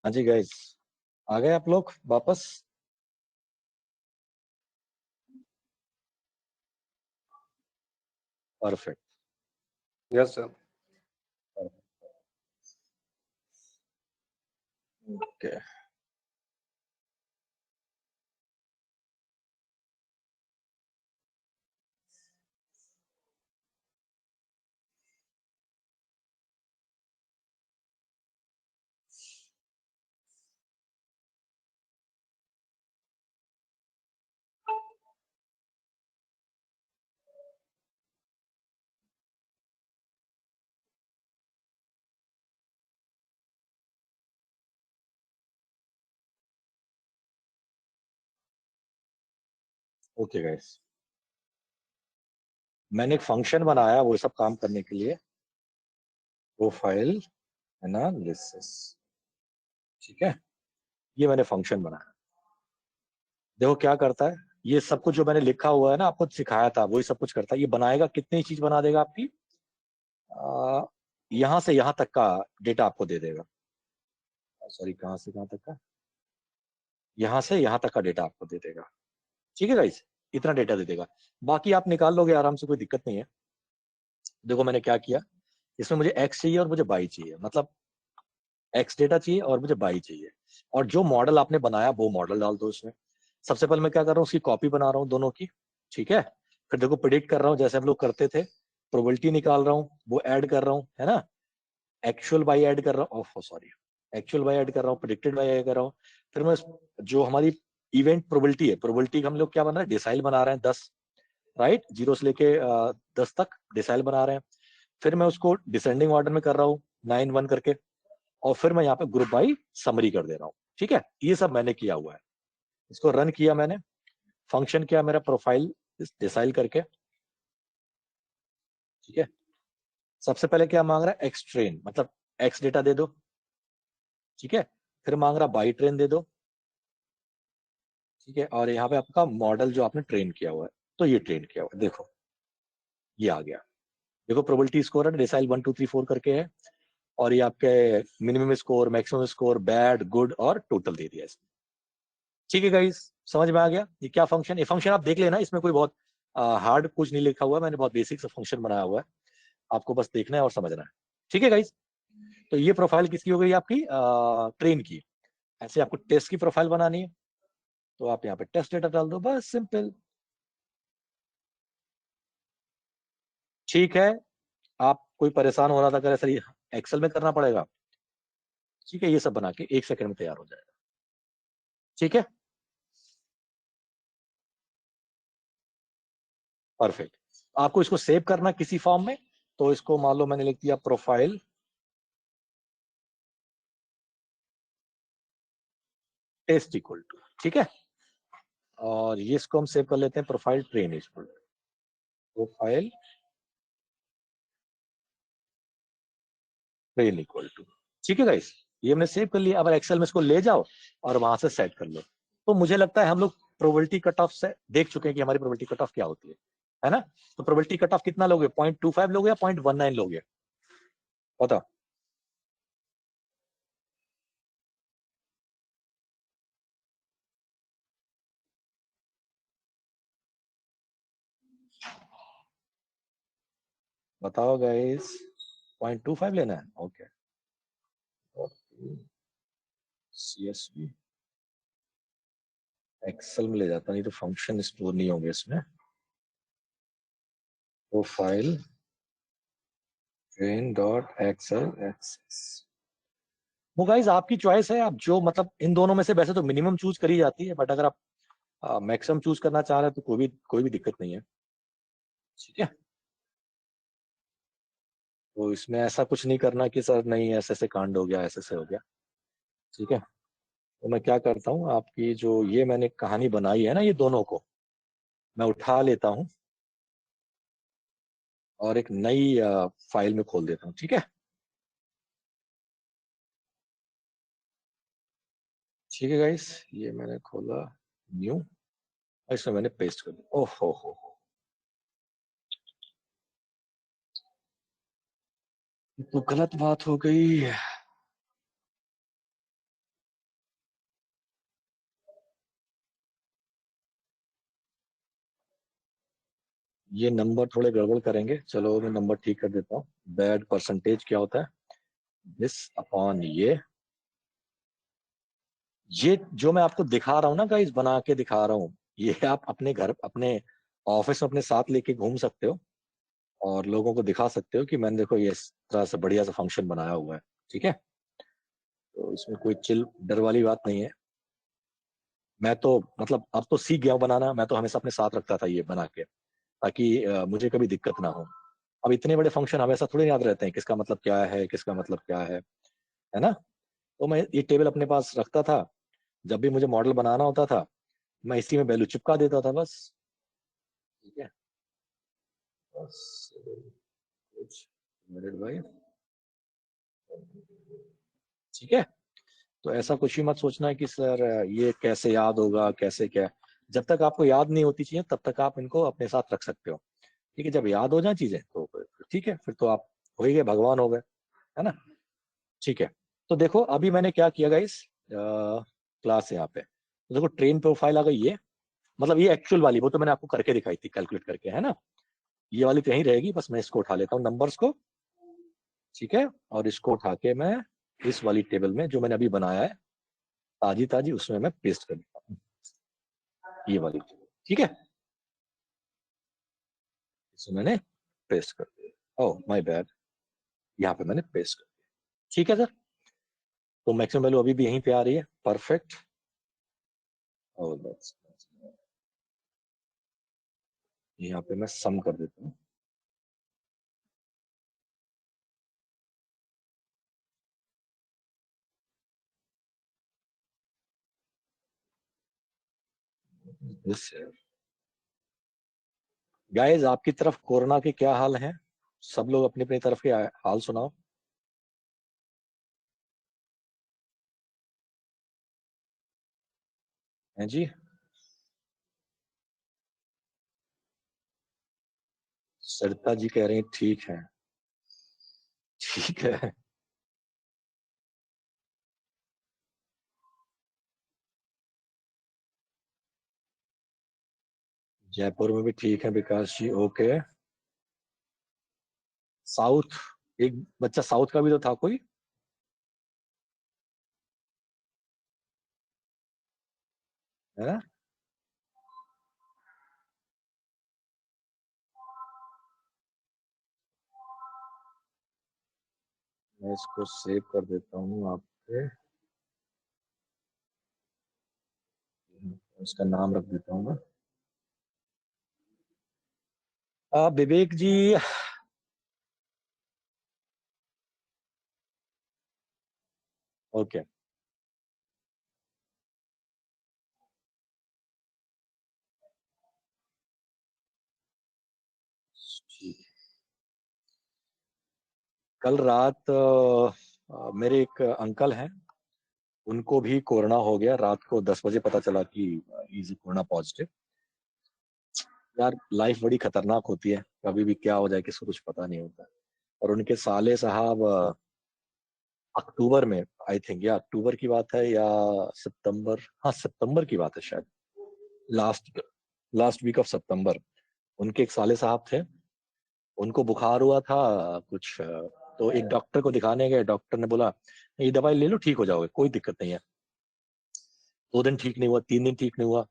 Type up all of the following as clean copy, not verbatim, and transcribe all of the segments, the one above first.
हाँ जी गाइस, आ गए आप लोग वापस। Perfect. Yes sir. Okay, okay guys, मैंने एक फंक्शन बनाया वो सब काम करने के लिए। प्रोफाइल एनालिसिस, ठीक है। ये मैंने फंक्शन बनाया। देखो क्या करता है, ये सब कुछ जो मैंने लिखा हुआ है ना, आपको सिखाया था वही सब कुछ करता है। ये बनाएगा, कितनी चीज बना देगा आपकी, यहां से यहां तक का डेटा आपको दे देगा। सॉरी, कहां से कहां तक का, यहां से यहां तक का डेटा आपको दे देगा। ठीक है गाइस, इतना डेटा दे देगा। बाकी आप निकाल लोगे आराम से, कोई दिक्कत नहीं है। देखो मैंने क्या किया, इसमें मुझे एक्स चाहिए और मुझे वाई चाहिए, मतलब एक्स डेटा चाहिए और मुझे वाई चाहिए। और जो मॉडल आपने बनाया वो मॉडल डाल दो इसमें। सबसे पहले मैं क्या कर रहा हूँ, उसकी कॉपी बना रहा हूँ दोनों की। ठीक है, फिर देखो प्रिडिक्ट कर रहा हूँ जैसे हम लोग करते थे। प्रोबेबिलिटी निकाल रहा हूँ, वो ऐड कर रहा हूँ, है ना। एक्चुअल बाई ऐड कर रहा हूँ, सॉरी, एक्चुअल बाई ऐड कर रहा हूँ, प्रिडिक्टेड बाई ऐड कर रहा हूँ। फिर मैं जो हमारी इवेंट प्रोबेबिलिटी है, प्रोबेबिलिटी हम लोग क्या बना रहे हैं, डिसाइल बना रहे हैं 10, राइट, जीरो से लेके 10 तक डिसाइल बना रहे हैं। फिर मैं उसको डिसेंडिंग ऑर्डर में कर रहा हूँ 9 1 करके, और फिर मैं यहाँ पे ग्रुप बाई समरी कर दे रहा हूँ। ठीक है, ये सब मैंने किया हुआ है। इसको रन किया मैंने, फंक्शन किया मेरा प्रोफाइल डिसाइल करके। ठीक है, सबसे पहले क्या मांग रहा है, एक्स ट्रेन, मतलब एक्स डेटा दे दो। ठीक है, फिर मांग रहा बाई ट्रेन दे दो। ठीक है, और यहाँ पे आपका मॉडल जो आपने ट्रेन किया हुआ है, तो ये ट्रेन किया हुआ है, देखो ये आ गया। देखो प्रोबेबिलिटी स्कोर है, डिसाइल 1 2 3 4 करके है। और ये आपके minimum score, maximum score, bad, good और टोटल दे दिया इसमें। ठीक है गाइस, समझ में आ गया ये क्या फंक्शन। ये फंक्शन आप देख लेना, इसमें कोई बहुत हार्ड कुछ नहीं लिखा हुआ है, मैंने बहुत बेसिक सा फंक्शन बनाया हुआ है। आपको बस देखना है और समझना है। ठीक है गाइस, तो ये प्रोफाइल किसकी हो गई आपकी, ट्रेन की। ऐसे आपको टेस्ट की प्रोफाइल बनानी है, तो आप यहाँ पे टेस्ट डेटा डाल दो, बस सिंपल। ठीक है, आप कोई परेशान हो रहा था, करे सर ये एक्सेल में करना पड़ेगा। ठीक है, ये सब बना के 1 सेकंड में तैयार हो जाएगा। ठीक है, परफेक्ट। आपको इसको सेव करना किसी फॉर्म में, तो इसको मान लो मैंने लिख दिया प्रोफाइल टेस्ट इक्वल टू, ठीक है। और ये इसको हम सेव कर लेते हैं, profile train equal to profile train equal to. ठीक है गाइस, ये हमने सेव कर लिया। अब एक्सेल में इसको ले जाओ और वहां से सेट कर लो। तो मुझे लगता है हम लोग प्रोबेबिलिटी कट ऑफ से देख चुके हैं कि हमारी प्रोबेबिलिटी कट ऑफ क्या होती है ना। तो प्रोबेबिलिटी कट ऑफ कितना लोगे, 0.25 लोगे या 0.19 लोगे, बताओ। बताओ गाइस, 0.25 लेना है, ओके। CSV एक्सेल में ले जाता, नहीं तो फंक्शन स्टोर नहीं होंगे इसमें। Profile train dot excel access. वो गाइस आपकी चॉइस है, आप जो मतलब इन दोनों में से वैसे तो मिनिमम चूज करी जाती है, बट अगर आप मैक्सिमम चूज करना चाह रहे हैं तो कोई भी दिक्कत नहीं है। ठीक है, तो इसमें ऐसा कुछ नहीं करना कि सर नहीं ऐसे ऐसे कांड हो गया, ऐसे ऐसे हो गया। ठीक है, तो मैं क्या करता हूँ, आपकी जो ये मैंने कहानी बनाई है ना, ये दोनों को मैं उठा लेता हूँ और एक नई फाइल में खोल देता हूँ। ठीक है, ठीक है गाइस, ये मैंने खोला न्यू, इसमें मैंने पेस्ट कर दिया। ओह हो, तो गलत बात हो गई। ये नंबर थोड़े गड़बड़ करेंगे, चलो मैं नंबर ठीक कर देता हूँ। बैड परसेंटेज क्या होता है, दिस अपॉन ये जो मैं आपको दिखा रहा हूँ ना गाइस, बना के दिखा रहा हूँ, ये आप अपने घर अपने ऑफिस में अपने साथ लेके घूम सकते हो और लोगों को दिखा सकते हो कि मैंने देखो ये इस तरह से बढ़िया सा फंक्शन बनाया हुआ है। ठीक है, तो इसमें कोई चिल डर वाली बात नहीं है। मैं तो मतलब अब तो सीख गया हूं बनाना, मैं तो हमेशा अपने साथ रखता था ये बना के, ताकि मुझे कभी दिक्कत ना हो। अब इतने बड़े फंक्शन हमेशा थोड़े याद रहते हैं, किसका मतलब क्या है, किसका मतलब क्या है ना। तो मैं ये टेबल अपने पास रखता था, जब भी मुझे मॉडल बनाना होता था मैं इसी में वैल्यू चिपका देता था बस। ठीक है, बस कुछ डिवाइडेड बाय, ठीक है। तो ऐसा कुछ ही मत सोचना है कि सर ये कैसे याद होगा, कैसे क्या। जब तक आपको याद नहीं होती चीजें तब तक आप इनको अपने साथ रख सकते हो। ठीक है, जब याद हो जाए चीजें तो ठीक है, फिर तो आप हो ही गए, भगवान हो गए, है ना। ठीक है, तो देखो अभी मैंने क्या किया गाइस, क्लास यहाँ पे तो देखो ट्रेन प्रोफाइल आ गई है। मतलब ये एक्चुअल वाली, वो तो मैंने आपको करके दिखाई थी कैलकुलेट करके, है ना। ये वाली तो यहीं रहेगी, बस मैं इसको उठा लेता हूँ नंबर्स को। ठीक है, और इसको उठा के मैं इस वाली टेबल में जो मैंने अभी बनाया है ताजी ताजी, उसमें मैं पेस्ट कर देता हूँ, ये वाली। ठीक है, इसे मैंने पेस्ट कर दिया, ओह माय बैड, यहाँ पे मैंने पेस्ट कर दिया। ठीक है सर, तो मैक्सिमम वैल्यू अभी भी यहीं पे आ रही है, परफेक्ट। और बस यहाँ पे मैं सम कर देता हूँ। गाइस आपकी तरफ कोरोना के क्या हाल है, सब लोग अपनी अपनी तरफ के हाल सुनाओ। हैं जी, सरिता जी कह रही हैं ठीक है। ठीक है, जयपुर में भी ठीक है विकास जी, ओके। साउथ, एक बच्चा साउथ का भी तो था कोई, है ना। मैं इसको सेव कर देता हूँ आपके, इसका नाम रख देता हूँ मैं, विवेक जी। ओके, ठीक। कल रात मेरे एक अंकल हैं, उनको भी कोरोना हो गया, रात को 10 बजे पता चला कि इज कोरोना पॉजिटिव। यार लाइफ बड़ी खतरनाक होती है, कभी भी क्या हो जाए किसी को कुछ पता नहीं होता। और उनके साले साहब अक्टूबर में, आई थिंक या अक्टूबर की बात है या सितंबर, हाँ सितंबर की बात है शायद, लास्ट लास्ट वीक ऑफ सितंबर। उनके एक साले साहब थे, उनको बुखार हुआ था कुछ, तो एक डॉक्टर को दिखाने गए, डॉक्टर ने बोला ये दवाई ले लो ठीक हो जाओगे, कोई दिक्कत नहीं है। 2 दिन ठीक नहीं हुआ, 3 दिन ठीक नहीं हुआ,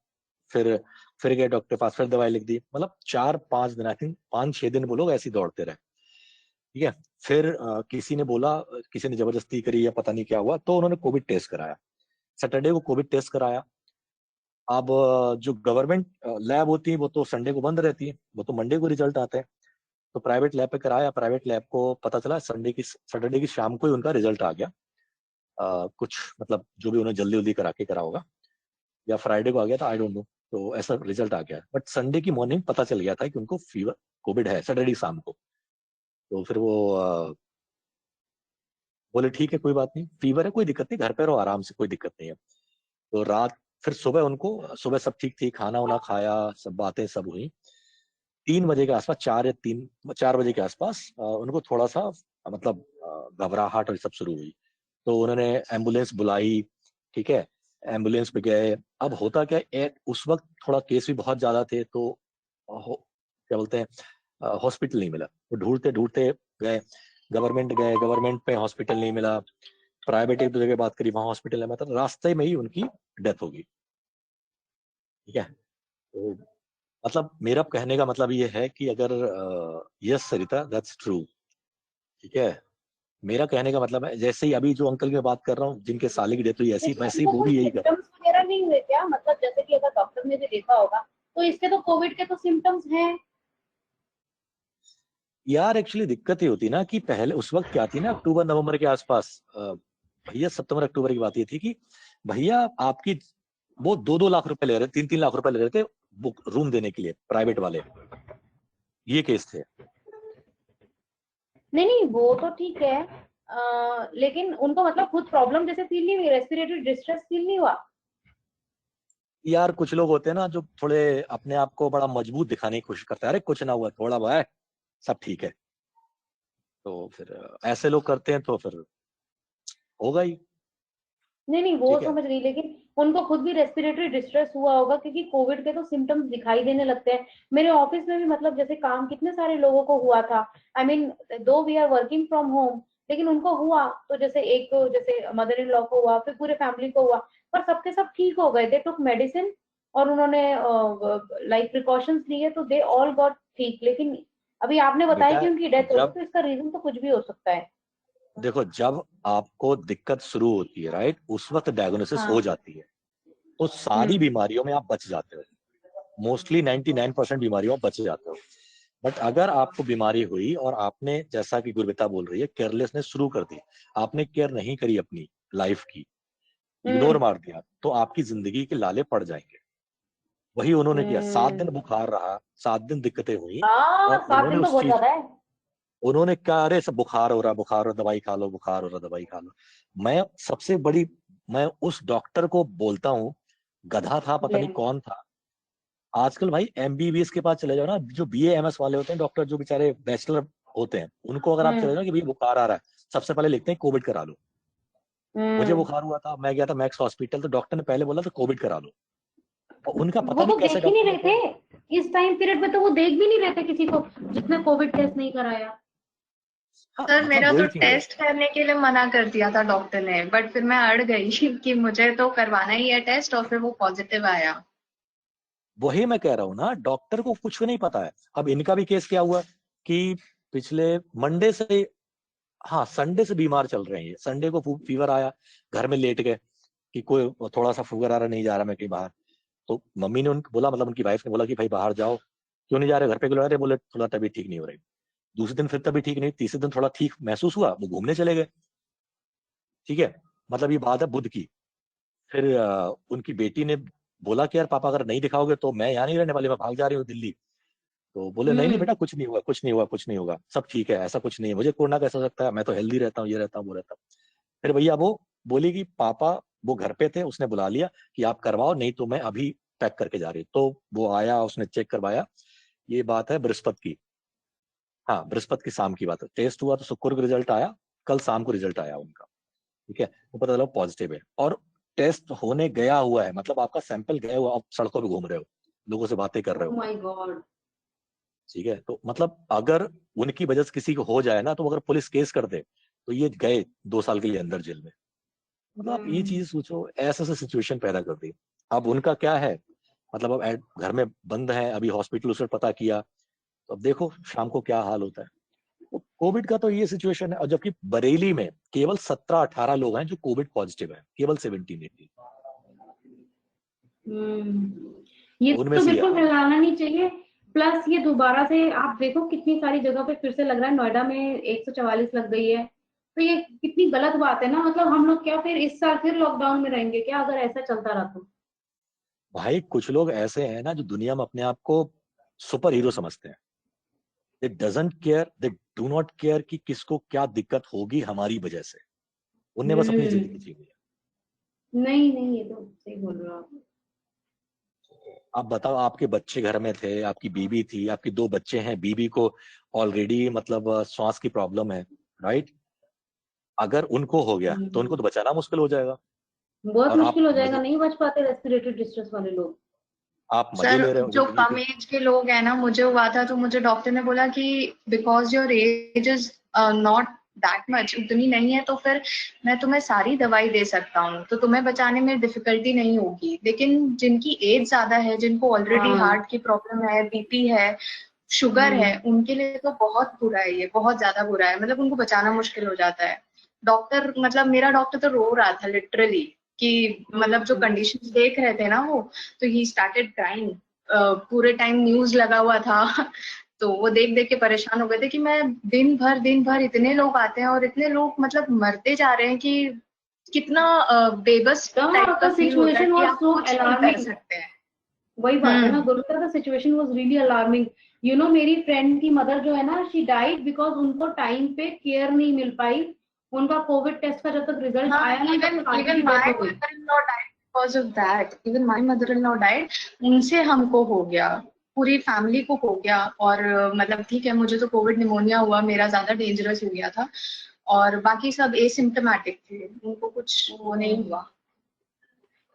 फिर फिर गए डॉक्टर के पास, फिर दवाई लिख दी, मतलब 4-5 दिन, आई थिंक 5-6 दिन वो लोग ऐसे ही दौड़ते रहे। ठीक है, फिर किसी ने बोला, किसी ने जबरदस्ती करी या पता नहीं क्या हुआ, तो उन्होंने कोविड टेस्ट कराया। सैटरडे को कोविड टेस्ट कराया। अब जो गवर्नमेंट लैब होती है वो तो संडे को बंद रहती है, वो तो मंडे को रिजल्ट आते हैं। तो प्राइवेट लैब पे कराया, प्राइवेट लैब को पता चला सैटरडे की शाम को ही उनका रिजल्ट आ गया। कुछ मतलब जो भी उन्हें जल्दी जल्दी करा के करा होगा, या फ्राइडे को आ गया था, आई डोंट नो। तो ऐसा रिजल्ट आ गया, बट संडे की मॉर्निंग पता चल गया था कि उनको फीवर कोविड है, सैटरडे शाम को। तो फिर वो बोले ठीक है कोई बात नहीं, फीवर है कोई दिक्कत नहीं, घर पे रहो आराम से, कोई दिक्कत नहीं है। तो रात, फिर सुबह उनको, सुबह सब ठीक थी, खाना वाना खाया, सब बातें सब हुई। 3 बजे के आसपास, 4 बजे के आसपास उनको थोड़ा सा मतलब घबराहट और सब शुरू हुई। तो उन्होंने एम्बुलेंस बुलाई। ठीक है, एम्बुलेंस पे गए। अब होता क्या उस वक्त थोड़ा केस भी बहुत ज्यादा थे, तो हो, क्या बोलते हैं हॉस्पिटल नहीं मिला, वो ढूंढते ढूंढते गए गवर्नमेंट में हॉस्पिटल नहीं मिला, प्राइवेट एक दो जगह बात करी वहां हॉस्पिटल है, मतलब रास्ते में ही उनकी डेथ होगी। ठीक है, तो मतलब मेरा कहने का मतलब ये है कि अगर यस सरिता दैट्स ट्रू, ठीक है, मेरा कहने का मतलब है जैसे ही अभी जो अंकल की मैं बात कर रहा हूँ जिनके साले की डेथ हुई ऐसी वैसे ही उनको वो कोई भी यही कर रहा है। सिम्टम्स वगैरह नहीं हुए क्या? मतलब जैसे कि अगर डॉक्टर ने भी देखा होगा तो इसके तो कोविड के तो सिम्टम्स हैं। यार एक्चुअली दिक्कत ये होती ना कि पहले उस वक्त क्या थी ना, अक्टूबर नवंबर के आसपास भैया सितंबर अक्टूबर की बात ये थी कि भैया आपकी वो 2-2 लाख रुपए ले रहे, 3-3 लाख रुपए ले रहे थे बुक रूम देने के लिए, प्राइवेट वाले, ये केस थे। नहीं नहीं, वो तो ठीक है, लेकिन उनको मतलब खुद प्रॉब्लम जैसे फील नहीं हुई, रेस्पिरेटरी डिस्ट्रेस फील नहीं हुआ? यार कुछ लोग होते हैं ना जो थोड़े अपने आप को बड़ा मजबूत दिखाने की कोशिश करते हैं, अरे कुछ ना हुआ, थोड़ा भाई सब ठीक है, तो फिर ऐसे लोग करते हैं तो फिर होगा ही। नहीं नहीं, वो ठीक है, समझ रही, लेकिन उनको खुद भी रेस्पिरेटरी डिस्ट्रेस हुआ होगा, क्योंकि कोविड के तो सिम्टम्स दिखाई देने लगते हैं। मेरे ऑफिस में भी मतलब जैसे काम कितने सारे लोगों को हुआ था। I mean, though we are working from home, लेकिन उनको हुआ तो जैसे एक तो जैसे मदर इन लॉ को हुआ, फिर पूरे फैमिली को हुआ, पर सबके सब ठीक हो गए। दे टुक मेडिसिन और उन्होंने लाइक प्रिकॉशंस लिए, तो दे ऑल गॉट ठीक। लेकिन अभी आपने बताया बेटा कि उनकी डेथ होगी, जब तो इसका रीजन तो कुछ भी हो सकता है। देखो जब आपको दिक्कत शुरू होती है राइट, उस वक्त डायग्नोसिस हो हाँ। जाती है तो सारी हम्म। बीमारियों में आप बच जाते हो, मोस्टली 99% बीमारियों में बच जाते हो। बट अगर आपको बीमारी हुई और आपने जैसा कि गुरबिता बोल रही है केयरलेसनेस शुरू कर दी, आपने केयर नहीं करी अपनी लाइफ की, इग्नोर हम्म। मार दिया, तो आपकी जिंदगी के लाले पड़ जाएंगे। वही उन्होंने किया, 7 दिन हम्म। बुखार रहा, 7 दिन दिक्कतें हुई, हाँ, और 7 दिन तो उस बहुत चीज ज्यादा है। उन्होंने क्या, अरे सब बुखार हो रहा, बुखार हो रहा, दवाई खा लो, बुखार हो रहा, दवाई खा लो। मैं सबसे बड़ी, मैं उस डॉक्टर को बोलता हूँ, गधा था पता नहीं ब्लेम। कौन था। आजकल भाई एमबीबीएस के पास चले जाओ ना, जो बीए एमएस वाले होते हैं डॉक्टर, जो बेचारे बैचलर होते हैं, उनको अगर आप चले हम्म। जाओ कि भाई बुखार आ रहा है, सबसे पहले लिखते हैं कोविड करा लो। मुझे हम्म। बुखार हुआ था, मैं गया था मैक्स हॉस्पिटल, तो डॉक्टर ने पहले बोला था कोविड करा लो, और उनका वो पता नहीं तो कैसे देख ही नहीं डॉक्टर रहे होते हैं। थे इस टाइम पीरियड में, तो वो देख भी नहीं रहे थे किसी को जिसने कोविड टेस्ट नहीं कराया। हाँ सर मतलब मेरा तो वही चीज है। टेस्ट करने के लिए मना कर दिया था डॉक्टर ने, बट फिर मैं अड़ गई कि मुझे तो करवाना ही है टेस्ट, और फिर वो पॉजिटिव आया। वही मैं कह रहा हूँ ना, डॉक्टर को कुछ नहीं पता है। अब इनका भी केस क्या हुआ कि पिछले मंडे से, हाँ संडे से बीमार चल रहे हैं ये, संडे को फीवर आया, घर में लेट गए कि कोई थोड़ा सा फीवर आ रहा, नहीं जा रहा मैं कहीं बाहर। तो मम्मी ने उनको बोला, मतलब उनकी वाइफ ने बोला कि भाई बाहर जाओ, क्यों नहीं जा रहे, घर पे क्यों रहे, बोले थोड़ा तबीयत ठीक नहीं हो रही। दूसरे दिन फिर तबीयत ठीक नहीं, तीसरे दिन थोड़ा ठीक महसूस हुआ, वो घूमने चले गए। ठीक है, मतलब ये बात है बुध की। फिर उनकी बेटी ने बोला कि यार पापा अगर नहीं दिखाओगे तो मैं यहाँ नहीं रहने वाली, मैं भाग जा रही हूँ दिल्ली। तो बोले नहीं नहीं हम्म। बेटा, कुछ नहीं हुआ, कुछ नहीं हुआ, कुछ नहीं होगा, सब ठीक है, ऐसा कुछ नहीं है, मुझे कोरोना कैसा हो सकता है, मैं तो हेल्दी रहता हूँ, ये रहता हूँ, वो रहता हूँ। फिर भैया वो बोली कि पापा, वो घर पे थे, उसने बुला लिया कि आप करवाओ, नहीं तो मैं अभी पैक करके जा रही हूँ। तो वो आया, उसने चेक करवाया, ये बात है बृहस्पति की, हाँ बृहस्पति की शाम की बात है, टेस्ट हुआ तो शुक्र को रिजल्ट आया, कल शाम को रिजल्ट आया उनका। ठीक है, वो पता चला पॉजिटिव है, और टेस्ट होने गया हुआ है, मतलब आपका सैंपल गया हुआ, आप सड़कों पे घूम रहे हो, लोगों से बातें कर रहे ओह हो। My God. ठीक है, तो मतलब अगर उनकी वजह से किसी को हो जाए ना, तो अगर पुलिस केस कर दे तो ये गए 2 साल के लिए अंदर जेल में। मतलब आप ये हम्म। चीज सोचो, ऐसा सा सिचुएशन पैदा कर दी। अब उनका क्या है, मतलब अब घर में बंद है, अभी हॉस्पिटल उसने पता किया, तो अब देखो शाम को क्या हाल होता है। तो कोविड का तो ये सिचुएशन है, और जबकि बरेली में केवल 17-18 लोग हैं जो कोविड पॉजिटिव है, केवल 17-18, ये उनमें तो से ये बिल्कुल हाल है। फैलाना नहीं चाहिए। प्लस ये दोबारा से आप देखो कितनी सारी जगह पे फिर से लग रहा है, नोएडा में 144 लग गई है। तो ये कितनी गलत बात है ना, मतलब हम लोग क्या फिर इस साल फिर लॉकडाउन में रहेंगे क्या, अगर ऐसा चलता रहा तो? भाई कुछ लोग ऐसे हैं ना जो दुनिया में अपने आप को सुपर हीरो समझते हैं, दे doesn't care, they do not care कि किसको क्या दिक्कत होगी हमारी वजह से, उनने बस अपनी जिंदगी हम्म। जीनी है। नहीं नहीं, ये तो सही बोल रहे हो आप। आप बताओ, आपके बच्चे घर में थे, आपकी बीबी थी, आपकी 2 बच्चे हैं, बीबी को ऑलरेडी मतलब श्वास की प्रॉब्लम है, राइट, अगर उनको हो गया तो उनको हम्म। तो बचाना मुश्किल हो जाएगा। बहुत और आप मुश्किल हो जाएगा, मुझे, नहीं बच पाते रेस्पिरेटरी डिस्ट्रेस वाले लोग। आप मजे ले रहे सर हो जो जिंदगी कम के। एज के लोग हैं ना, मुझे हुआ था तो मुझे डॉक्टर ने बोला कि because your age is not that much, उतनी नहीं है, तो फिर मैं तुम्हें सारी दवाई दे सकता हूँ, तो तुम्हें बचाने में डिफिकल्टी नहीं होगी। लेकिन जिनकी एज ज्यादा है, जिनको ऑलरेडी हाँ। हार्ट की प्रॉब्लम है, बीपी है, शुगर है, उनके लिए तो बहुत बुरा है, ये बहुत ज्यादा बुरा है, मतलब उनको बचाना मुश्किल हो जाता है। डॉक्टर, मतलब मेरा डॉक्टर तो रो रहा था लिटरली कि मतलब जो कंडीशंस देख रहे थे ना वो, तो ही स्टार्टेड क्राइंग। पूरे टाइम न्यूज लगा हुआ था तो वो देख देख के परेशान हो गए थे कि मैं दिन भर इतने लोग आते हैं और इतने लोग मतलब मरते जा रहे हैं कि कितना बेबस टाइप का The फील होता है situation कि was आप so कुछ नहीं कर alarming. सकते हैं। वही बात है ना गुरुतर, the situation was really alarming. You know, मेरी फ्रेंड की मदर जो है ना, शी डाइड बिकॉज उनको टाइम पे केयर नहीं मिल पाई। उनका कोविड टेस्ट का जब तक रिजल्ट हाँ, आया ना, even तब आगे even की my डेथ हो गई। mother-in-law died because of that. Even my mother-in-law died. उनसे हमको हो गया, पूरी फैमिली को हो गया। और मतलब ठीक है, मुझे तो कोविड निमोनिया हुआ, मेरा ज्यादा डेंजरस हो गया था, और बाकी सब एसिम्प्टोमेटिक थे, उनको कुछ वो नहीं हुआ।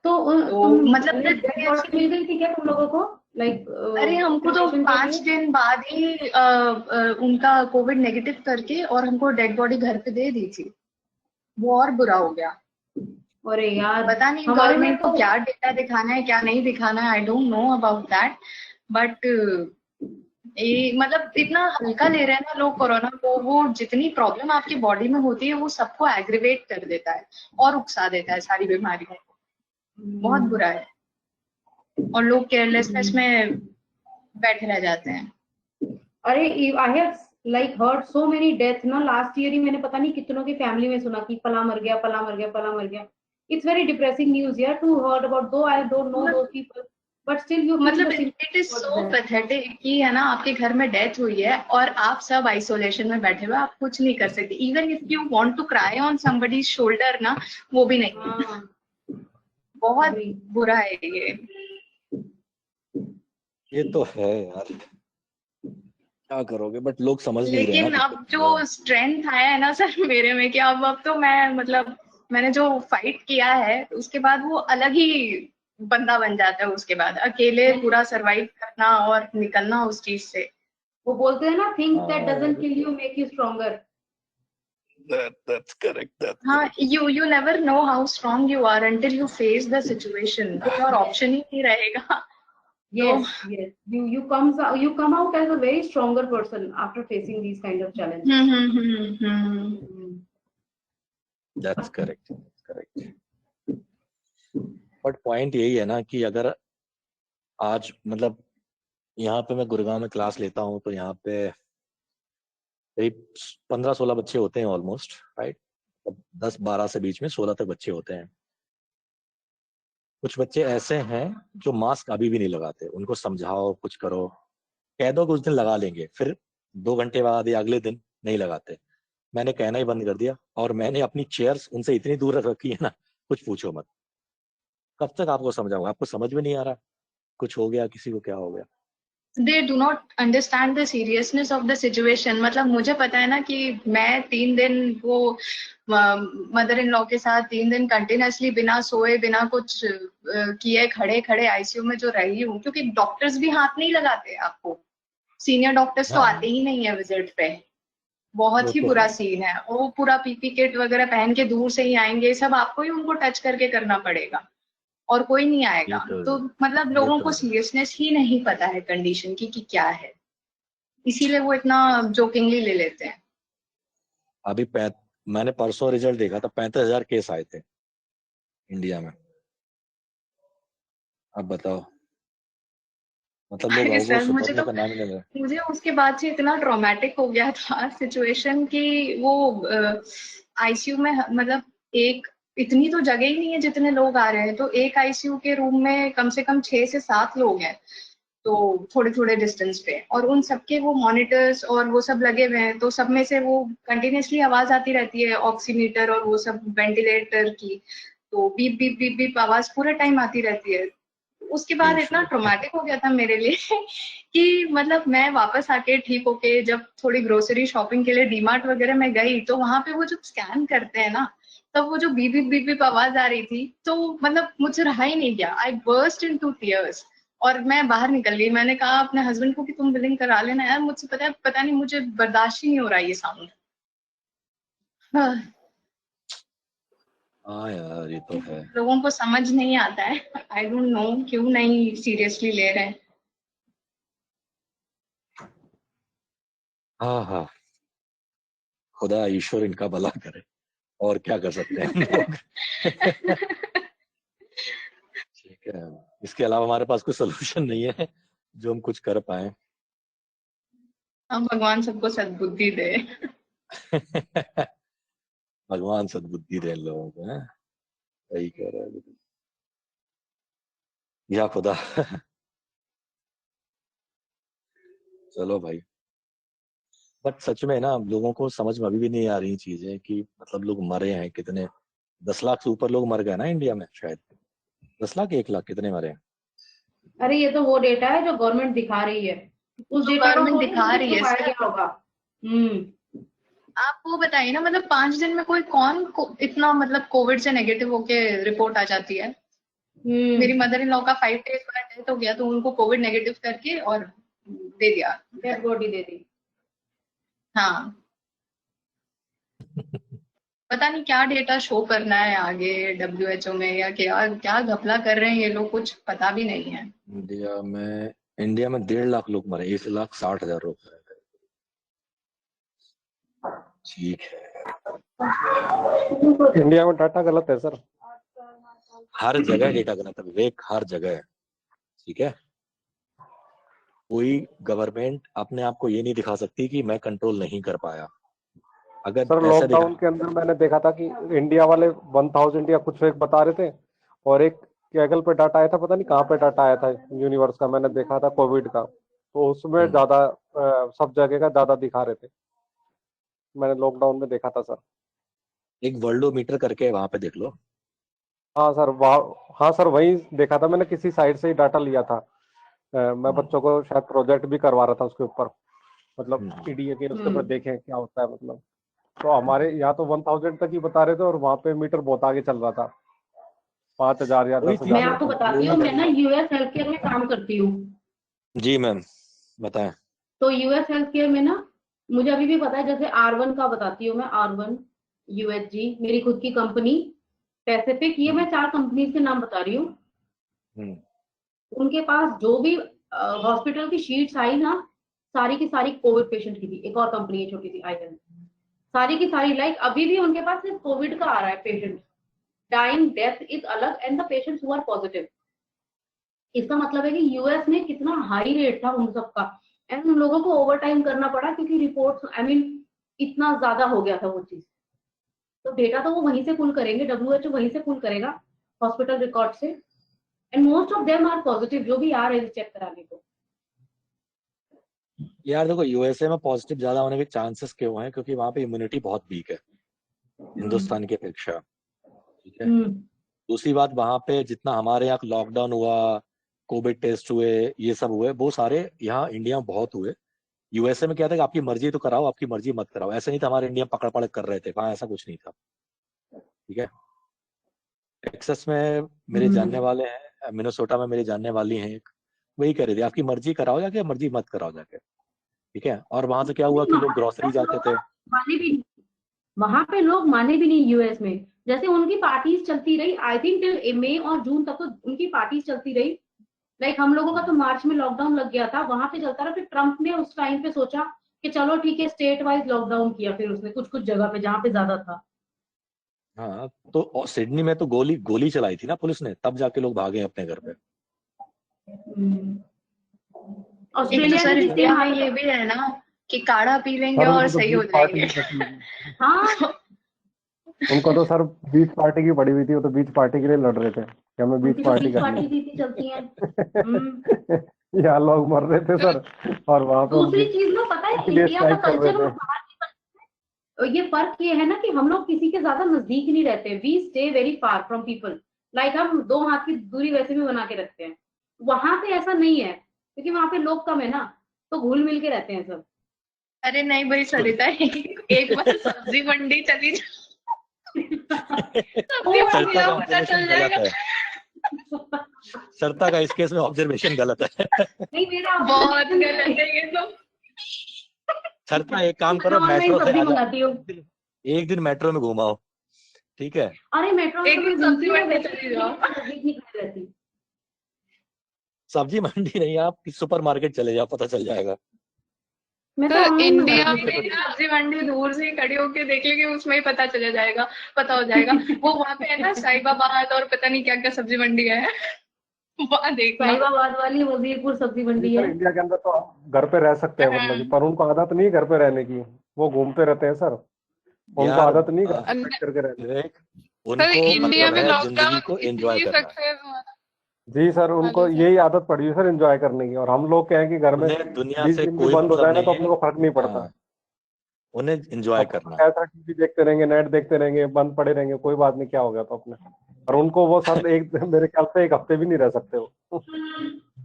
तो तो तुम मतलब डेड बॉडी मिल गई थी क्या तुम लोगों को, लाइक अरे हमको तो क्रिमेशन के 5 लिए? दिन बाद ही उनका कोविड नेगेटिव करके और हमको डेड बॉडी घर पे दे दी थी। वो और बुरा हो गया। अरे यार, पता नहीं हमारे में गवर्नमेंट को तो क्या डेटा दिखाना है, क्या नहीं दिखाना है, आई don't know about that. But ये मतलब इतना हल्का ले रहे हैं ना लोग कोरोना को, वो जितनी प्रॉब्लम आपकी बॉडी में होती है वो सबको एग्रीवेट कर देता है और उकसा देता है सारी बीमारियों को। बहुत बुरा है, और लोग केयरलेसनेस में बैठे रह जाते हैं। अरे, I have like heard so many death ना, लास्ट ईयर ही मैंने पता नहीं कितनों की फैमिली में सुना कि फला मर गया, फला मर गया, फला मर गया। इट्स वेरी डिप्रेसिंग न्यूज यार to heard about, though I don't know those people, but still you feel मतलब the it is so symptoms. Pathetic कि है ना, आपके घर में डेथ हुई है और आप सब आइसोलेशन में बैठे हुए, आप कुछ नहीं कर सकते। Even if you want to cry on somebody's shoulder ना, वो भी नहीं। हाँ, बहुत अभी बुरा है ये। ये तो है यार, क्या करोगे, बट लोग समझ नहीं रहे ना लेकिन दिक्कत अब क्या है। जो स्ट्रेंथ आया है ना सर मेरे में, कि अब तो मैं मतलब मैंने जो फाइट किया है उसके बाद वो अलग ही बंदा बन जाता है। उसके बाद अकेले पूरा सरवाइव करना और निकलना उस चीज से। वो बोलते हैं ना, थिंग्स दैट हाँ डजंट यार, kill you make you stronger. that's correct, that's हाँ, correct. you never know how strong you are until you face the situation, कोई और ऑप्शन ही नहीं रहेगा। Yes, yes. You come out as a very stronger person after facing these kind of challenges. Hmm. That's correct, that's correct. But point यही है ना कि अगर आज मतलब यहाँ पे मैं गुड़गांव में क्लास लेता हूँ, तो यहाँ पे करीब 15-16 बच्चे होते हैं ऑलमोस्ट, राइट। 10-12 से बीच में 16 तक बच्चे होते हैं। कुछ बच्चे ऐसे हैं जो मास्क अभी भी नहीं लगाते, उनको समझाओ, कुछ करो, कह दो कुछ दिन लगा लेंगे, फिर 2 घंटे बाद या अगले दिन नहीं लगाते। मैंने कहना ही बंद कर दिया, और मैंने अपनी चेयर्स उनसे इतनी दूर रख रखी है ना, कुछ पूछो मत। कब तक आपको समझाऊंगा, आपको समझ में नहीं आ रहा, कुछ हो गया किसी को क्या हो गया। They do not understand the seriousness of the situation। मतलब मुझे पता है ना कि मैं 3 दिन वो मदर इन लॉ के साथ 3 दिन कंटिन्यूसली बिना सोए बिना कुछ किए खड़े खड़े आईसीयू में जो रही हूँ, क्योंकि डॉक्टर्स भी हाथ नहीं लगाते आपको। सीनियर डॉक्टर्स तो हाँ, आते ही नहीं है विजिट पे। वो बहुत ही तो बुरा है, सीन है। वो पूरा पीपी किट वगैरह पहन के दूर से ही आएंगे, सब आपको ही उनको टच करके करना पड़ेगा और कोई नहीं आएगा। तो मतलब ये लोगों तो को है। सीरियसनेस ही नहीं पता है कंडीशन की कि क्या है, इसीलिए वो इतना जोकिंगली ले लेते हैं। अभी मैंने परसों रिजल्ट देखा था, 35,000 केस आए थे इंडिया में। अब बताओ, मतलब लोग अरे आओगे सर सुधरने का नाम ही नहीं ले रहे। मुझे उसके बाद से इतना ट्रॉमेटिक हो गया था सिचुएशन कि वो आईसीयू में मतलब एक इतनी तो जगह ही नहीं है जितने लोग आ रहे हैं, तो एक आईसीयू के रूम में कम से कम 6 से 7 लोग हैं, तो थोड़े थोड़े डिस्टेंस पे, और उन सबके वो मॉनिटर्स और वो सब लगे हुए हैं, तो सब में से वो कंटिन्यूसली आवाज आती रहती है, ऑक्सीमीटर और वो सब वेंटिलेटर की, तो बीप बीप बीप बीप आवाज पूरे टाइम आती रहती है। उसके बाद इतना ट्रॉमेटिक हो गया था मेरे लिए कि मतलब मैं वापस आके ठीक होके जब थोड़ी ग्रोसरी शॉपिंग के लिए डीमार्ट वगैरह में गई, तो वहां पे वो जो स्कैन करते हैं ना, तब वो जो बीप बीप बीप बीप आवाज आ रही थी, तो मतलब मुझसे रहा ही नहीं गया। आई बर्स्ट इनटू टीयर्स। और मैं बाहर निकल गई। मैंने कहा अपने हस्बैंड को कि तुम बिलिंग करा लेना यार, मुझसे पता नहीं मुझे बर्दाश्त ही नहीं हो रहा ये साउंड। हाँ यार, ये तो है। लोगों को समझ नहीं आता है, आई डोंट नो क्यों नहीं सीरियसली ले रहे हैं। हाँ हाँ, खुदा ईश्वर इनका भला करे, और क्या कर सकते हैं हम लोग। ठीक है, इसके अलावा हमारे पास कोई सोल्यूशन नहीं है जो हम कुछ कर पाए। अब भगवान सबको सद्बुद्धि दे। भगवान सद्बुद्धि दे इन लोगों को, हैं? सही कह रहे हैं या खुदा। चलो भाई, बट सच में ना लोगों को समझ में अभी भी नहीं आ रही चीजें कि मतलब लोग मरे हैं कितने। 10 लाख से ऊपर लोग मर गए ना इंडिया में, शायद 10 लाख 1 लाख कितने मरे हैं। अरे ये तो वो डेटा है जो गवर्नमेंट दिखा रही है, उस तो डेटा को गवर्नमेंट थोड़ी दिखा रही है छुपाया सर। गया होगा। आप वो बताइए ना, मतलब 5 दिन में कोई इतना मतलब कोविड से नेगेटिव होके रिपोर्ट आ जाती है। मेरी मदर इन लॉ का 5 days बाद डेथ हो गया, तो उनको कोविड नेगेटिव करके और दे दिया, डेड बॉडी दे दी। हाँ। पता नहीं क्या डेटा शो करना है आगे WHO में, या क्या क्या घपला कर रहे हैं ये लोग, कुछ पता भी नहीं है। इंडिया में 1.5 लाख लोग मरे, 1,60,000 लोग मरे। ठीक है, इंडिया में डाटा गलत है सर। हर जगह डेटा गलत है विवेक, हर जगह। ठीक है, कोई गवर्नमेंट अपने आप को ये नहीं दिखा सकती कि मैं कंट्रोल नहीं कर पाया। अगर सर ऐसा लॉकडाउन के अंदर मैंने देखा था कि इंडिया वाले 1000 या कुछ एक बता रहे थे, और एक कैगल पे डाटा आया था, पता नहीं कहाँ पे डाटा आया था यूनिवर्स का, मैंने देखा था कोविड का, तो उसमें ज्यादा सब जगह का ज्यादा दिखा रहे थे। मैंने लॉकडाउन में देखा था सर। एक वर्ल्डोमीटर करके वहां पे देख लो। हाँ सर, हाँ सर, वही देखा था मैंने, किसी साइट से ही डाटा लिया था। मैं बच्चों को शायद प्रोजेक्ट भी करवा रहा था उसके ऊपर, मतलब पीडीए के उसके ऊपर देखें क्या होता है मतलब। तो हमारे यहाँ तो 1000 तक ही बता रहे थे, और वहाँ पे मीटर बहुत आगे चल रहा था, 5000 या वही 10,000 मैं आपको तक। बताती हूँ, मैं ना यूएस हेल्थ केयर में काम करती हूँ। जी मैम, बताएं। तो यूएस हेल्थ केयर में ना मुझे अभी भी पता है, जैसे R1 का बताती हूँ मैं, R1 UHG मेरी खुद की कंपनी, पैसिफिक, ये मैं 4 कंपनीज के नाम बता रही हूँ। उनके पास जो भी हॉस्पिटल की शीट्स आई ना, सारी की सारी कोविड पेशेंट की थी। एक और कंपनी है छोटी सी, आईएन, सारी की सारी, लाइक अभी भी उनके पास सिर्फ कोविड का आ रहा है पेशेंट। डाइंग डेथ इज अलग, and the patients who are positive. इसका मतलब है कि यूएस में कितना हाई रेट था उन सबका, एंड उन लोगों को ओवर टाइम करना पड़ा क्योंकि रिपोर्ट्स, आई मीन इतना ज्यादा हो गया था वो चीज। तो डेटा तो वो वहीं से पुल करेंगे, WHO वहीं से पुल करेगा हॉस्पिटल रिकॉर्ड से, and most of them are positive जो भी आ रहे हैं चेक कराने को। यार देखो, यूएसए में पॉजिटिव ज्यादा होने के चांसेस क्यों हैं? क्योंकि वहां पे इम्यूनिटी बहुत वीक है हिंदुस्तान की अपेक्षा। ठीक है, दूसरी बात, वहां पे जितना हमारे यहाँ लॉकडाउन हुआ, कोविड टेस्ट हुए, ये सब हुए, वो सारे यहाँ इंडिया में बहुत हुए। यूएसए में क्या था कि आपकी मर्जी तो कराओ, आपकी मर्जी मत कराओ। ऐसा नहीं था हमारे इंडिया में पकड़ पकड़ कर रहे थे, वहां ऐसा कुछ नहीं था। ठीक है, टेक्सास में मेरे जानने वाले हैं, मिनेसोटा में मेरी जानने वाली हैं एक, वही कह रही थी आपकी मर्जी कराओ जाके, मर्जी मत कराओ जाके। ठीक है, और वहां से क्या हुआ कि लोग ग्रोसरी जाते थे। माने भी नहीं, वहां पे लोग माने भी नहीं यूएस में। जैसे उनकी पार्टीज चलती रही, आई थिंक टिल मई और जून तक तो उनकी पार्टीज चलती रही। लाइक हम लोगों का तो मार्च में लॉकडाउन लग गया था, वहां पे चलता रहा। फिर ट्रम्प ने उस टाइम पे सोचा कि चलो ठीक है, स्टेट वाइज लॉकडाउन किया फिर उसने कुछ कुछ जगह पे जहाँ पे ज्यादा था। हाँ, तो सिडनी में तो गोली गोली चलाई थी ना पुलिस ने, तब जाके लोग भागे अपने घर पे। एक तो ऑस्ट्रेलिया सर में भी इंडिया सेम में ये भी है ना कि काढ़ा पी लेंगे सर और उनको तो सही हो बीच पार्टी जाएंगे। हाँ, उनको तो सर बीच पार्टी की पड़ी हुई थी, वो तो बीच पार्टी के लिए लड़ रहे थे कि हमें बीच उनकी तो पार्टी बीच करनी पार्टी है। दीदी चलती है। यहाँ लोग मर रहे थे सर, और वहां पे दूसरी उनकी चीज ना, पता है इसीलिए इंडिया का स्ट्राइक कर रहे कल्चर और थे। बाहर के culture, ये फर्क ये है ना कि हम लोग किसी के ज्यादा नजदीक नहीं रहते। We stay very far from people, like हम 2 हाथ की दूरी वैसे भी बना के रखते हैं। वहां पे ऐसा नहीं है क्योंकि वहां पे लोग कम है ना, तो घुल मिल के रहते हैं सब। अरे नहीं भाई सरिता, एक बार सब्जी मंडी चली जा, सब्जी सरिता मंडी का का पता ऑब्जर्वेशन चल गलत जाएगा। है। सरता का इस केस में ऑब्जर्वेशन गलत है। नहीं मेरा बहुत गलत है ये तो। सरता एक काम करो, मैं ऑनलाइन मेट्रो से सब्जी आ जाओ, मंगाती हूँ। एक दिन मेट्रो में घुमाओ, ठीक है। अरे मेट्रो में एक तो मैं दिन घूमती सब्जी हूँ, मंडी वैसे चली जाओ। सब्जी नहीं खरीद रहती। सब्जी मंडी नहीं, आप सुपरमार्केट चले जाओ, पता चल जाएगा। मैं तो तो ऑनलाइन इंडिया मंगाती में हूँ। ना सब्जी मंडी दूर से ही खड़ी होके देख लेंगे, उसमें ही पता चला जाएगा, पता हो जाएगा। वो वहां पे है ना साहिबाबाद और पता नहीं क्या क्या सब्जी मंडी है, वहां देखना। साहिबाबाद वाली वजीरपुर सब्जी मंडी सर है। इंडिया के अंदर तो हम घर पे रह सकते हैं मतलब कि, पर उनको आदत नहीं है घर पे रहने की, वो घूमते रहते हैं सर, उनको यार आदत नहीं है घर पे अंदर- बैठ करके रहने विवेक, सर उनको इंडिया मतलब में है लॉकडाउन जिंदगी को एंजॉय इतनी करना। सक्सेस हुआ। की। जी सर, उनको हेलो सर। यही आदत पड़ी है सर एंजॉय करने की, और हम लोग क्या है कि घर में उन्हें दुनिया 20 से दिन भी कोई बंद हो मतलब जाए ना नहीं तो है। अपने को फर्क नहीं पड़ता। हाँ, उन्हें एंजॉय अब करना। ऐसा टीवी देखते रहेंगे, नेट देखते रहेंगे, बंद पड़े रहेंगे, कोई बात नहीं, क्या हो गया तो अपने। और उनको वो सर एक मेरे ख्याल से एक हफ्ते भी नहीं रह सकते वो।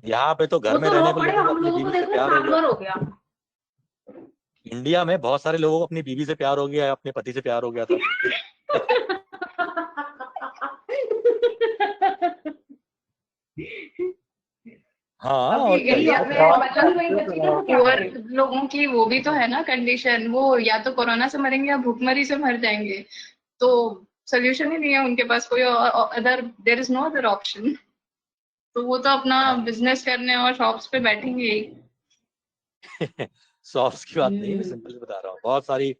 यहाँ पे तो घर वो में तो रहने रो पे पड़े, लोगों को हम अपनी लोगों को बीवी से देखो प्यार हो साल गया। भर हो गया। इंडिया में बहुत सारे लोगों को अपनी बीवी से प्यार हो गया है, अपने पति से प्यार हो गया था। हाँ, अभी और क्या, इंडिया ये में हाँ, पतंग नहीं बची ना, तो क्या पुअर करें? लोगों की वो भी तो है ना कंडीशन, वो या तो कोरोना से मरेंगे या भूखमरी से मर जाएंगे, तो सोल्यूशन ही नहीं है उनके पास कोई other, there is no other option. तो वो तो अपना बिजनेस करने और शॉप्स पे बैठेंगे ही। सॉफ्ट की बात नहीं, मैं हम्म। सिंपल बता रहा हूँ। बहुत सारी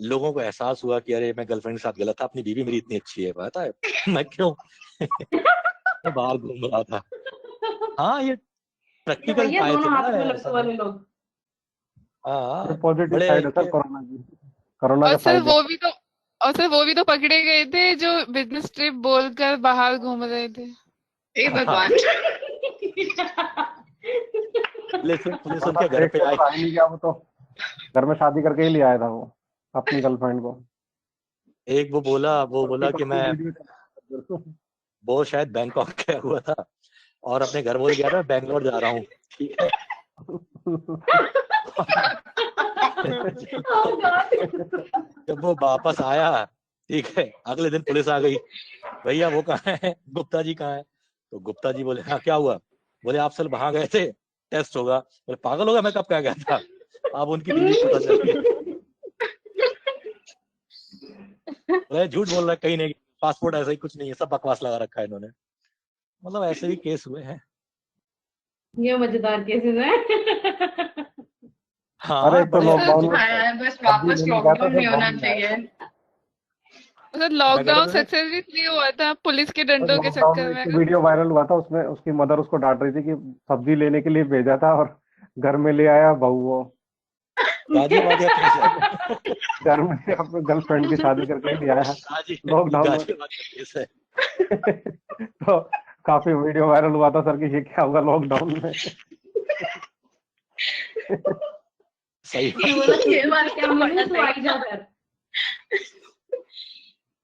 लोगों को एहसास हुआ कि अरे मैं गर्लफ्रेंड के साथ गलत था, अपनी बीवी मेरी इतनी अच्छी है, पता है मैं क्यों मैं बाहर घूम रहा था। हाँ, ये ये प्रैक्टिकल भैया पाए थे दोनों ना हाथ में ऐसा लट्टू वाले लोग। ये हाँ, पॉजिटिव बड़े साइड है सर के कोरोना की, कोरोना और का सर साइड है। वो भी तो और सर वो भी तो पकड़े गए थे जो बिजनेस ट्रिप बोलकर बाहर घूम रहे थे। हे भगवान। पुलिस और उनके सर घर एक पे को आई। तो आ ही नहीं गया, वो तो घर में शादी करके ही ले आया था वो अपनी गर्लफ्रेंड को। एक वो बोला कि मैं, वीडियो वो शायद बैंकॉक गया हुआ था और अपने घर बोल गया था मैं बैंगलोर जा रहा हूँ, ठीक है। Oh God! जब वो वापस आया, ठीक है, अगले दिन पुलिस आ गई, भैया वो कहाँ है, गुप्ता जी कहाँ है। तो गुप्ता जी बोले हाँ क्या हुआ, बोले आप सर वहां गए थे, टेस्ट होगा। बोले पागल होगा, मैं कब क्या गया था, अब उनकी बीवी को पता चल गया। बोले झूठ बोल रहा है, कहीं नहीं, पासपोर्ट ऐसा ही कुछ नहीं है, सब बकवास लगा रखा है इन्होंने। मतलब ऐसे भी केस हुए हैं। ये मजेदार केसेस हैं। अरे हाँ, एक तो बड़े सर लॉकडाउन में बस सब्जी वापस लेने गया था लॉकडाउन सर, नहीं गाँव होना में आया। चाहिए। सर मैं कह रहा लॉकडाउन था सक्सेस इसलिए हुआ था पुलिस के सर डंडों के लॉकडाउन में चक्कर एक में। तो वीडियो वायरल हुआ था, उसमें उसकी मदर उसको डांट रही थी कि सब्जी लेने के लिए भेजा था और घर में ले आया बहू वो। गाजियाबाद का केस है। घर में से अपने गर्लफ्रेंड की शादी करके ही ले आया लॉकडाउन में। गाजियाबाद का केस है। तो काफी वीडियो वायरल हुआ था सर कि ये क्या होगा लॉकडाउन में। सही ये बात। बोला ये बात क्या तो मिलूं बड़ा तो सही आई जा घर।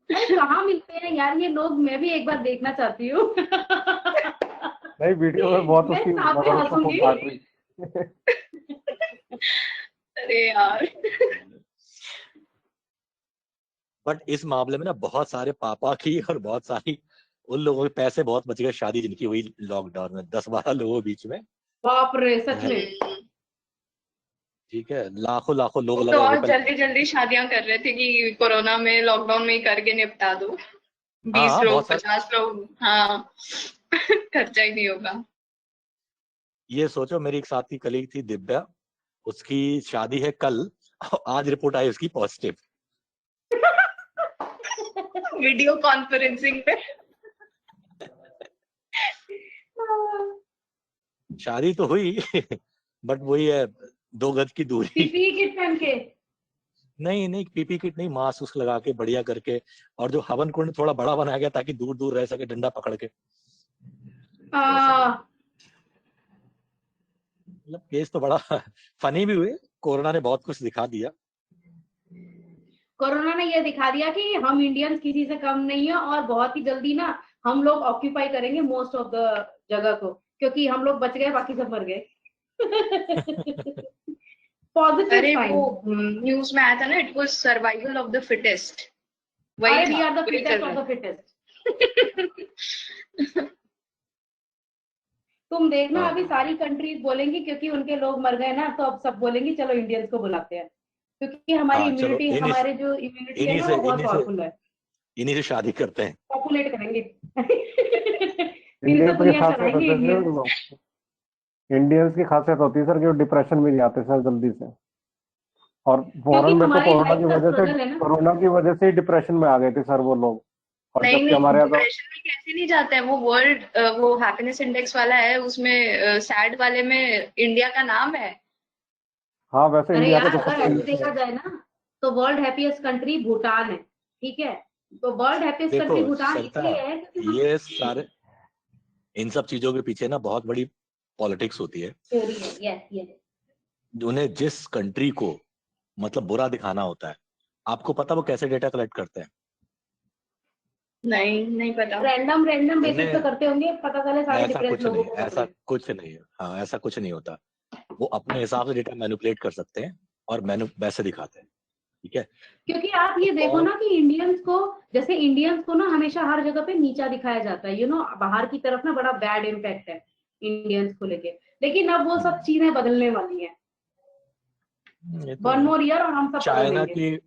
अरे कहाँ मिलते हैं यार ये लोग, मैं भी एक बार देखना चाहती हूँ। नहीं वीडियो में बहुत मैं उसकी साथ में मदर उसको खूब हंसूंगी। डांट रही। अरे यार। बट इस मामले में ना बहुत सारे पापा की और बहुत सारी उन लोगों के पैसे बहुत बच गए, शादी जिनकी हुई लॉकडाउन में 10-12 लोगों के बीच में, बाप रे सच में। ठीक है, लाखों लाखों लोग वो अलग तो अलग और होटल जल्दी जल्दी शादियां कर रहे थे कि कोरोना में लॉकडाउन में ही करके निपटा दो। हाँ 20 हाँ, बहुत लोग सारे। 50 लोग, हाँ। खर्चा ही नहीं होगा। ये सोचो, मेरी एक साथी कलीग थी दिव्या, उसकी शादी है कल, आज रिपोर्ट आई उसकी पॉजिटिव। वीडियो कॉन्फ्रेंसिंग पे। शादी तो हुई बट वही है, 2 गज की दूरी। पीपीई किट पहन के। नहीं नहीं, पीपी किट नहीं, मास्क उसको लगा के बढ़िया करके, और जो हवन कुंड थोड़ा बड़ा बनाया गया ताकि दूर दूर रह सके डंडा पकड़ के। मतलब केस तो बड़ा फनी भी हुए, कोरोना ने बहुत कुछ दिखा दिया। कोरोना ने ये दिखा दिया कि हम इंडियंस किसी से कम नहीं है, और बहुत ही जल्दी ना हम लोग ऑक्यूपाई करेंगे मोस्ट ऑफ द जगह को, क्योंकि हम लोग बच गए, बाकी सब मर गए। पॉजिटिव अरे साइन। वो न्यूज में आया था ना, it was survival of the fittest. वही अरे था, वी आर द वही फिटेस्ट चल ऑफ रहा द फिटेस्ट। तुम देखना हाँ। अभी सारी कंट्रीज बोलेंगी क्योंकि उनके लोग मर गए ना, तो अब सब बोलेंगी चलो इंडियंस को बुलाते हैं, क्योंकि हमारी हाँ चलो इम्यूनिटी, इन्हीं हमारे जो इम्यूनिटी है इन्हीं ना से वो बहुत इन्हीं से पावरफुल है। इन्हीं से शादी करते हैं। पॉपुलेट करेंगे। फिर इंडियंस से की दुनिया खासियत चलाएंगे होती है इंडियंस। इंडियंस की खासियत होती है सर कि वो डिप्रेशन में जाते हैं सर जल्दी से। और क्योंकि फॉरेन में तो हमारी लाइफ का स्ट्रगल है ना। कोरोना की वजह से ही डिप्रेशन में आ गए थे सर वो लोग। और नहीं जबकि नहीं, हमारे यहाँ तो डिप्रेशन में कैसे नहीं जाता है वो। वर्ल्ड वो हैप्पीनेस इंडेक्स वाला है, उसमें सैड वाले में इंडिया का नाम है। हाँ वैसे अरे इंडिया का यार, तो अगर सबसे ऐसे देखा जाए ना तो वर्ल्ड हैप्पीएस्ट कंट्री भूटान है, ठीक है। तो वर्ल्ड हैप्पीएस्ट देखो कंट्री भूटान सरिता, इसलिए है क्योंकि ये सारे इन सब चीजों के पीछे ना बहुत बड़ी पॉलिटिक्स होती है। थ्योरी है। Yes yes. उन्हें जिस कंट्री को मतलब बुरा दिखाना होता है, आपको पता वो कैसे डेटा कलेक्ट करते हैं? नहीं, नहीं पता। रैंडम बेसिस पे उन्हें करते होंगे, पता चले सारे ऐसा डिप्रेस कुछ लोगों नहीं, को ऐसा पकड़े। कुछ नहीं है। हाँ ऐसा कुछ नहीं होता। वो अपने हिसाब से डेटा मैनिपुलेट कर सकते हैं और वैसे दिखाते हैं, ठीक है। क्योंकि आप तो ये देखो कौन ना कि इंडियंस को, जैसे इंडियंस को ना हमेशा हर जगह पे नीचा दिखाया जाता है, बाहर की तरफ ना बड़ा बैड इम्पैक्ट है इंडियंस को लेके। लेकिन अब वो सब चीजें बदलने वाली हैं। ये तो 1 more year और हम सब बदल चाइना देंगे। की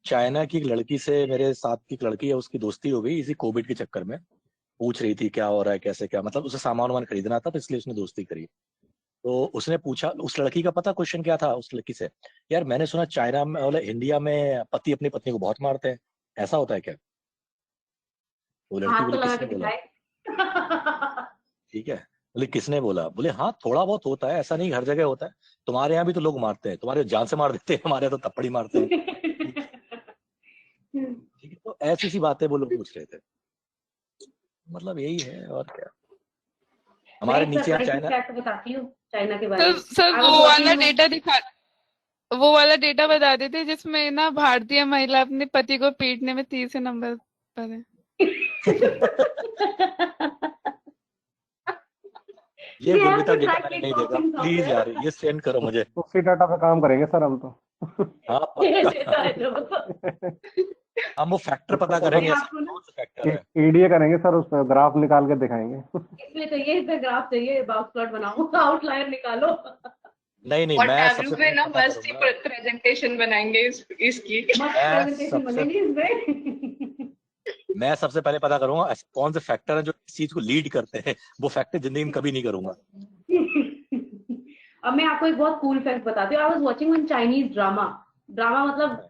चाइना की एक लड़की से, मेरे साथ की एक लड़की है, उसकी दोस्ती हो गई इसी कोविड के चक्कर में। पूछ रही थी क्या हो रहा है, कैसे क्या, मतलब उसे सामान वामान खरीदना था तो इसलिए उसने दोस्ती करी। तो उसने पूछा, उस लड़की का पता क्वेश्चन क्या था उस लड़की से, यार मैंने सुना चाइना में मतलब इंडिया में पति अपनी पत्नी को बहुत मारते हैं, ऐसा होता है क्या? वो लड़की हाथ तो बोली लगा किसने के बोला? दिखाए। ठीक है, बोले किसने बोला? बोले हाँ थोड़ा बहुत होता है, ऐसा नहीं हर जगह होता है। तुम्हारे यहाँ भी तो लोग मारते हैं, तुम्हारे जान से मार देते हैं, हमारे यहाँ तो थप्पड़ी मारते हैं। ठीक है, तो ऐसी सी बातें वो लोग पूछ रहे थे। मतलब यही है और क्या। मैं हमारे एक नीचे यहाँ सरप्राइजिंग चाइना। फैक्ट बताती हूँ चाइना के बारे सर में। सर आई वो वाज वाला वॉचिंग। डेटा दिखा, वो वाला डेटा बता देते जिसमें ना भारतीय महिला अपने पति को पीटने में तीसरे नंबर पर है। ये We have गुरबिता to data track मैंने नहीं देखा, kickboxing प्लीज somewhere. यार ये सेंड करो मुझे। उसी डाटा पे काम करेंगे सर हम तो। हाँ ये पक्का। डेटा है जो मतलब। हम वो फैक्टर पता उसका करेंगे, मैं ऐसा आपको ना, कौन सा फैक्टर है। ईडीए करेंगे सर, उस पर ग्राफ निकाल के दिखाएंगे। इस पे ग्राफ चाहिए, बॉक्स प्लॉट बनाओ, आउटलायर निकालो। नहीं नहीं, और मैं टैबलू सबसे में पहले ना पता मस्त ही करूंगा। प्रेजेंटेशन बनाएंगे इसकी। मस्त मैं प्रेजेंटेशन सबसे बनेगी इसमें। मैं सबसे पहले पता करूंगा ऐसे कौन से फैक्टर है जो इस चीज को लीड करते हैं। वो फैक्टर जिंदगी में कभी नहीं करूंगा। अब मैं आपको एक बहुत कूल फैक्ट बताती हूँ। I was watching one Chinese drama. Drama मतलब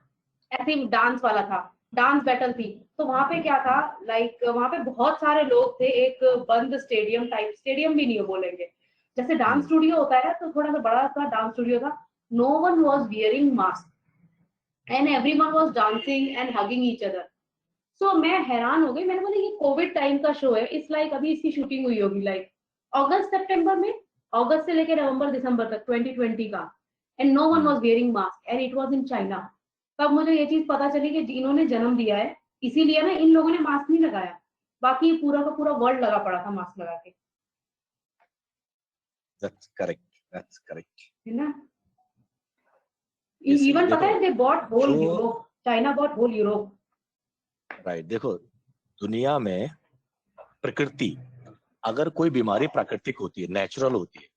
ऐसे ही डांस वाला था, डांस बैटल थी। तो वहां पे क्या था, लाइक वहां पे बहुत सारे लोग थे, एक बंद स्टेडियम टाइप, स्टेडियम भी नहीं हो बोलेंगे, जैसे डांस स्टूडियो होता है तो थोड़ा सा बड़ा सा डांस स्टूडियो था। No one was wearing mask and everyone was dancing and hugging each other. So मैं हैरान हो गई, मैंने बोला ये कोविड टाइम का शो है, इस लाइक अभी इसकी शूटिंग हुई होगी लाइक अगस्त सितंबर में, अगस्त से लेकर नवंबर दिसंबर तक 2020 का। And no one was wearing mask and it was in China. तब मुझे ये चीज पता चली कि इन्होंने जन्म दिया है, इसीलिए ना इन लोगों ने मास्क नहीं लगाया, बाकी पूरा का पूरा वर्ल्ड लगा पड़ा था मास्क लगा के, दैट्स करेक्ट, दैट्स करेक्ट। है ना। ये सही है। इवन पता देखो है दे बॉट होल जो Europe, China bought whole Europe. Right, देखो दुनिया में प्रकृति, अगर कोई बीमारी प्राकृतिक होती है, नेचुरल होती है,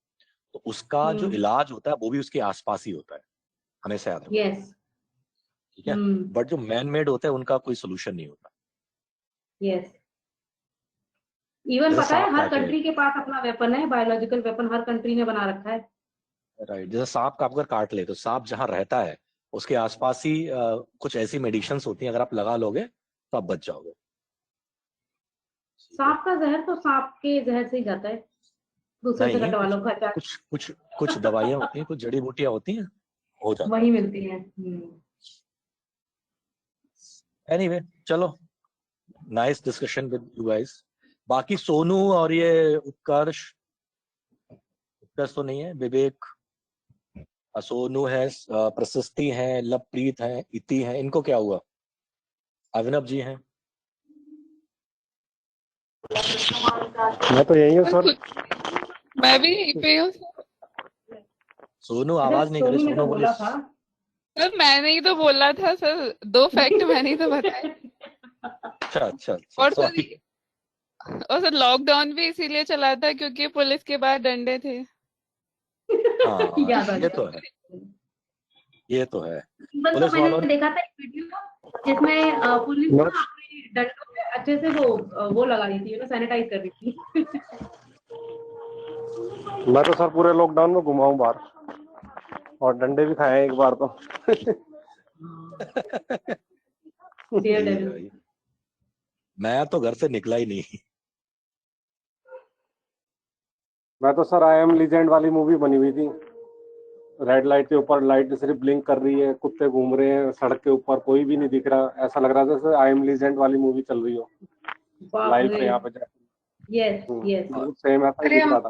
तो उसका जो इलाज होता है वो भी उसके आसपास ही होता है, हमेशा याद रखो। यस। ठीक है, बट जो मैन मेड होता है उनका कोई सोल्यूशन नहीं होता। यस। इवन जैसे पता है सांप हर काटे, कंट्री के पास अपना वेपन है, बायोलॉजिकल वेपन हर कंट्री ने बना रखा है। राइट, जैसे सांप का आप अगर काट ले तो सांप जहाँ रहता है उसके आसपास ही कुछ ऐसी मेडिसिन्स होती हैं, अगर आप लगा लोगे तो आप बच जाओगे। सांप का जहर तो सांप के जहर से ही जाता है, दूसरे से नहीं, कटवा कुछ लो खचा। कुछ कुछ कुछ दवाइयाँ होती हैं, कुछ जड़ी बूटियां होती हैं, हो जाता वही मिलती है। है। एनीवे चलो, nice discussion with you guys. बाकी सोनू और ये उत्कर्ष तो नहीं है, विवेक, सोनू है, प्रशस्ति है, लवप्रीत है, इति है, इनको क्या हुआ? अभिनव जी हैं। मैं तो यही हूँ सर। मैं भी यहीं पे हूँ सोनू अच्छा, आवाज नहीं करे, सोनू ने तो सोनू बोले। बोला था। सर, मैंने ही तो बोला था सर, 2 फैक्ट मैंने ही तो बताए। अच्छा अच्छा, और सर सॉरी। और सर लॉकडाउन भी इसीलिए चला था क्योंकि पुलिस के बाद डंडे थे। हाँ याद आ ये गया। तो है, ये तो है। बस तो पुलिस वालों मैंने ने देखा था एक वीडियो जिसमें पुलिस ना अपने डंडों पे अच्छे से वो लगा रही थी, सैनिटाइज कर रही थी। मैं तो सर पूरे लॉकडाउन में घुमा हूँ बाहर, और डंडे भी खाए हैं एक बार तो। Dear ठीक है devil। भाई, मैं तो घर से निकला ही नहीं। मैं तो सर आई एम लीजेंड वाली मूवी बनी हुई थी, रेड लाइट के ऊपर लाइट सिर्फ ब्लिंक कर रही है, कुत्ते घूम रहे हैं सड़क के ऊपर, कोई भी नहीं दिख रहा, ऐसा लग रहा था जैसे आई एम लीजेंड वाली मूवी चल रही हो बाप लाइव रे। पे यहाँ पे यस यस। बिल्कुल सेम ऐसा ही अरे दिख हम रहा था।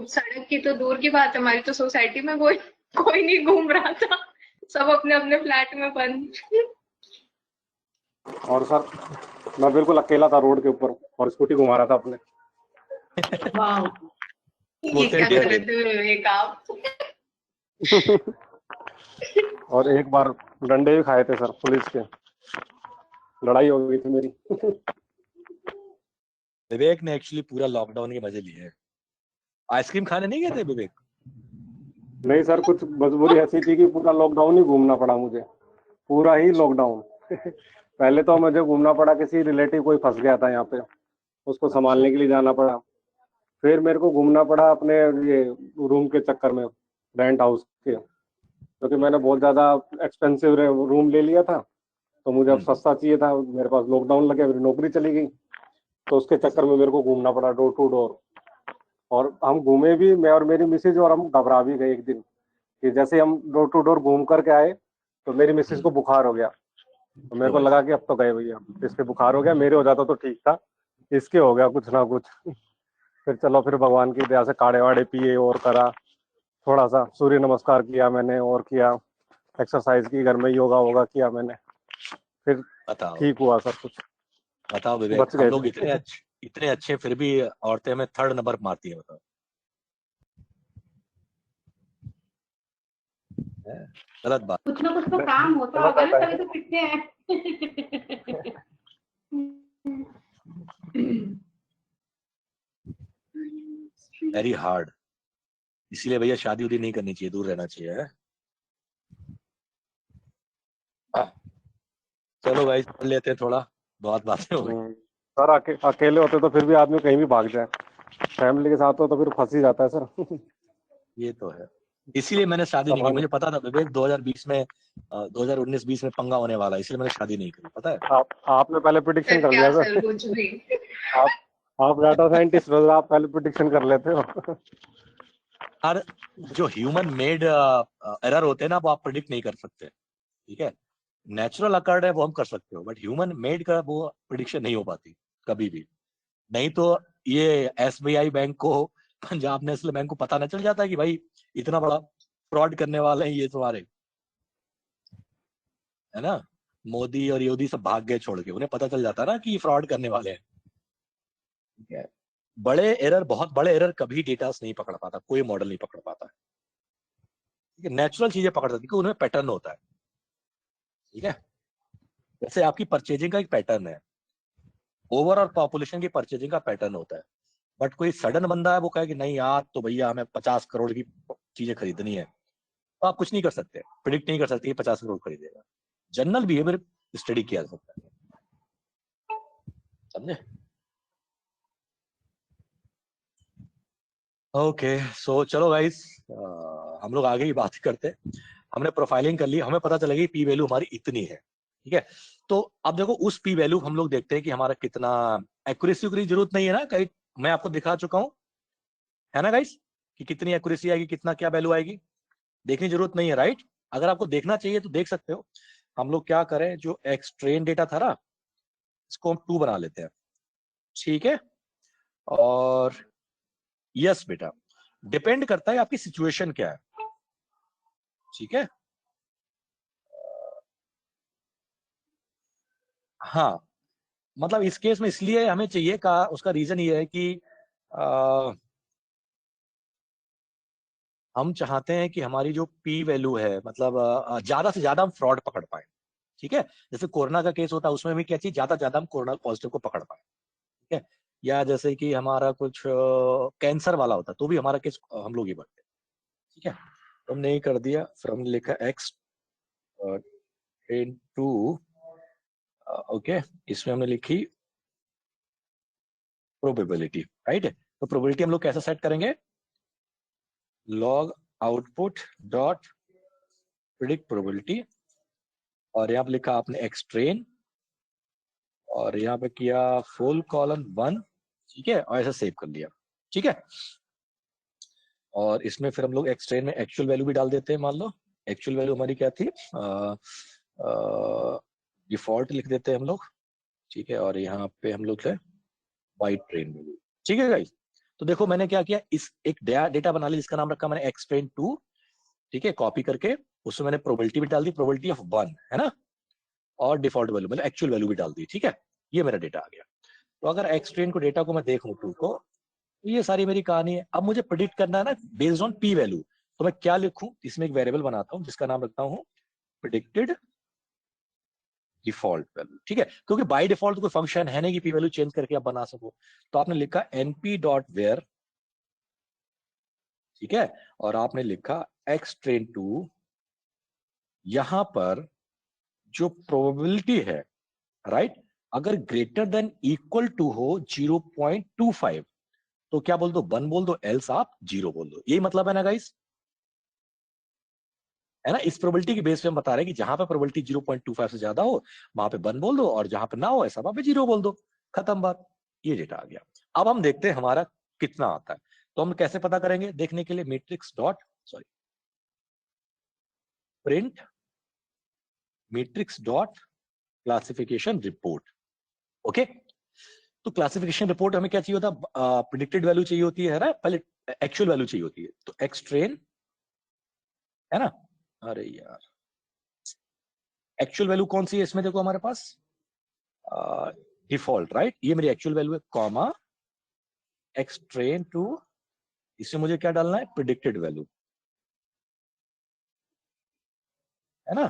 सड़क की तो दूर की बात, हमारी तो सोसाइटी में कोई कोई नहीं घूम रहा था, सब अपने अपने फ्लैट में बंद। और सर मैं बिल्कुल अकेला था रोड के ऊपर और स्कूटी घुमा रहा था अपने। वाओ। ये क्या Authentic कर रहे है। थे विवेक आप? और एक बार डंडे भी खाए थे सर पुलिस के, लड़ाई हो गई थी मेरी। विवेक ने एक्चुअली पूरा लॉकडाउन के मजे लिए हैं। आइसक्रीम खाने नहीं गए थे विवेक? नहीं सर, कुछ मजबूरी ऐसी थी कि पूरा लॉकडाउन ही घूमना पड़ा मुझे, पूरा ही लॉकडाउन। पहले तो मुझे घूमना पड़ा, किसी रिलेटिव कोई फंस गया था यहाँ पे, उसको संभालने के लिए जाना पड़ा। फिर मेरे को घूमना पड़ा अपने ये रूम के चक्कर में, रेंट हाउस के, क्योंकि मैंने बहुत ज्यादा एक्सपेंसिव रूम ले लिया था, तो मुझे अब सस्ता चाहिए था। मेरे पास लॉकडाउन लगे, मेरी नौकरी चली गई, तो उसके चक्कर में मेरे को घूमना पड़ा डोर टू डोर। और हम घूमे भी, मैं और मेरी मिसेज, और हम घबरा भी गए एक दिन कि जैसे हम डोर टू डोर घूम करके आए तो मेरी मिसेज को बुखार हो गया। तो मेरे को लगा कि अब तो गए भैया, इसके बुखार हो गया, मेरे हो जाता तो ठीक था, इसके हो गया कुछ ना कुछ। फिर चलो, फिर भगवान की दया से काढ़े वाड़े पिए और करा, थोड़ा सा सूर्य नमस्कार किया मैंने और किया, एक्सरसाइज की, घर में योगा वोगा किया मैंने, फिर बताओ, ठीक हुआ सब कुछ, बताओ विवेक, बच हम गए लोग थे। इतने अच्छे फिर भी औरतें हमें थर्ड नंबर मारती है, बताओ। गलत बात। कुछ ना कुछ तो काम होता होगा ना, तभी तो पिटते हैं। Very hard. इसीलिए भैया शादी उदी नहीं करनी चाहिए, दूर रहना चाहिए है? चलो भाई कर लेते हैं थोड़ा, बहुत बातें हो गई। सर अकेले होते तो फिर भी आदमी कहीं भी भाग जाए, फैमिली के साथ हो तो फिर फंस ही जाता है सर। ये तो है, इसीलिए मैंने शादी नहीं की। मुझे पता था विवेक 2020 में 2019-20 में पंगा होने वाला है, इसलिए मैंने शादी नहीं करी, पता है। आपने पहले प्रिडिक्शन फिर कर क्या लिया सर, सर। कुछ भी। आप डाटा साइंटिस्ट हो, आप पहले प्रिडिक्शन कर लेते हो। हर जो ह्यूमन मेड एरर होते हैं ना, वो आप प्रिडिक्ट नहीं कर सकते, ठीक है। नेचुरल अकर्ड है वो हम कर सकते हो, बट ह्यूमन मेड का वो प्रिडिक्शन नहीं हो पाती कभी भी। नहीं तो ये SBI बैंक को, पंजाब नेशनल बैंक को पता न चल जाता कि भाई इतना बड़ा फ्रॉड करने वाले हैं ये तुम्हारे, है ना। मोदी और योगी सब भाग गए छोड़ के, उन्हें पता चल जाता ना कि ये फ्रॉड करने वाले हैं, ठीक है। बड़े एरर, बहुत बड़े एरर कभी डेटास नहीं पकड़ पाता, कोई मॉडल नहीं पकड़ पाता, ठीक है। नेचुरल चीजें पकड़ सकती है, उनमें पैटर्न होता है, ठीक है। जैसे आपकी परचेजिंग का एक पैटर्न है, ओवरऑल पॉपुलेशन की परचेजिंग का पैटर्न होता है, बट कोई सडन बंदा है वो कहे कि नहीं यार तो भैया हमें 50 करोड़ की चीजें खरीदनी है, तो आप कुछ नहीं कर सकते, प्रिडिक्ट नहीं कर सकते 50 करोड़ खरीदेगा। जनरल बिहेवियर स्टडी किया जा सकता है, समझे। ओके सो चलो गाइस, हम लोग आगे ही बात करते हैं। हमने प्रोफाइलिंग कर ली, हमें पता चला कि पी वैल्यू हमारी इतनी है, ठीक है। तो अब देखो उस पी वैल्यू हम लोग देखते हैं कि हमारा कितना एक्यूरेसी की जरूरत नहीं है ना, कहीं मैं आपको दिखा चुका हूं, है ना गाइस, कि कितनी एक्यूरेसी आएगी, कितना क्या वैल्यू आएगी, देखने की जरूरत नहीं है, राइट। अगर आपको देखना चाहिए तो देख सकते हो। हम लोग क्या करें, जो एक्सट्रेन डेटा था ना, इसको हम 2 बना लेते हैं, ठीक है। और यस बेटा, डिपेंड करता है आपकी सिचुएशन क्या है, ठीक है। हाँ, मतलब इस केस में इसलिए हमें चाहिए का, उसका रीजन ये है कि हम चाहते हैं कि हमारी जो पी वैल्यू है, मतलब ज्यादा से ज्यादा हम फ्रॉड पकड़ पाए, ठीक है। जैसे कोरोना का केस होता है, उसमें भी क्या चाहिए, ज्यादा से ज्यादा हम कोरोना पॉजिटिव को पकड़ पाए, ठीक है। या जैसे कि हमारा कुछ कैंसर वाला होता तो भी हमारा केस हम लोग ही भरते, ठीक है। तो हमने ये कर दिया, फिर हमने लिखा एक्स ट्रेन टू, ओके, इसमें हमने लिखी प्रोबेबिलिटी, राइट। तो प्रोबेबिलिटी हम लोग कैसे सेट करेंगे, log output dot predict probability, और यहाँ पे लिखा आपने एक्स ट्रेन, और यहाँ पे किया फुल कॉलन 1, ठीक है, और ऐसे सेव कर लिया, ठीक है। और इसमें फिर हम लोग एक्स ट्रेन में एक्चुअल वैल्यू भी डाल देते हैं। मान लो एक्चुअल वैल्यू हमारी क्या थी, डिफॉल्ट लिख देते हैं हम लोग, ठीक है, और यहाँ पे हम लोग है वाइट ट्रेन वैल्यू, ठीक है गाइस। तो देखो मैंने क्या किया, इस एक डेटा बना लिया जिसका नाम रखा मैंने एक्स ट्रेन 2, ठीक है, कॉपी करके उसमें मैंने प्रोबेबिलिटी भी डाल दी, प्रोबेबिलिटी ऑफ 1 है ना, और डिफॉल्ट वैल्यू मतलब एक्चुअल वैल्यू भी डाल दी, ठीक है। ये मेरा डेटा आ गया। तो अगर एक्स ट्रेन को डेटा को मैं देखूं 2 को, तो ये सारी मेरी कहानी है। अब मुझे प्रिडिक्ट करना है ना बेस्ड ऑन पी वैल्यू, तो मैं क्या लिखूं, इसमें एक वेरिएबल बनाता हूं जिसका नाम रखता हूं प्रिडिक्टेड डिफॉल्ट वैल्यू, ठीक है, क्योंकि बाय डिफॉल्ट कोई फंक्शन है नहीं कि पी वैल्यू चेंज करके आप बना सको। तो आपने लिखा np डॉट वेयर, ठीक है, और आपने लिखा एक्स ट्रेन 2, यहां पर जो प्रोबेबिलिटी है, राइट, अगर ग्रेटर देन इक्वल टू हो 0.25, तो क्या बोल दो, 1 बोल दो, एल्स आप 0 बोल दो। यही मतलब है ना गाइस, है ना। इस प्रोबेबिलिटी के बेस पे हम बता रहे हैं कि जहां पे प्रोबेबिलिटी 0.25 से ज्यादा हो वहां पे 1 बोल दो, और जहां पे ना हो ऐसा वहां पे 0 बोल दो, खत्म बात। ये डेटा आ गया। अब हम देखते हैं हमारा कितना आता है। तो हम कैसे पता करेंगे, देखने के लिए matrix dot sorry print matrix dot classification report, okay. तो क्लासिफिकेशन रिपोर्ट हमें क्या चाहिए होता है, प्रिडिक्टेड वैल्यू चाहिए होती है ना, पहले एक्चुअल वैल्यू चाहिए होती है। तो एक्स ट्रेन है ना, अरे यार एक्चुअल वैल्यू कौन सी है इसमें, देखो हमारे पास डिफॉल्ट, राइट, ये मेरी एक्चुअल वैल्यू है, कॉमा एक्स ट्रेन टू, इसमें मुझे क्या डालना है, प्रिडिक्टेड वैल्यू, है ना,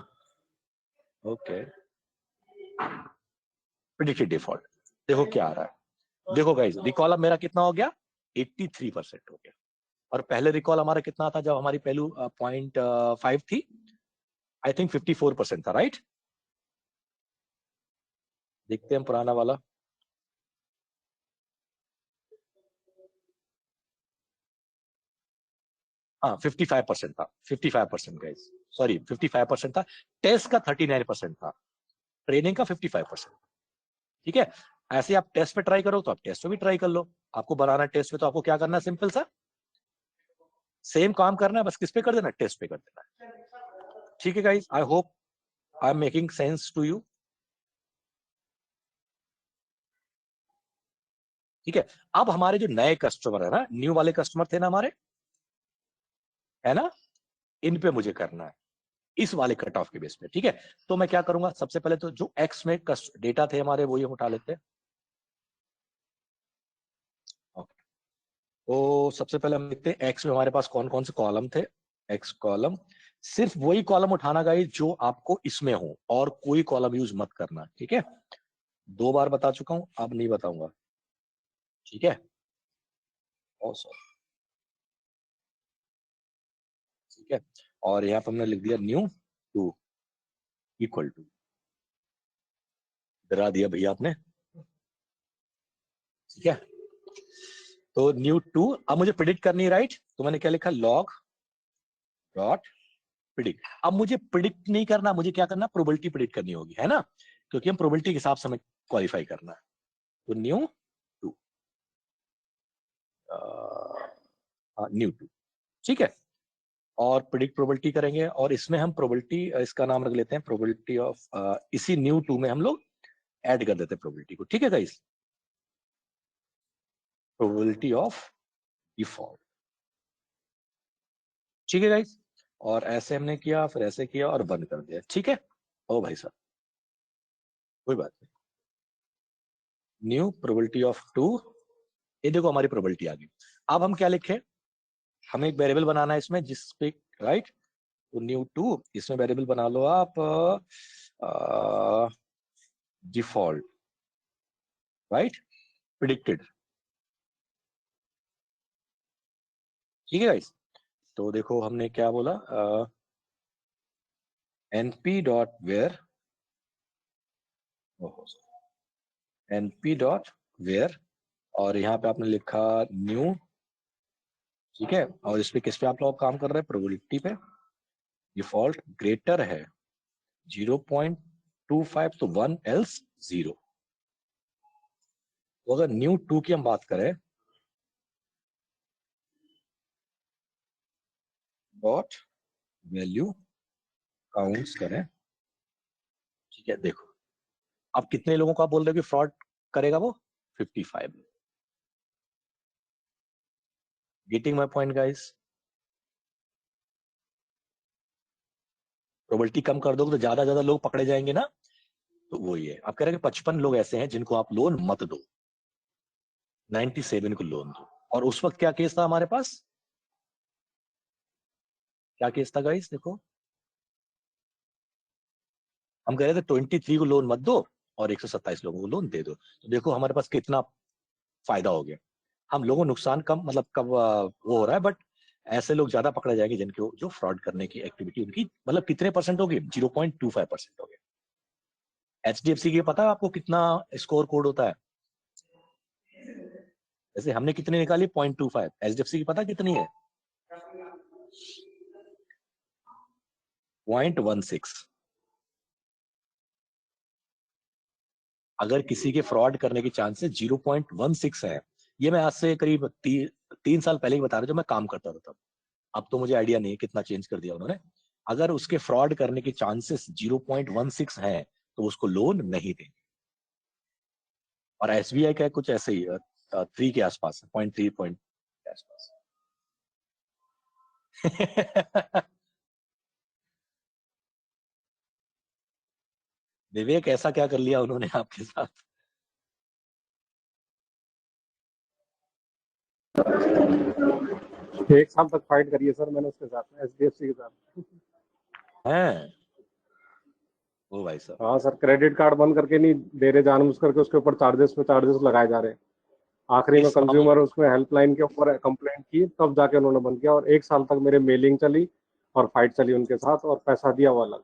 ओके, प्रिडिक्टेड डिफॉल्ट। देखो क्या आ रहा है, देखो गाइस रिकॉल अब मेरा कितना हो गया, 83% हो गया। और पहले रिकॉल हमारा कितना था जब हमारी पहलू 0.5 थी, आई थिंक 54% था, राइट। देखते हैं पुराना वाला, हाँ 55% था, 55% गाइस, सॉरी 55% था। टेस्ट का 39% था, ट्रेनिंग का 55%, ठीक है। ऐसे आप टेस्ट पे ट्राई करो तो आप टेस्ट पे भी ट्राई कर लो। आपको बनाना टेस्ट पे, तो आपको क्या करना है, सिंपल सा सेम काम करना है, बस किस पे कर देना, टेस्ट पे कर देना है, ठीक है guys. I hope I am making sense to you, ठीक है। अब हमारे जो नए कस्टमर है ना, न्यू वाले कस्टमर थे ना हमारे, है ना, इन पे मुझे करना है इस वाले कट ऑफ के बेस पे, ठीक है। तो मैं क्या करूंगा, सबसे पहले तो जो एक्स में डेटा थे हमारे वो ये उठा लेते हैं, ओके। तो सबसे पहले हम देखते हैं एक्स में हमारे पास कौन कौन से कॉलम थे, एक्स कॉलम, सिर्फ वही कॉलम उठाना गाइस जो आपको इसमें हो, और कोई कॉलम यूज मत करना, ठीक है। 2 बार बता चुका हूं, अब नहीं बताऊंगा, ठीक है, ठीक है। और यहाँ पर हमने लिख दिया न्यू 2 इक्वल टू, डरा दिया भैया आपने, ठीक है। तो न्यू 2, अब मुझे प्रिडिक्ट करनी है, राइट, तो मैंने क्या लिखा, लॉग डॉट प्रिडिक्ट। अब मुझे प्रिडिक्ट नहीं करना, मुझे क्या करना, प्रोबेबिलिटी प्रिडिक्ट करनी होगी, है ना, क्योंकि हम प्रोबेबिलिटी के हिसाब से हमें क्वालिफाई करना है। तो न्यू 2, न्यू 2, ठीक है, और प्रिडिक्ट प्रोबेबिलिटी करेंगे, और इसमें हम प्रोबेबिलिटी, इसका नाम रख लेते हैं प्रोबेबिलिटी ऑफ, इसी न्यू 2 में हम लोग ऐड कर देते हैं प्रोबेबिलिटी को, ठीक है गाइस, प्रोबेबिलिटी ऑफ डिफॉल्ट, ठीक है गाइस। और ऐसे हमने किया, फिर ऐसे किया और बंद कर दिया, ठीक है। ओ भाई साहब कोई बात नहीं, न्यू प्रोबेबिलिटी ऑफ 2, ये देखो हमारी प्रोबेबिलिटी आ गई। अब हम क्या लिखें, हमें एक वेरिएबल बनाना है इसमें जिस पे, राइट, तो न्यू 2, इसमें वेरिएबल बना लो आप डिफॉल्ट, राइट, प्रिडिक्टेड, ठीक है गाइस। तो देखो हमने क्या बोला, np dot where, np dot where, और यहाँ पे आपने लिखा न्यू, ठीक है। और इस पे किस पे आप लोग काम कर रहे हैं, प्रोबेबिलिटी पे। डिफॉल्ट ग्रेटर है 0.25 तो 1 एल्स 0। तो अगर न्यू 2 की हम बात करें, डॉट वैल्यू काउंट्स करें, ठीक है। देखो अब कितने लोगों को आप बोल रहे हो कि फ्रॉड करेगा वो, 55। Getting my point guys. Probability कम कर दोगे तो ज्यादा लोग पकड़े जाएंगे ना। तो वही है, आप कह रहे हैं कि 55 लोग ऐसे हैं जिनको आप लोन मत दो, 97 को लोन दो। और उस वक्त क्या केस था हमारे पास, क्या केस था गाइस, देखो हम कह रहे थे 23 को लोन मत दो और 127 लोगों को लोन दे दो। तो देखो हमारे पास कितना फायदा हो गया। हम लोगों को नुकसान कम, मतलब कब वो हो रहा है, बट ऐसे लोग ज्यादा पकड़े जाएंगे जिनके जो फ्रॉड करने की एक्टिविटी उनकी, मतलब कितने परसेंट होगी, 0.25% हो गया। HDFC की पता है आपको कितना स्कोर कोड होता है, जैसे हमने कितने निकाली 0.25, HDFC की पता कितनी है, 0.16। अगर किसी के फ्रॉड करने की चांसेस 0.16 है, ये मैं आज से करीब 3 साल पहले ही बता रहा, जब मैं काम करता था तब। अब तो मुझे आइडिया नहीं कितना चेंज कर दिया उन्होंने। अगर उसके फ्रॉड करने के चांसेस 0.16 है तो उसको लोन नहीं देंगे। और SBI का कुछ ऐसे ही 3 के आसपास है, 0.3 पॉइंट के आसपास। विवेक ऐसा क्या कर लिया उन्होंने आपके साथ? एक साल तक फाइट करी है सर मैंने उसके साथ, HDFC के साथ। हैं ओ भाई साहब। हाँ सर, क्रेडिट कार्ड बंद करके नहीं दे रहे जानबूझ करके, उसके ऊपर चार्जेस पे चार्जेस लगाए जा रहे हैं। आखिरी में इस मामले कंज्यूमर उसमें हेल्पलाइन के ऊपर कंप्लेंट की, तब जाके उन्होंने बंद किया। और 1 साल तक मेरे मेलिंग चली और फाइट चली उनके साथ, और पैसा दिया वो अलग,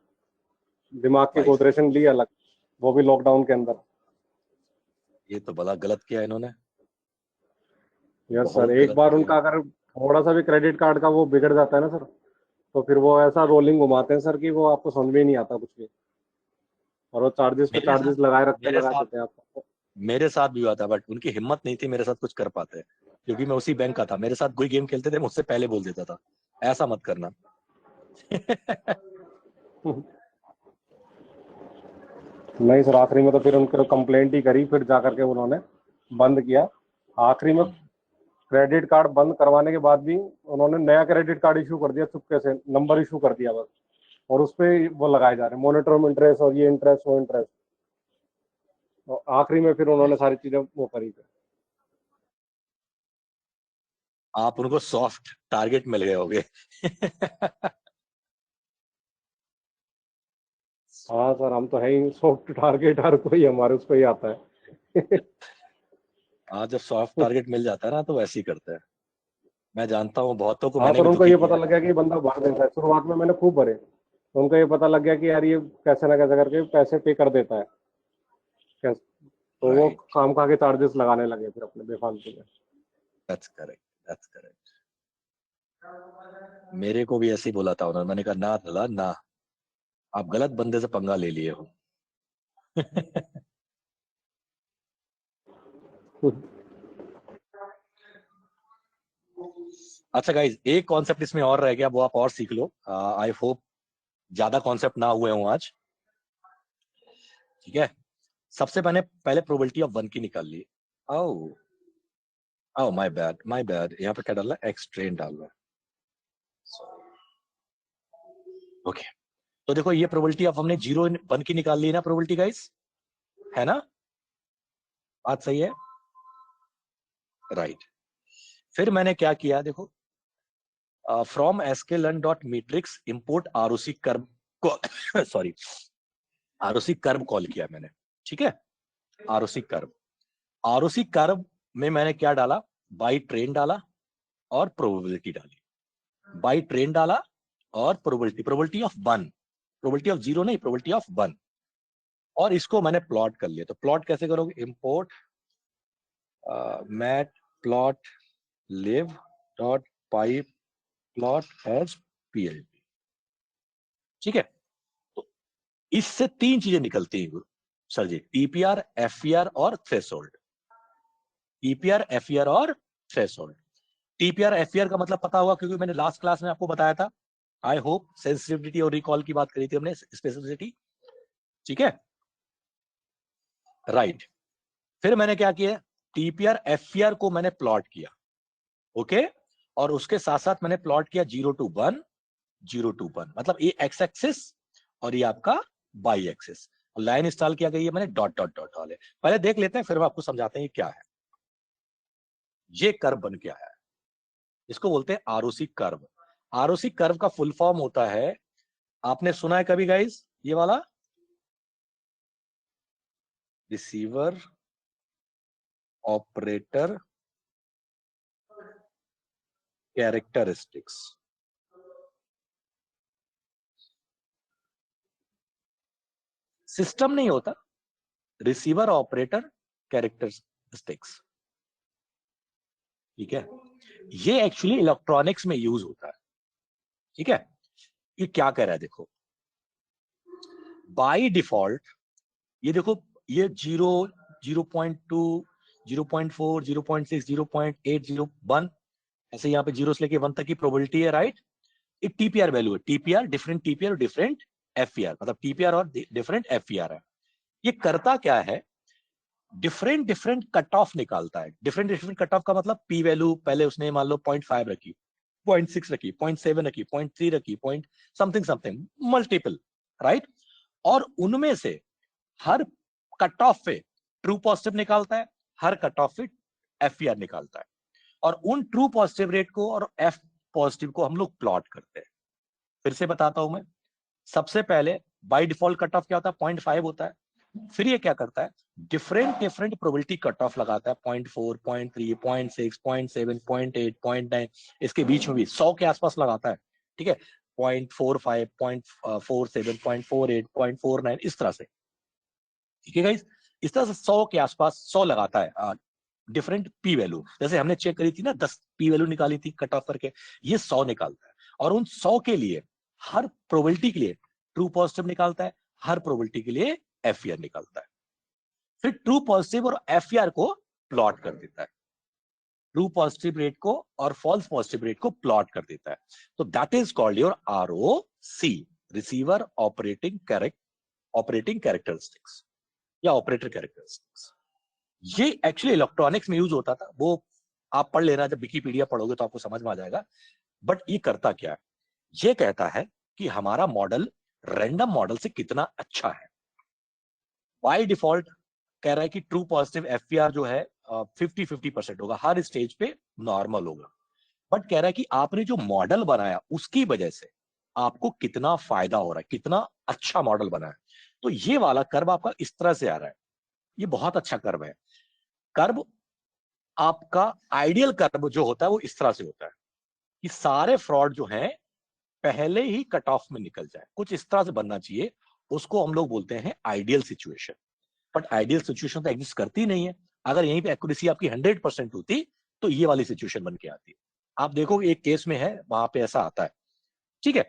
दिमाग की भाई साहब, कोदरेशन ली अलग, वो भी लॉकडाउन के अंदर। ये तो बड़ा गलत किया इन्होंने, यस सर, बहुत एक गलत बार किया। उनका अगर थोड़ा सा भी क्रेडिट कार्ड का वो बिगड़ जाता है ना सर, तो फिर वो ऐसा रोलिंग घुमाते हैं सर कि वो आपको समझ में ही नहीं आता कुछ भी। और वो चार्जेस पे मेरे साथ चार्जेस मेरे लगा साथ देते हैं आपको। मेरे साथ भी हुआ था, बट उनकी हिम्मत नहीं थी मेरे साथ कुछ कर पाते, क्योंकि मैं उसी बैंक का था। मेरे साथ कोई गेम खेलते थे मुझसे पहले बोल देता था ऐसा मत करना। नहीं सर, आखिरी में तो फिर उनको कंप्लेंट ही करी, फिर जाकर के उन्होंने बंद किया। आखिरी में क्रेडिट कार्ड बंद करवाने के बाद भी उन्होंने नया क्रेडिट कार्ड इशू कर दिया चुपके से, नंबर इशू कर दिया बस। और उस पे वो लगाए जा रहे हैं मॉनिटरम इंटरेस्ट, और ये इंटरेस्ट वो इंटरेस्ट। और आखिरी में फिर उन्होंने सारी चीजें वो करी थी। आप उनको सॉफ्ट टारगेट मिल गए होगे। हाँ सर, हम तो है ही सॉफ्ट टारगेट, हर कोई हमारे उस पर ही आता है। हाँ, जब सॉफ्ट टारगेट मिल जाता है ना तो वैसे ही करते हैं। मैं जानता हूँ बहुतों को, हाँ मैंने सर, भी उनको दुखी ये किया पता है। लग गया कि बंदा भर देता है। शुरुआत में मैंने खूब भरे, तो उनको ये पता लग गया कि यार ये कैसे ना कैसे करके पैसे पे कर देता है। तो वो राइट, काम खा के चार्जेस लगाने लगे फिर अपने बेफालतू में। That's correct, that's correct. मेरे को भी ऐसे ही बोला था उन्होंने, मैंने कहा ना दला ना, आप गलत बंदे से पंगा ले लिए हो। अच्छा गाइज, एक कॉन्सेप्ट इसमें और रह गया, वो आप और सीख लो। आई होप ज्यादा कॉन्सेप्ट ना हुए हों आज, ठीक है। सबसे पहले पहले प्रोबेबिलिटी ऑफ 1 की निकाल ली। ओ ओ माय बैड, यहाँ पे क्या डालना है, एक्सट्रेन डालना है। ओके, तो देखो ये प्रोबेबिलिटी ऑफ हमने 0 1 की निकाल ली है ना प्रोबेबिलिटी गाइस, है ना, बात सही है, राइट। फिर मैंने क्या किया देखो, from sklearn dot matrix import ROC curve को सॉरी, ROC कर्व कॉल किया मैंने, ठीक है। ROC कर्व में मैंने क्या डाला, बाई ट्रेन डाला, और प्रोबेबिलिटी डाली, बाई ट्रेन डाला और प्रोबेबिलिटी ऑफ 1, प्रोबेबिलिटी ऑफ 0 नहीं, प्रोबेबिलिटी ऑफ 1, और इसको मैंने प्लॉट कर लिया। तो प्लॉट कैसे करोगे, import matplotlib dot pyplot as PLT. ठीक है, तो इससे 3 चीजें निकलती हैं सर जी, टीपीआर, एफईआर और थ्रेशोल्ड। टीपीआर, एफईआर और थ्रेशोल्ड। टीपीआर एफईआर का मतलब पता होगा क्योंकि मैंने लास्ट क्लास में आपको बताया था। आई होप सेंसिटिविटी और रिकॉल की बात करी थी हमने, स्पेसिफिसिटी। ठीक है, राइट। फिर मैंने क्या किया, टीपीआर एफईआर को मैंने प्लॉट किया, ओके, और उसके साथ साथ मैंने प्लॉट किया 0 to 1, 0 to 1, मतलब ये एक्स एक्सिस और ये आपका बाई एक्सिस। लाइन इंस्टॉल किया गई है मैंने डॉट डॉट डॉट वाले। पहले देख लेते हैं, फिर हम आपको समझाते हैं ये क्या है। ये कर्व बन के आया है, इसको बोलते हैं आरओसी कर्व। आरओसी कर्व का फुल फॉर्म होता है, आपने सुना है कभी गाइस ये वाला, रिसीवर ऑपरेटर कैरेक्टरिस्टिक्स। सिस्टम नहीं होता, रिसीवर ऑपरेटर कैरेक्टरिस्टिक्स। ठीक है, ये एक्चुअली इलेक्ट्रॉनिक्स में यूज होता है। ठीक है, ये क्या कह रहा है देखो, बाय डिफॉल्ट ये देखो, ये 0, 0.2, 0.4, 0.6, 0.8, 0.1, ऐसे यहाँ पे 0 से लेके 1 तक की प्रोबेबिलिटी है, राइट। ये टीपीआर वैल्यू है, टीपीआर डिफरेंट टीपीआर और डिफरेंट एफईआर, मतलब टीपीआर और डिफरेंट एफईआर है। ये करता क्या है, डिफरेंट डिफरेंट कट ऑफ निकालता है। डिफरेंट डिफरेंट कट ऑफ का मतलब पी वैल्यू पहले उसने मान लो 0.5 रखी, 0.6 रखी, 0.7 रखी, 0.3 रखी, point something something, multiple, right. और उनमें से हर कट ऑफ पे ट्रू पॉजिटिव निकालता है, हर कट ऑफ पे एफईआर निकालता है, और उन ट्रू पॉजिटिव रेट को और एफ पॉजिटिव को हम लोग प्लॉट करते हैं। फिर से बताता हूं मैं, सबसे पहले बाय डिफॉल्ट कट ऑफ क्या होता है, 0.5 होता है। फिर ये क्या करता है, different different probability cut off लगाता है, 0.4, 0.3, 0.6, 0.7, 0.8, 0.9, इसके बीच में भी 100 के आसपास लगाता है। ठीक है, 0.45, 0.47, 0.48, 0.49, इस तरह से। ठीक है गाइस, इस तरह से 100 के आसपास 100 लगाता है डिफरेंट पी वैल्यू। जैसे हमने चेक करी थी ना, 10 पी वैल्यू निकाली थी कट ऑफ करके, ये 100 निकालता है। और उन 100 के लिए हर प्रोबेबिलिटी के लिए ट्रू पॉजिटिव निकालता है, हर प्रोबेबिलिटी के लिए एफईआर निकालता है। फिर ट्रू पॉजिटिव और एफईआर को प्लॉट कर देता है, ट्रू पॉजिटिव रेट को और फॉल्स पॉजिटिव रेट को प्लॉट कर देता है। तो that is called your ROC, receiver operating characteristics या ऑपरेटर कैरेक्टरिस्टिक्स। ये एक्चुअली इलेक्ट्रॉनिक्स में यूज होता था, वो आप पढ़ लेना, जब विकिपीडिया पढ़ोगे तो आपको समझ में आ जाएगा। बट ये करता क्या है, ये कहता है कि हमारा मॉडल रैंडम मॉडल से कितना अच्छा है। बाय डिफॉल्ट कह रहा है कि ट्रू पॉजिटिव एफईआर जो है 50-50% होगा, हर स्टेज पे नॉर्मल होगा। बट कह रहा है कि आपने जो मॉडल बनाया उसकी वजह से आपको कितना फायदा हो रहा है, कितना अच्छा मॉडल बना है। तो ये वाला कर्व आपका इस तरह से आ रहा है, ये बहुत अच्छा कर्व है। कर्व आपका आइडियल कर्व जो होता है वो इस तरह से होता है कि सारे फ्रॉड जो हैं पहले ही कट ऑफ में निकल जाए, कुछ इस तरह से बनना चाहिए। उसको हम लोग बोलते हैं ideal situation. But ideal situation तो एग्जिस्ट करती नहीं है। अगर यहीं पे एक्यूरेसी आपकी 100% होती तो ये वाली सिचुएशन बन के आती। आप देखोगे एक केस में है, वहां पे ऐसा आता है। ठीक है,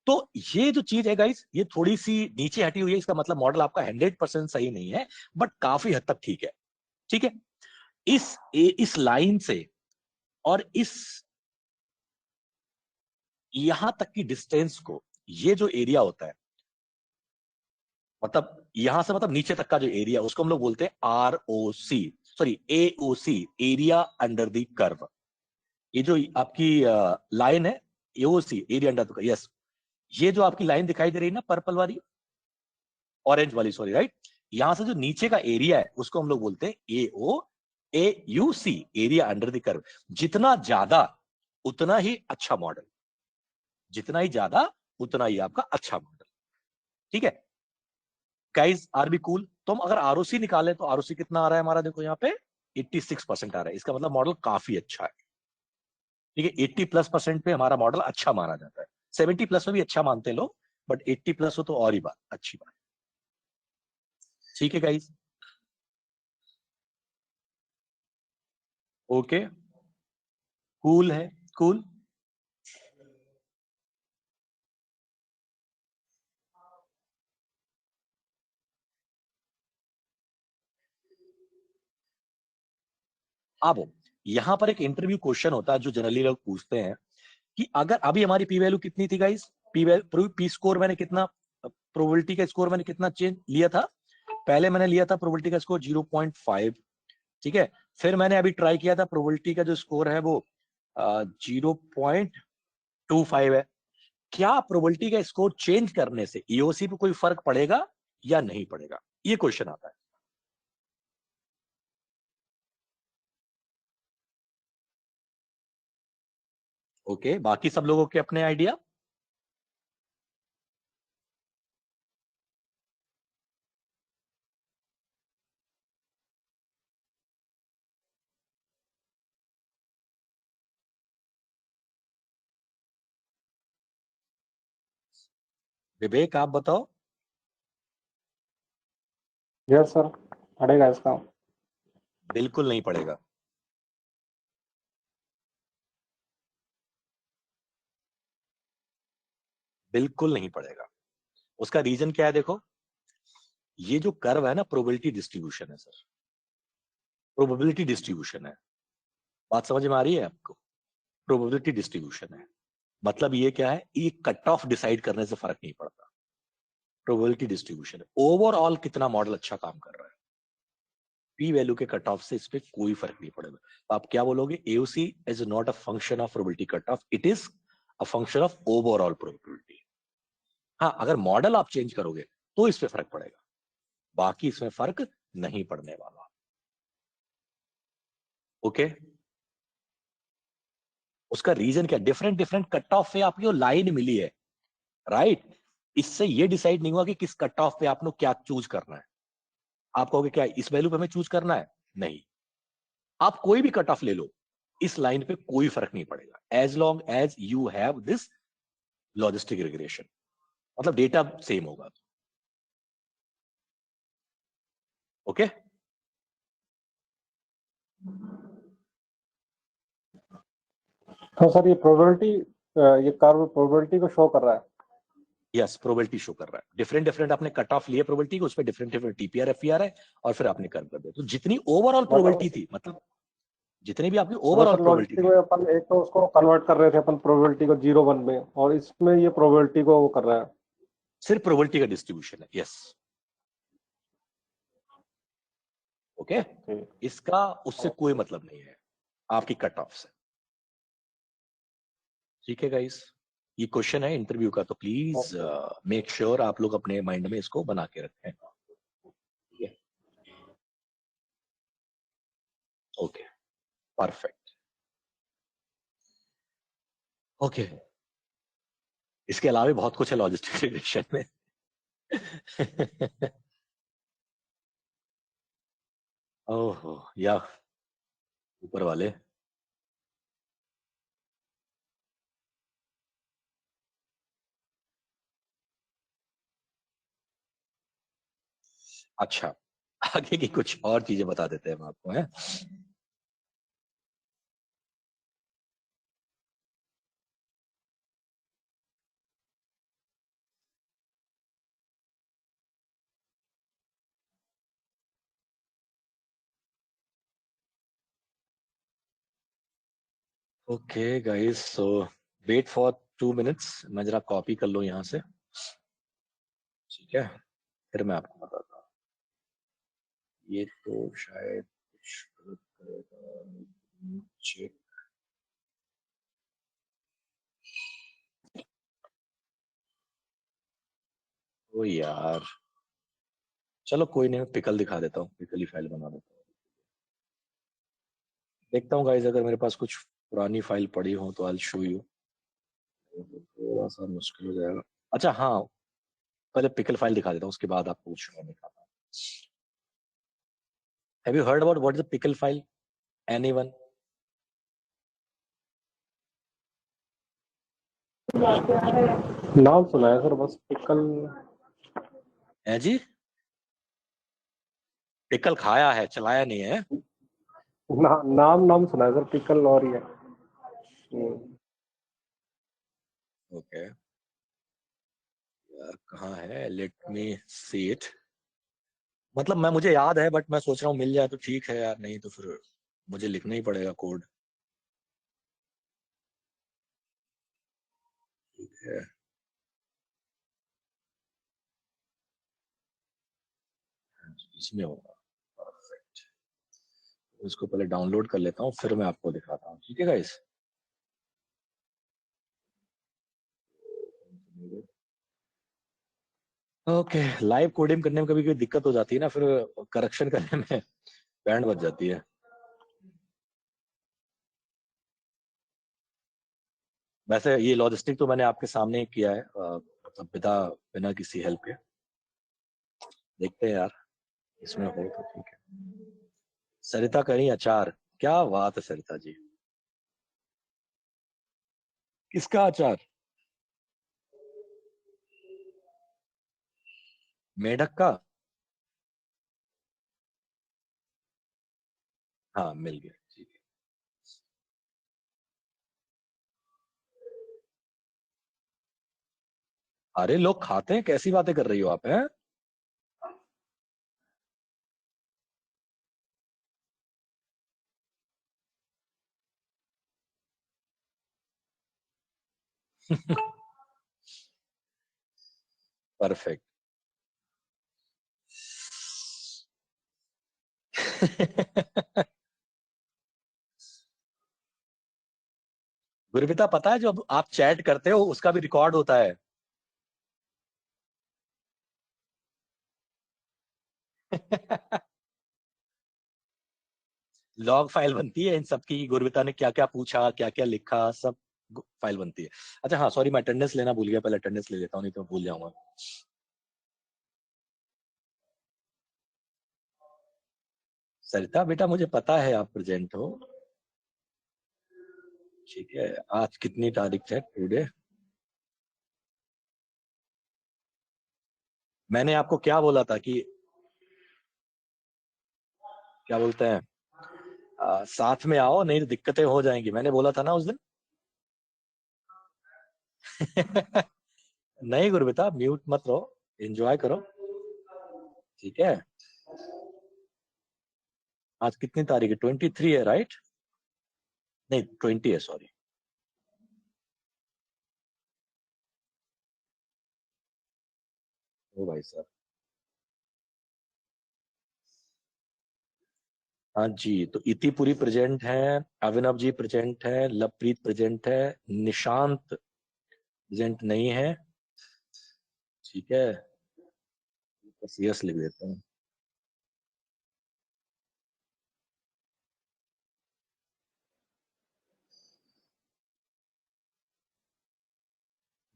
तो ये जो चीज है गाइस, ये थोड़ी सी नीचे हटी हुई है, इसका मतलब मॉडल आपका 100% सही नहीं है, बट काफी हद तक ठीक है। ठीक है, इस लाइन से और इस यहां तक की डिस्टेंस को, ये जो एरिया होता है, मतलब यहां से मतलब नीचे तक का जो एरिया, उसको हम लोग बोलते हैं AOC, area under the curve. ये जो आपकी लाइन है AOC, area under the curve, yes, ये जो आपकी लाइन दिखाई दे रही है ना, पर्पल वाली, ऑरेंज वाली, सॉरी, राइट, यहां से जो नीचे का एरिया है उसको हम लोग बोलते हैं AOC, area under the curve. जितना ज्यादा उतना ही अच्छा मॉडल, जितना ही ज्यादा उतना ही आपका अच्छा मॉडल। ठीक है गाइस, आर बी कूल। तो हम अगर आरओसी निकालें तो आरओसी कितना आ रहा है हमारा, देखो यहाँ पे 86% आ रहा है। इसका मतलब मॉडल काफी अच्छा है। ठीक है, 80+% पे हमारा मॉडल अच्छा माना जाता है, 70+ में भी अच्छा मानते हैं लोग, बट 80+ हो तो और ही बात अच्छी बात। ठीक है गाइस, ओके, कूल है, कूल। अब यहां पर एक इंटरव्यू क्वेश्चन होता है जो जनरली लोग पूछते हैं कि अगर अभी हमारी पी वैल्यू कितनी थी गाइस, पी स्कोर मैंने कितना, प्रोबेबिलिटी का स्कोर मैंने कितना चेंज लिया था, पहले मैंने लिया था प्रोबेबिलिटी का स्कोर 0.5, ठीक है, फिर मैंने अभी ट्राई किया था प्रोबेबिलिटी का जो स्कोर है वो 0.25 है। क्या प्रोबेबिलिटी का स्कोर चेंज करने से ईओसी पे कोई फर्क पड़ेगा या नहीं पड़ेगा, ये क्वेश्चन आता है। ओके, बाकी सब लोगों के अपने आइडिया। विवेक आप बताओ। यस सर, पड़ेगा इसका। बिल्कुल नहीं पड़ेगा। बिल्कुल नहीं पड़ेगा। उसका रीजन क्या है, देखो, ये जो कर्व है ना, प्रोबेबिलिटी डिस्ट्रीब्यूशन है सर, प्रोबेबिलिटी डिस्ट्रीब्यूशन है। बात समझ में आ रही है आपको? प्रोबेबिलिटी डिस्ट्रीब्यूशन है, मतलब ये क्या है, ये कट ऑफ डिसाइड करने से फर्क नहीं पड़ता, प्रोबेबिलिटी डिस्ट्रीब्यूशन है, ओवरऑल कितना मॉडल अच्छा काम कर रहा है, पी वैल्यू के कट ऑफ से इस पे कोई फर्क नहीं पड़ेगा। तो आप क्या बोलोगे, AOC is not a function of probability cut off, it is a function of overall probability. हाँ, अगर मॉडल आप चेंज करोगे तो इस पे फर्क पड़ेगा, बाकी इसमें फर्क नहीं पड़ने वाला। ओके, उसका रीजन क्या, डिफरेंट डिफरेंट कट ऑफ पे आपकी लाइन मिली है, राइट, इससे ये डिसाइड नहीं हुआ कि किस कट ऑफ पे आपने क्या चूज करना है। आप कहोगे क्या इस वैल्यू पे हमें चूज करना है, नहीं, आप कोई भी कट ऑफ ले लो, इस लाइन पे कोई फर्क नहीं पड़ेगा, as long as you have this logistic regression, मतलब डेटा सेम होगा। ओके, तो सर ये प्रोबेबिलिटी, ये कर्व प्रोबेबिलिटी को शो कर रहा है। यस, प्रोबेबिलिटी शो कर रहा है, डिफरेंट डिफरेंट आपने कट ऑफ लिए प्रोबेबिलिटी को, उस पर डिफरेंट डिफरेंट टीपीआर एफईआर है, और फिर आपने कर्व कर दिया, तो जितनी ओवरऑल प्रोबेबिलिटी थी, मतलब जितनी भी आपकी मतलब ओवरऑल सर प्रोबेबिलिटी लॉजिस्टिक थी, में अपन एक तो उसको कन्वर्ट कर रहे थे अपन प्रोबेबिलिटी को 0 1 में, और इसमें ये प्रोबेबिलिटी को वो कर रहा है। सिर्फ प्रोबेबिलिटी का डिस्ट्रीब्यूशन है। यस, ओके, इसका उससे कोई मतलब नहीं है आपकी कट ऑफ से। ठीक है गाइस, ये क्वेश्चन है इंटरव्यू का, तो प्लीज मेक श्योर आप लोग अपने माइंड में इसको बना के रखें। Okay, perfect. ओके, इसके अलावा भी बहुत कुछ है लॉजिस्टिक रिग्रेशन में। ओहो, या ऊपर वाले, अच्छा, आगे की कुछ और चीजें बता देते हैं हम आपको, है। Okay guys, so wait for 2 minutes, मैं जरा कॉपी कर लूं यहां से, ठीक है, फिर मैं आपको बताता हूँ। ये तो शायद कुछ गलत करेगा, चेक। ओ यार, चलो कोई नहीं, पिकल दिखा देता हूँ, पिकल ही फाइल बना देता हूँ। देखता हूँ गाइस, अगर मेरे पास कुछ पुरानी फाइल पड़ी हो तो आई शो यू, थोड़ा सा मुश्किल हो जाएगा। अच्छा हाँ, पहले पिकल फाइल दिखा देता हूँ, उसके बाद आप पूछ, मैं दिखाता हूँ। Have you heard about what is the pickle file, anyone? नाम सुना है सर बस, पिकल। है जी, पिकल खाया है, चलाया नहीं है। नाम सुना है सर, पिकल और ये। ओके, कहाँ है, लेट मी सी इट। मतलब मैं, मुझे याद है, बट मैं सोच रहा हूँ मिल जाए तो ठीक है यार, नहीं तो फिर मुझे लिखना ही पड़ेगा कोड। ठीक है, इसमें होगा। परफेक्ट, इसको पहले डाउनलोड कर लेता हूँ, फिर मैं आपको दिखाता हूँ। ठीक है गाइस। ओके, लाइव कोडिंग करने में कभी कोई दिक्कत हो जाती है ना, फिर करेक्शन करने में बैंड बज जाती है। वैसे ये लॉजिस्टिक तो मैंने आपके सामने ही किया है, मतलब बिना बिना किसी हेल्प के। देखते हैं यार, इसमें हो तो ठीक है। सरिता कहीं अचार, क्या बात है सरिता जी। किसका अचार? मेढक का? हाँ मिल गया, ठीक है। अरे लोग खाते हैं, कैसी बातें कर रही हो आप, हैं? परफेक्ट। गुरबिता, पता है जो आप चैट करते हो उसका भी रिकॉर्ड होता है। लॉग फाइल बनती है इन सब की, गुरबिता ने क्या क्या पूछा, क्या क्या लिखा, सब फाइल बनती है। अच्छा हाँ, सॉरी, मैं अटेंडेंस लेना भूल गया, पहले अटेंडेंस ले लेता हूँ, नहीं तो भूल जाऊंगा। सरिता बेटा, मुझे पता है आप प्रेजेंट हो। ठीक है, आज कितनी तारीख है टुडे? मैंने आपको क्या बोला था कि, क्या बोलते हैं, साथ में आओ, नहीं तो दिक्कतें हो जाएंगी, मैंने बोला था ना उस दिन। नहीं गुरबिता, म्यूट मत रहो, एंजॉय करो। ठीक है, आज कितनी तारीख है? 23 है, राइट? नहीं, 20 है, सॉरी। ओ भाई साहब। हाँ जी, तो इति पूरी प्रेजेंट है, अभिनव जी प्रेजेंट है, लवप्रीत प्रेजेंट है, निशांत प्रेजेंट नहीं है। ठीक है, बस यस लिख देता हूँ।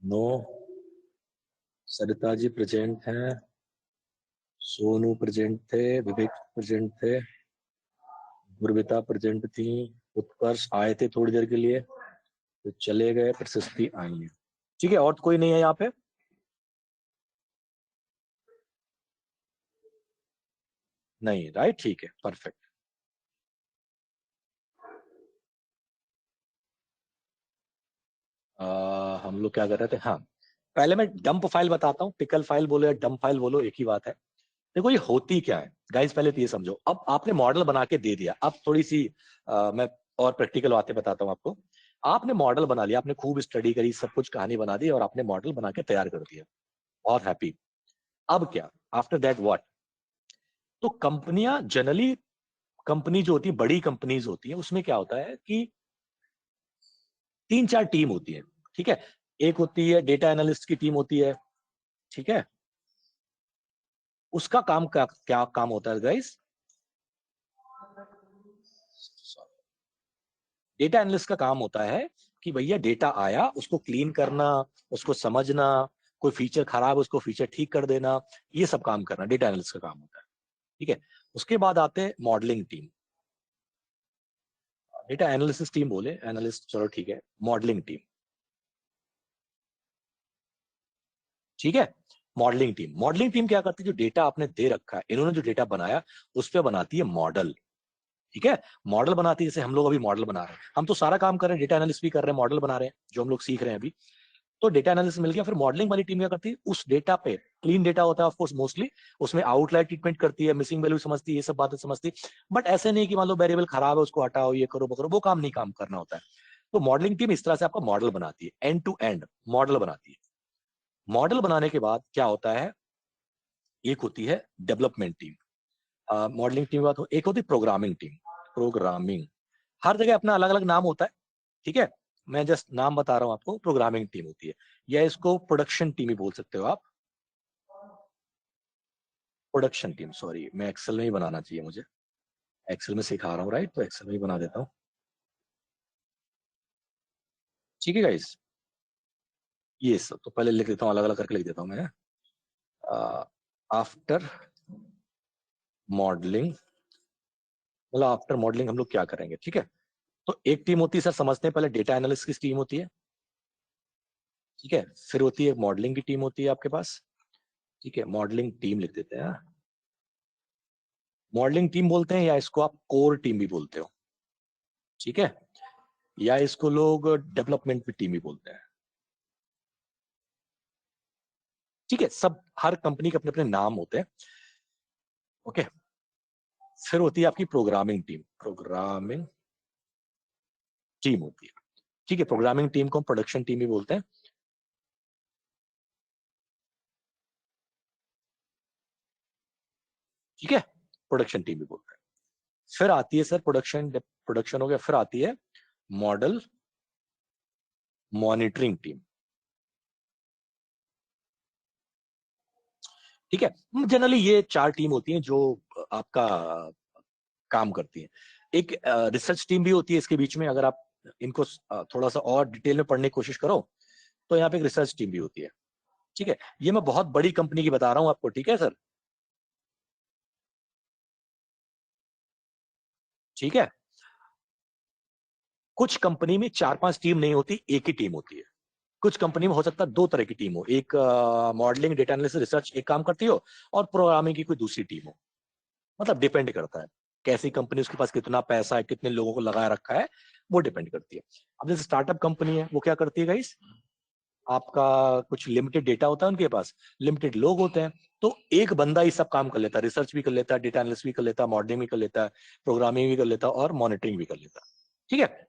नो, सरिता जी प्रेजेंट हैं, सोनू प्रेजेंट थे, विवेक प्रेजेंट थे, गुरबिता प्रेजेंट थी, उत्कर्ष आए थे थोड़ी देर के लिए, तो चले गए, प्रशस्ति आई है। ठीक है, और तो कोई नहीं है यहाँ पे? नहीं, राइट, ठीक है, परफेक्ट। हम लोग क्या कर रहे थे, हाँ, पहले मैं डंप फाइल बताता हूँ, पिकल फाइल बोलो या डंप फाइल बोलो, एक ही बात है। देखो ये होती क्या है गाइस, पहले तो ये समझो। अब आपने मॉडल बना के दे दिया, अब थोड़ी सी मैं और प्रैक्टिकल बातें बताता हूँ आपको। आपने मॉडल बना लिया, आपने खूब स्टडी करी, सब कुछ कहानी बना दी और आपने मॉडल बना के तैयार कर दिया, बहुत हैप्पी। अब क्या, आफ्टर दैट व्हाट? तो कंपनियां जनरली, कंपनी जो होती है, बड़ी कंपनीज होती है, उसमें क्या होता है कि 3-4 टीम होती है। ठीक है, एक होती है डेटा एनालिस्ट की टीम होती है। ठीक है, उसका काम क्या काम होता है गाइस? डेटा एनालिस्ट का काम होता है कि भैया डेटा आया, उसको क्लीन करना, उसको समझना, कोई फीचर खराब, उसको फीचर ठीक कर देना, ये सब काम करना डेटा एनालिस्ट का काम होता है। ठीक है, उसके बाद आते हैं modelling team. Data analysis team बोले, एनालिस्ट चलो ठीक है, मॉडलिंग टीम। ठीक है। मॉडलिंग टीम क्या करती है, जो डेटा आपने दे रखा है, इन्होंने जो डेटा बनाया उस पर बनाती है मॉडल। ठीक है, मॉडल बनाती है, जैसे हम लोग अभी मॉडल बना रहे हैं, हम तो सारा काम कर रहे हैं, डेटा एनालिसिस भी कर रहे हैं, मॉडल बना रहे हैं, जो हम लोग सीख रहे हैं अभी। तो डेटा एनालिसिस मिल गया, फिर मॉडलिंग वाली टीम क्या करती है, उस डेटा पे, क्लीन डेटा होता है ऑफ कोर्स मोस्टली, उसमें आउटलायर ट्रीटमेंट करती है, मिसिंग वैल्यू समझती है, ये सब बातें समझती है। बट ऐसे नहीं कि मान लो वेरिएबल खराब है उसको हटाओ, ये करो वो करो, वो काम नहीं काम करना होता है। तो मॉडलिंग टीम इस तरह से आपका मॉडल बनाती है, एंड टू एंड मॉडल बनाती है। मॉडल बनाने के बाद क्या होता है, एक होती है डेवलपमेंट टीम, मॉडलिंग टीम बात हो, एक होती है प्रोग्रामिंग टीम। प्रोग्रामिंग हर जगह अपना अलग अलग नाम होता है, ठीक है, मैं जस्ट नाम बता रहा हूं आपको। प्रोग्रामिंग टीम होती है, या इसको प्रोडक्शन टीम ही बोल सकते हो आप, प्रोडक्शन टीम। सॉरी, मैं एक्सेल में ही बनाना चाहिए मुझे, एक्सेल में सिखा रहा हूँ राइट, तो एक्सेल में ही बना देता हूँ। ठीक है गाइस, ये सब तो पहले लिख देता हूँ, अलग अलग करके लिख देता हूँ मैं। आफ्टर मॉडलिंग, मतलब आफ्टर मॉडलिंग हम लोग क्या करेंगे, ठीक है। तो एक टीम होती है सर, समझते हैं पहले, डेटा एनालिस्ट की टीम होती है, ठीक है। फिर होती है मॉडलिंग की टीम होती है आपके पास, ठीक है, मॉडलिंग टीम लिख देते हैं। मॉडलिंग टीम बोलते हैं, या इसको आप कोर टीम भी बोलते हो, ठीक है, या इसको लोग डेवलपमेंट टीम भी बोलते हैं, ठीक है। सब हर कंपनी के अपने अपने नाम होते हैं, ओके। फिर होती है आपकी प्रोग्रामिंग टीम होती है, ठीक है। प्रोग्रामिंग टीम को हम प्रोडक्शन टीम भी बोलते हैं, ठीक है, प्रोडक्शन टीम भी बोलते हैं। फिर आती है सर प्रोडक्शन हो गया, फिर आती है मॉडल मॉनिटरिंग टीम, ठीक है। जनरली ये 4 टीम होती हैं जो आपका काम करती है। एक रिसर्च टीम भी होती है इसके बीच में, अगर आप इनको थोड़ा सा और डिटेल में पढ़ने की कोशिश करो तो यहाँ पे एक रिसर्च टीम भी होती है, ठीक है। ये मैं बहुत बड़ी कंपनी की बता रहा हूँ आपको, ठीक है सर, ठीक है। कुछ कंपनी में 4-5 टीम नहीं होती, एक ही टीम होती है। कुछ कंपनी में हो सकता है 2 तरह की टीम हो, एक मॉडलिंग, डेटा एनालिसिस, रिसर्च एक काम करती हो, और प्रोग्रामिंग की कोई दूसरी टीम हो। मतलब डिपेंड करता है कैसी कंपनी, उसके पास कितना पैसा है, कितने लोगों को लगा रखा है, वो डिपेंड करती है। अब जैसे स्टार्टअप कंपनी है, वो क्या करती है गाइस, आपका कुछ लिमिटेड डेटा होता है उनके पास, लिमिटेड लोग होते हैं, तो एक बंदा ही सब काम कर लेता है, रिसर्च भी कर लेता है, डेटा एनालिसिस भी कर लेता है, मॉडलिंग भी कर लेता है, प्रोग्रामिंग भी कर लेता है, और मॉनिटरिंग भी कर लेता है, ठीक है।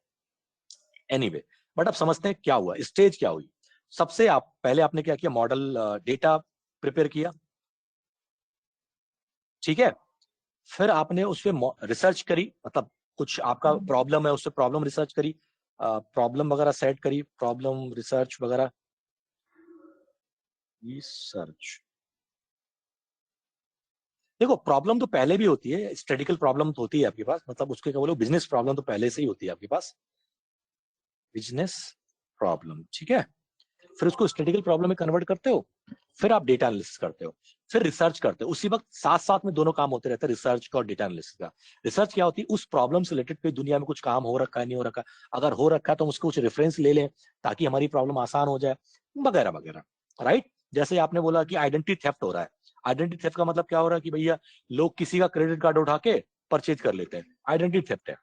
एनीवे, बट अब समझते हैं क्या हुआ, स्टेज क्या हुई। सबसे आप पहले आपने क्या किया, मॉडल डेटा प्रिपेयर किया, ठीक है। फिर आपने उस पर रिसर्च करी, मतलब कुछ आपका प्रॉब्लम है, उससे प्रॉब्लम रिसर्च करी, प्रॉब्लम वगैरह सेट करी, प्रॉब्लम रिसर्च वगैरह, रिसर्च। देखो प्रॉब्लम तो पहले भी होती है, स्टैटिकल प्रॉब्लम तो होती है आपके पास, मतलब उसके क्या बोलो, बिजनेस प्रॉब्लम तो पहले से ही होती है आपके पास, बिजनेस प्रॉब्लम, ठीक है। फिर उसको स्टैटिकल प्रॉब्लम में कन्वर्ट करते हो, फिर आप डेटा एनालिसिस करते हो, फिर रिसर्च करते हो। उसी वक्त साथ साथ में दोनों काम होते रहते हैं, रिसर्च का और डेटा एनालिसिस का। रिसर्च क्या होती है, उस प्रॉब्लम से रिलेटेड पे दुनिया में कुछ काम हो रखा है, नहीं हो रखा, अगर हो रखा है तो हम उसको कुछ रेफरेंस ले लें ताकि हमारी प्रॉब्लम आसान हो जाए, वगैरह वगैरह, राइट। जैसे आपने बोला कि आइडेंटिटी थेफ्ट हो रहा है, आइडेंटिटी थेफ्ट का मतलब क्या हो रहा है कि भैया लोग किसी का क्रेडिट कार्ड उठा के परचेज कर लेते हैं, आइडेंटिटी थेफ्ट है,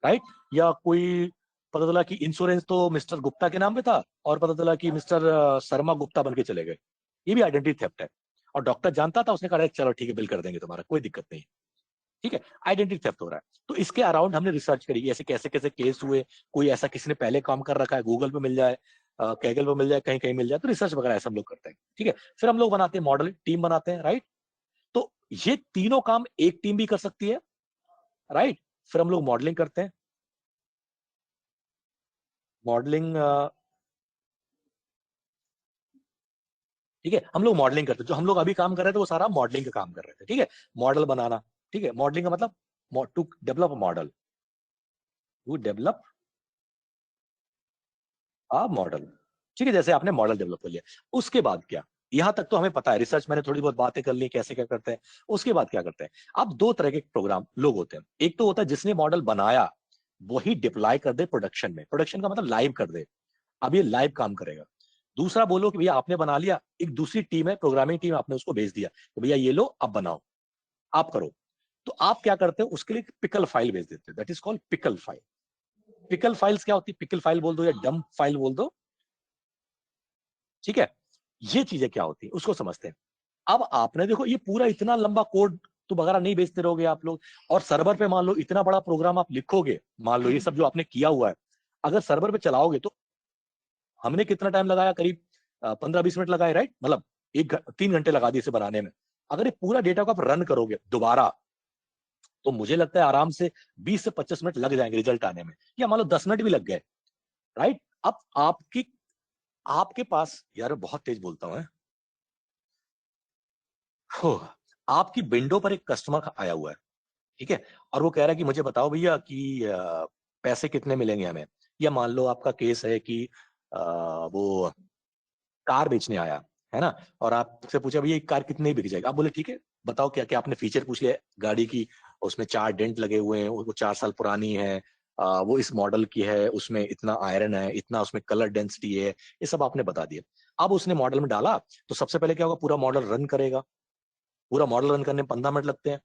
राइट। या कोई पता चला कि इंश्योरेंस तो मिस्टर गुप्ता के नाम पे था और पता चला कि मिस्टर शर्मा गुप्ता बन के चले गए, ये भी आइडेंटिटी थेफ्ट है। और डॉक्टर जानता था, उसने कहा चलो ठीक है बिल कर देंगे तुम्हारा, कोई दिक्कत नहीं, ठीक है। आइडेंटिटी थेफ्ट हो रहा है, तो इसके अराउंड हमने रिसर्च करी, ऐसे कैसे कैसे केस हुए, कोई ऐसा किसी ने पहले काम कर रखा है, गूगल पे मिल जाए, कैगल पे मिल जाए, कहीं कहीं मिल जाए, तो रिसर्च वगैरह ऐसा हम लोग करते हैं, ठीक है। फिर हम लोग बनाते हैं मॉडल, टीम बनाते हैं, राइट। तो ये तीनों काम एक टीम भी कर सकती है, राइट। फिर हम लोग मॉडलिंग करते हैं, मॉडलिंग, ठीक है, हम लोग मॉडलिंग करते हैं, जो हम लोग अभी काम कर रहे थे वो सारा मॉडलिंग का काम कर रहे थे, ठीक है। मॉडल बनाना, ठीक है, मॉडलिंग का मतलब to develop model, to develop model, ठीक है। जैसे आपने मॉडल डेवलप कर लिया, उसके बाद क्या, यहां तक तो हमें पता है, रिसर्च मैंने थोड़ी बहुत बातें कर ली कैसे क्या करते हैं। उसके बाद क्या करते हैं, अब 2 तरह के प्रोग्राम लोग होते हैं, एक तो होता है जिसने मॉडल बनाया वही डिप्लॉय कर दे प्रोडक्शन में, प्रोडक्शन का मतलब लाइव कर दे, अब ये लाइव काम करेगा। दूसरा बोलो कि भैया आपने बना लिया, एक दूसरी टीम है, प्रोग्रामिंग टीम, आपने उसको भेज दिया तो भैया ये लो आप बनाओ, आप करो। तो आप क्या करते हो, उसके लिए पिकल फाइल भेज देते हो, that is called pickle file. Pickle files क्या होती है, पिकल फाइल बोल दो या डंप फाइल बोल दो, ठीक है। ये चीजें क्या होती है उसको समझते हैं। अब आपने देखो ये पूरा इतना लंबा कोड तो वगैरह नहीं भेजते रहोगे आप लोग, और सर्वर पे मान लो इतना बड़ा प्रोग्राम आप लिखोगे, मान लो ये सब जो आपने किया हुआ है अगर सर्वर पे चलाओगे तो हमने कितना टाइम लगाया, करीब 15-20 मिनट लगाए, राइट, मतलब 3 घंटे लगा दिए इसे बनाने में। अगर ये पूरा डेटा को आप रन करोगे दोबारा तो मुझे लगता है आराम से 20 से 25 मिनट लग जाएंगे रिजल्ट आने में, या मान लो 10 मिनट भी लग गए, राइट। अब आपके पास, यार बहुत तेज बोलता हूं, आपकी विंडो पर एक कस्टमर आया हुआ है, ठीक है, और वो कह रहा है कि मुझे बताओ भैया कि पैसे कितने मिलेंगे हमें। या मान लो आपका केस है कि वो कार बेचने आया है ना, और आपसे पूछा भैया एक कार कितने बिक जाएगी, आप बोले ठीक है बताओ क्या क्या, आपने फीचर पूछ लिया गाड़ी की, उसमें 4 डेंट लगे हुए हैं, वो 4 साल पुरानी है, वो इस मॉडल की है, उसमें इतना आयरन है, इतना उसमें कलर डेंसिटी है, ये सब आपने बता दिया। अब उसने मॉडल में डाला तो सबसे पहले क्या होगा, पूरा मॉडल रन करेगा, पूरा मॉडल रन करने में 15 मिनट लगते हैं,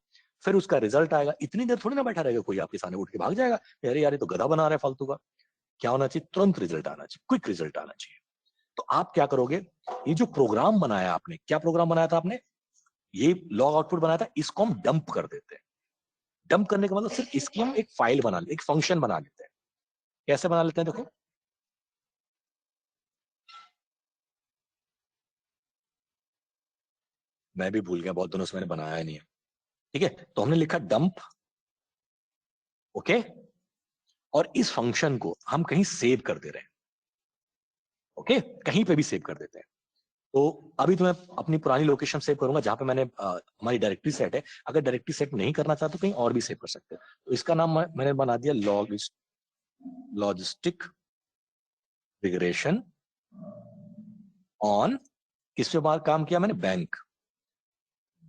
फिर उसका रिजल्ट आएगा। इतनी देर थोड़ी ना बैठा रहेगा कोई, आपके सामने उठ के भाग जाएगा, अरे यार ये तो गधा बना रहा है फालतू का। क्या होना चाहिए, तुरंत रिजल्ट आना चाहिए, क्विक रिजल्ट आना चाहिए। तो आप क्या करोगे, ये जो प्रोग्राम बनाया आपने, क्या प्रोग्राम बनाया था आपने, ये लॉग आउटपुट बनाया था, इसको हम डंप कर देते हैं। डंप करने का मतलब सिर्फ इसकी हम एक फाइल बना लेते, एक फंक्शन बना लेते हैं। कैसे बना लेते हैं देखो, मैं भी भूल गया, बहुत दिनों से मैंने बनाया नहीं है, ठीक है। तो हमने लिखा डंप, ओके, और इस फंक्शन को हम कहीं सेव कर दे रहे हैं, ओके, कहीं पे भी सेव कर देते हैं। तो अभी तो मैं अपनी पुरानी लोकेशन सेव करूंगा जहां पे मैंने हमारी डायरेक्टरी सेट है। अगर डायरेक्टरी सेट नहीं करना चाहते तो कहीं और भी सेव कर सकते हैं। तो इसका नाम मैंने बना दिया लॉजिस्टिक रिग्रेशन ऑन, किस पे बार काम किया मैंने, बैंक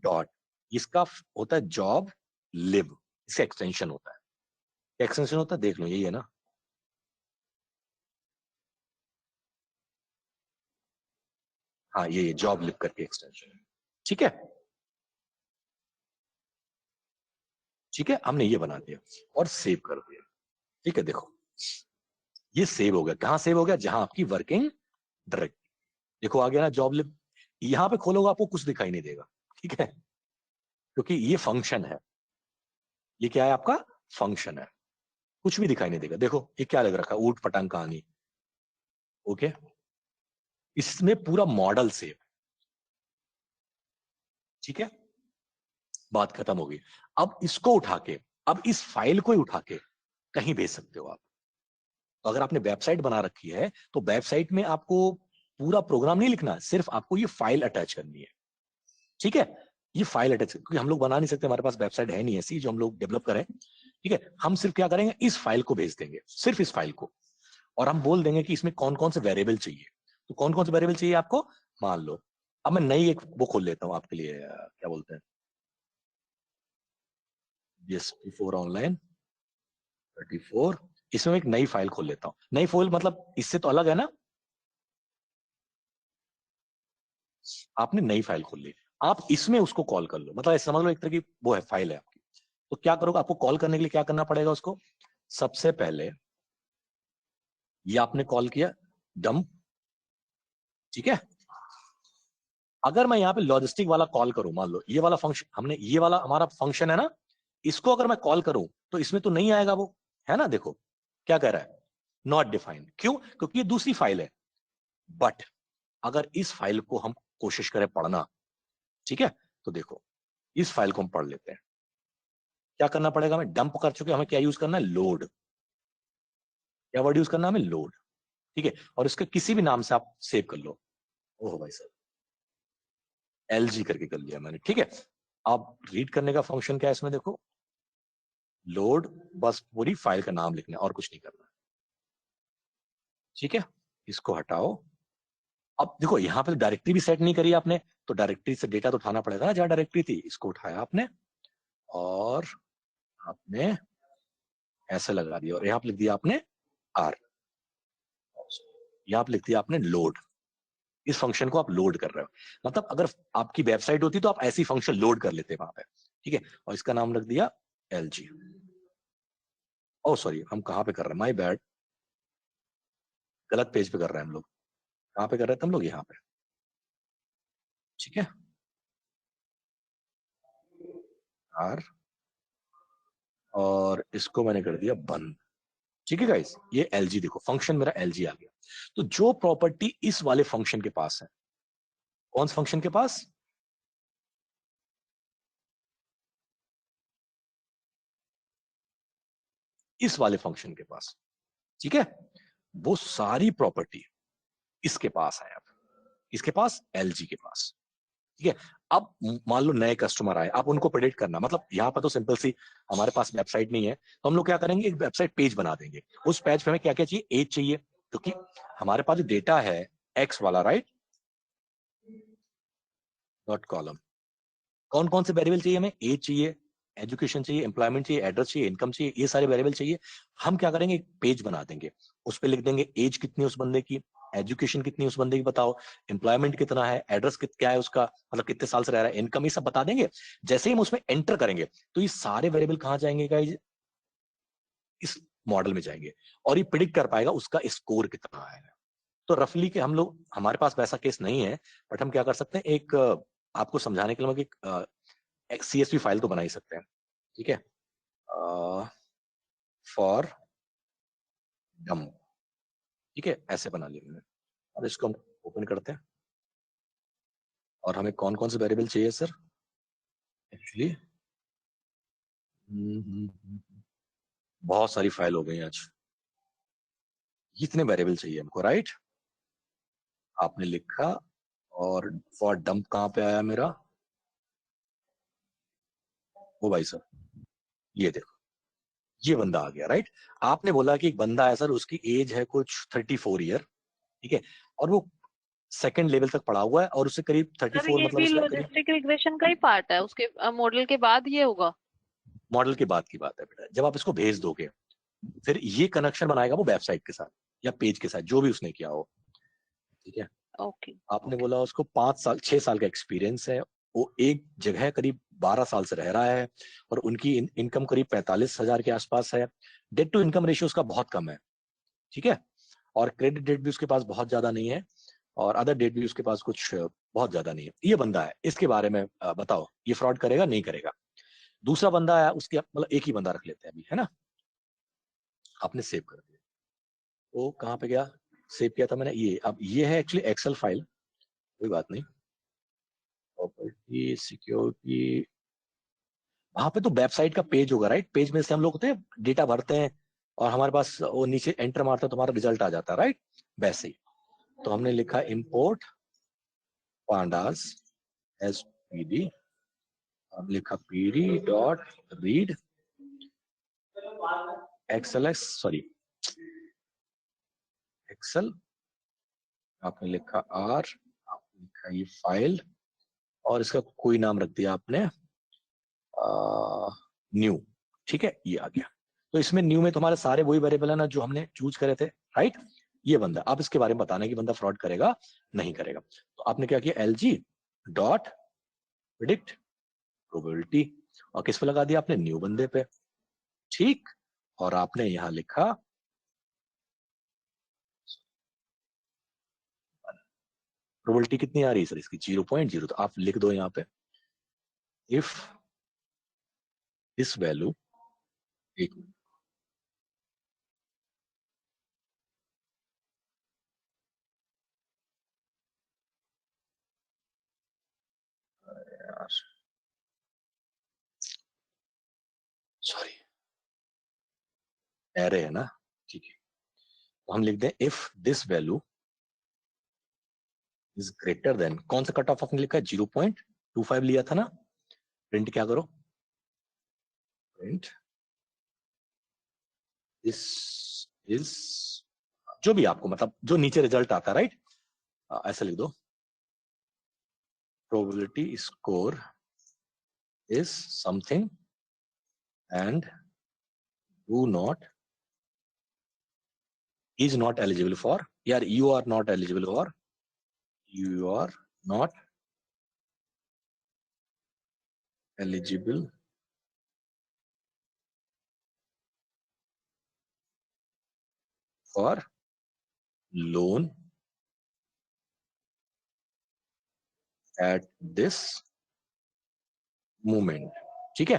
डॉट, इसका होता है जॉब लिव, इसका एक्सटेंशन होता है, एक्सटेंशन होता है देख लो, यही है ना, हाँ ये जॉब लिव करके एक्सटेंशन, ठीक है, ठीक है, हमने ये बना दिया और सेव कर दिया, ठीक है। देखो ये सेव हो गया, कहां सेव हो गया, जहां आपकी वर्किंग डायरेक्टरी, देखो आ गया ना जॉब लिब। यहां पे खोलोगे आपको कुछ दिखाई नहीं देगा, ठीक है, क्योंकि ये फंक्शन है, ये क्या है आपका फंक्शन है, कुछ भी दिखाई नहीं देगा। देखो ये क्या लग रखा है, ऊट पटांग कहानी, ओके, इसमें पूरा मॉडल सेव, ठीक है, बात खत्म होगी। अब इसको उठा के, अब इस फाइल को ही उठा के कहीं भेज सकते हो आप। तो अगर आपने वेबसाइट बना रखी है तो वेबसाइट में आपको पूरा प्रोग्राम नहीं लिखना, सिर्फ आपको ये फाइल अटैच करनी है, ठीक है। ये फाइल अटैच, क्योंकि हम लोग बना नहीं सकते, हमारे पास वेबसाइट है नहीं ऐसी जो हम लोग डेवलप करें, ठीक है। हम सिर्फ क्या करेंगे, इस फाइल को भेज देंगे, सिर्फ इस फाइल को, और हम बोल देंगे कि इसमें कौन कौन से वेरिएबल चाहिए। तो कौन कौन से वेरिएबल चाहिए आपको, मान लो अब मैं नई एक वो खोल लेता हूँ आपके लिए, क्या बोलते हैं, BS4 ऑनलाइन 34, इसमें एक नई फाइल खोल लेता हूँ। नई फाइल मतलब इससे तो अलग है ना, आपने नई फाइल खोल ली, आप इसमें उसको कॉल कर लो, मतलब समझ लो एक तरह की वो है फाइल है आपकी। तो क्या करोगे, आपको कॉल करने के लिए क्या करना पड़ेगा उसको, सबसे पहले ये आपने कॉल किया डंप, ठीक है। अगर मैं यहाँ पे लॉजिस्टिक वाला कॉल करूं, मान लो ये वाला फंक्शन, हमने ये वाला हमारा फंक्शन है ना, इसको अगर मैं कॉल करूं तो इसमें तो नहीं आएगा वो, है ना, देखो क्या कह रहा है, नॉट डिफाइंड, क्यों, क्योंकि ये दूसरी फाइल है। बट अगर इस फाइल को हम कोशिश करें पढ़ना, ठीक है, तो देखो इस फाइल को हम पढ़ लेते हैं। क्या करना पड़ेगा, हमें डंप कर चुके, हमें क्या यूज करना है, लोड, क्या वर्ड यूज करना है हमें, लोड, ठीक है। और इसके किसी भी नाम से आप सेव कर लो, ओह भाई साहब LG करके कर लिया मैंने, ठीक है। अब रीड करने का फंक्शन क्या है इसमें, देखो लोड, बस पूरी फाइल का नाम लिखना है और कुछ नहीं करना, ठीक है। इसको हटाओ। अब देखो यहाँ पे डायरेक्टरी भी सेट नहीं करी आपने, तो डायरेक्टरी से डेटा तो उठाना पड़ेगा ना, जहां डायरेक्टरी थी, इसको उठाया आपने और आपने ऐसे लगा दिया, और यहाँ पे लिख दिया आपने R, यहाँ पे लिख दिया आपने लोड, इस फंक्शन को आप लोड कर रहे हो। मतलब अगर आपकी वेबसाइट होती तो आप ऐसी फंक्शन लोड कर लेते वहां पे, ठीक है। और इसका नाम रख दिया LG। ओ सॉरी, हम कहाँ पे कर रहे हैं, माय बैड, गलत पेज पे कर रहे हैं हम लोग। कहाँ पे कर रहे थे हम लोग, यहाँ पे, ठीक है। R और इसको मैंने कर दिया बंद, ठीक है गाइस। ये LG देखो, फंक्शन मेरा LG आ गया। तो जो प्रॉपर्टी इस वाले फंक्शन के पास है, कौन से फंक्शन के पास, इस वाले फंक्शन के पास, ठीक है, वो सारी प्रॉपर्टी इसके पास है। अब इसके पास, LG के पास, ठीक है। अब मान लो नए कस्टमर आए, आप उनको प्रेडिक्ट करना, मतलब यहाँ पर तो सिंपल सी, हमारे पास वेबसाइट नहीं है तो हम लोग क्या करेंगे, एक वेबसाइट पेज बना देंगे। उस पेज पे हमें क्या क्या चाहिए, एज चाहिए, क्योंकि हमारे पास जो डेटा है एक्स वाला, राइट, डॉट कॉलम, कौन कौन से वेरिएबल चाहिए हमें, एज चाहिए, एजुकेशन चाहिए, एम्प्लॉयमेंट चाहिए, एड्रेस चाहिए, इनकम चाहिए, ये सारे वेरिएबल चाहिए। हम क्या करेंगे, एक पेज बना देंगे, उस पर लिख देंगे एज कितनी उस बंदे की, एजुकेशन कितनी उस बंदे की बताओ, एम्प्लॉयमेंट कितना है, एड्रेस क्या है उसका, मतलब कितने साल से रह रहा है, इनकम, ये सब बता देंगे। जैसे ही हम उसमें एंटर करेंगे तो ये सारे वेरिएबल कहाँ जाएंगे गाइस, इस मॉडल में जाएंगे, और ये प्रिडिक्ट कर पाएगा उसका स्कोर कितना है। तो रफली के हम लोग, हमारे पास वैसा केस नहीं है, बट हम क्या कर सकते हैं, एक आपको समझाने के लिए एक CSV फाइल तो बना ही सकते हैं, ठीक है। फॉर डम, ठीक है, ऐसे बना लिया मैंने। और इसको हम ओपन करते हैं, और हमें कौन कौन से वेरिएबल चाहिए सर, एक्चुअली बहुत सारी फाइल हो गई आज, इतने वेरिएबल चाहिए हमको, राइट। आपने लिखा, और फॉर डंप कहाँ पे आया मेरा, वो भाई साहब, ये देखो, ये बंदा आ गया, राइट। आपने बोला कि एक बंदा है सर, उसकी एज है कुछ 34 ईयर, ठीक है, और वो सेकंड लेवल तक पढ़ा हुआ है, और उससे करीब सर 34, ये मतलब भी उसका करीब, लॉजिस्टिक रिग्रेशन का ही पार्ट है, उसके मॉडल के बाद ये होगा। मॉडल के बाद की बात है बेटा। जब आप इसको भेज दोगे, फिर ये कनेक्शन बनाएगा वो वेबसाइट के साथ या पेज के साथ, जो भी उसने किया हो, ठीक है। ओके। आपने बोला उसको 5 साल 6 साल का एक्सपीरियंस है, वो एक जगह करीब 12 साल से रह रहा है, और उनकी इनकम करीब 45,000 के आसपास है। डेट टू इनकम रेशियो उसका बहुत कम है, ठीक है, और क्रेडिट डेट भी उसके पास बहुत ज्यादा नहीं है, और अदर डेट भी उसके पास कुछ बहुत ज्यादा नहीं है। ये बंदा है, इसके बारे में बताओ, ये फ्रॉड करेगा नहीं करेगा। दूसरा बंदा है, उसके मतलब एक ही बंदा रख लेते हैं अभी, है ना। आपने सेव कर दिया, वो कहाँ पे गया, सेव किया था मैंने, ये अब ये है एक्चुअली एक्सेल फाइल, कोई बात नहीं। प्रॉपर्टी, सिक्योरिटी, वहां पे तो वेबसाइट का पेज होगा, राइट। पेज में से हम लोग होते हैं, डेटा भरते हैं, और हमारे पास वो नीचे एंटर मारते हैं तो हमारा रिजल्ट आ जाता है, राइट, वैसे ही। तो हमने लिखा इंपोर्ट pandas SPD, हम लिखा PD dot read XLS, sorry excel, आपने लिखा R, आपने लिखा ये फाइल, और इसका कोई नाम रख दिया आपने न्यू, ठीक है, ये आ गया। तो इसमें न्यू में तुम्हारे सारे वही वेरिएबल है ना जो हमने चूज करे थे, राइट। ये बंदा, आप इसके बारे में बताना कि बंदा फ्रॉड करेगा नहीं करेगा। तो आपने क्या किया, LG डॉट प्रिडिक्ट प्रोबेबिलिटी, और किस पे लगा दिया आपने, न्यू बंदे पे, ठीक। और आपने यहां लिखा प्रोबेबिलिटी कितनी आ रही है सर इसकी, 0.0, तो आप लिख दो यहाँ पे, इफ दिस वैल्यू, एक सॉरी, एरे है ना, ठीक है। तो हम लिख दें if this value is greater than, कौन सा कट ऑफ आपने लिखा है, 0.25 लिया था ना। प्रिंट क्या करो, प्रिंट दिस इज, जो भी आपको मतलब जो नीचे रिजल्ट आता है, राइट, ऐसा लिख दो, probability score is something and do not, is not eligible for, यार you are not eligible for, you are not eligible for loan at this moment। ठीक है,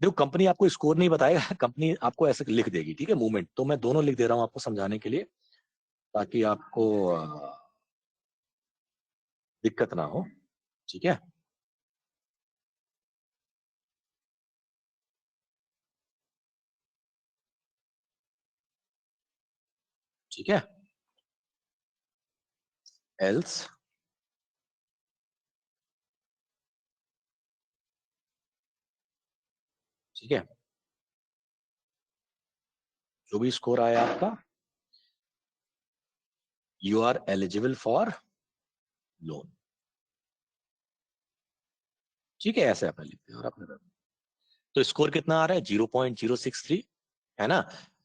देखो कंपनी आपको स्कोर नहीं बताएगा, कंपनी आपको ऐसे लिख देगी, ठीक है, मूवमेंट। तो मैं दोनों लिख दे रहा हूं आपको समझाने के लिए, ताकि आपको दिक्कत ना हो, ठीक है। ठीक है, else ठीक है, जो भी स्कोर आया आपका, you are eligible for loan. ठीक है, ऐसे आप लिखते हैं और आपने तो स्कोर कितना आ रहा है 0.063 है ना,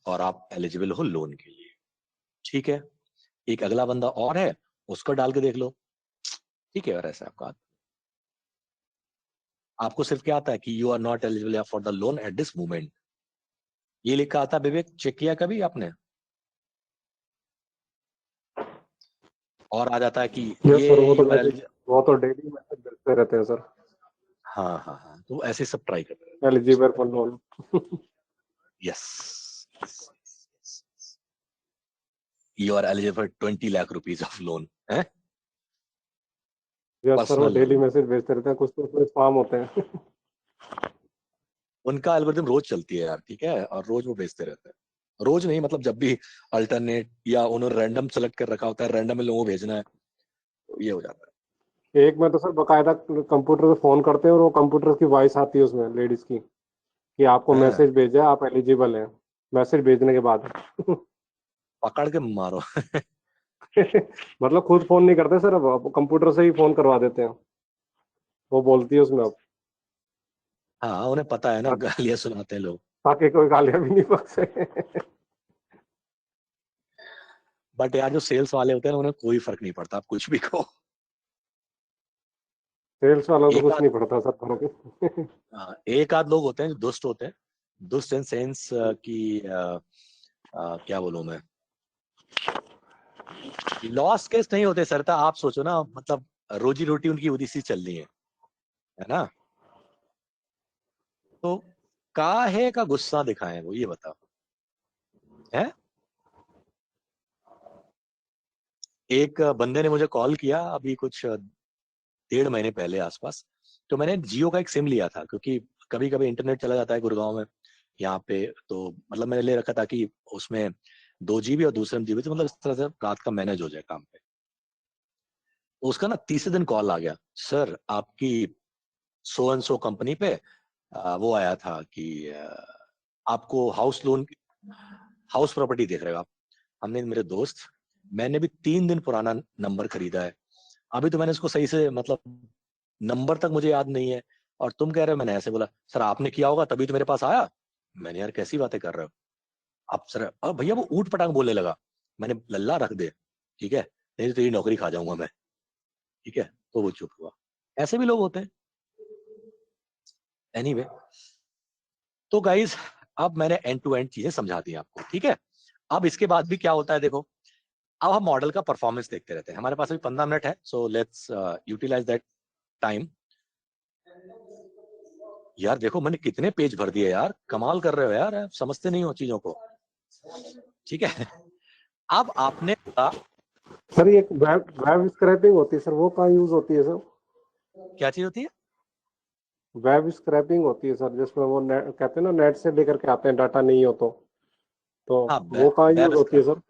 और आप एलिजिबल हो लोन के लिए। ठीक है, एक अगला बंदा और है, उसको डाल के देख लो। ठीक है, और ऐसा आपको सिर्फ क्या आता है कि you are not eligible for the loan at this moment, ये लिखा आता है। विवेक चेक किया कभी आपने? और आ जाता है कि यस सर, ये वो तो डेली मैसेज भेजते रहते हैं सर, हाँ हाँ हाँ, तो ऐसे सब ट्राई करते हैं। Eligible for loan. Yes, you are eligible for 20 lakh rupees of loan है। यस सर, वो पर्सनल डेली लोन, मैसेज भेजते रहते हैं, कुछ तो उसमें स्पैम होते हैं। उनका एल्गोरिथम रोज चलती है यार, ठीक है, और रोज वो भेजते रहते हैं। रोज नहीं, मतलब जब भी अल्टरनेट या उन्होंने रैंडम सेलेक्ट कर रखा होता है, रैंडम लोगों को भेजना है, तो ये हो जाता है। एक में तो सर बकायदा कंप्यूटर से फोन करते हैं और वो कंप्यूटर की वॉइस आती है उसमें लेडीज की, कि आपको हाँ, मैसेज भेजा है, आप एलिजिबल हैं, मैसेज भेजने के बाद। पकड़ के मारो। मतलब खुद फोन नहीं करते सर, अब कंप्यूटर से ही फोन करवा देते हैं, वो बोलती है उसमें अब, हाँ, उन्हें पता है ना, गालियां सुनाते हैं लोग। ताकि कोई गालियां भी नहीं बकसे। बट यार जो सेल्स वाले होते हैं ना, उन्हें कोई फर्क नहीं पड़ता, आप कुछ भी कहो। सेल्स वालों को एक कुछ आध नहीं पड़ता सर फर्क। एक आध लोग होते हैं जो दुष्ट होते हैं, दुष्ट इन सेंस कि क्या बोलूं मैं, लॉस केस नहीं होते सर। आप सोचो ना, मतलब रोजी रोटी उनकी उसी से चल रही है ना, तो काहे का गुस्सा दिखाएं वो, ये बताओ है। एक बंदे ने मुझे कॉल किया अभी कुछ 1.5 महीने पहले आसपास। तो मैंने जियो का एक सिम लिया था, क्योंकि कभी कभी इंटरनेट चला जाता है गुड़गांव में यहाँ पे, तो मतलब मैंने ले रखा था कि उसमें 2 GB और दूसरे में GB, तो मतलब इस तरह से रात का मैनेज हो जाए काम पे। उसका ना तीसरे दिन कॉल आ गया, सर आपकी सो एंड सो कंपनी पे वो आया था कि आपको हाउस लोन, हाउस प्रॉपर्टी देख रहे हो आप। हमने, मेरे दोस्त, मैंने भी 3 दिन पुराना नंबर खरीदा है, अभी तो मैंने इसको सही से, मतलब नंबर तक मुझे याद नहीं है, और तुम कह रहे हो। मैंने ऐसे बोला, सर आपने किया होगा तभी तो मेरे पास आया। मैंने, यार कैसी बातें कर रहे हो आप सर? अब भैया वो ऊट पटांग बोलने लगा। मैंने, लल्ला रख दे, ठीक है, नहीं तो तेरी नौकरी खा जाऊंगा मैं, ठीक है। तो वो चुप हुआ। ऐसे भी लोग होते हैं। एनीवे, तो गाइज, अब मैंने एंड टू एंड चीजें समझा दी आपको, ठीक है। अब इसके बाद भी क्या होता है देखो, अब हम मॉडल का परफॉर्मेंस देखते रहते हैं। हमारे पास अभी 15 मिनट है, so let's utilise that time. यार देखो मैंने कितने पेज भर दिए यार, कमाल कर रहे हो यार, आप समझते नहीं हो चीजों को, ठीक है। अब आपने बोला, सर ये वेब वेब स्क्रैपिंग होती है सर, वो कहाँ यूज होती है सर? क्या चीज होती है? वेब स्क्रैपिंग होती है सर, जिसमें वो कहते हैं ना, नेट से लेकर के आते हैं डाटा नहीं हो तो हाँ, वो कहाँ वेब यूज होती है स्क्रैप। सर?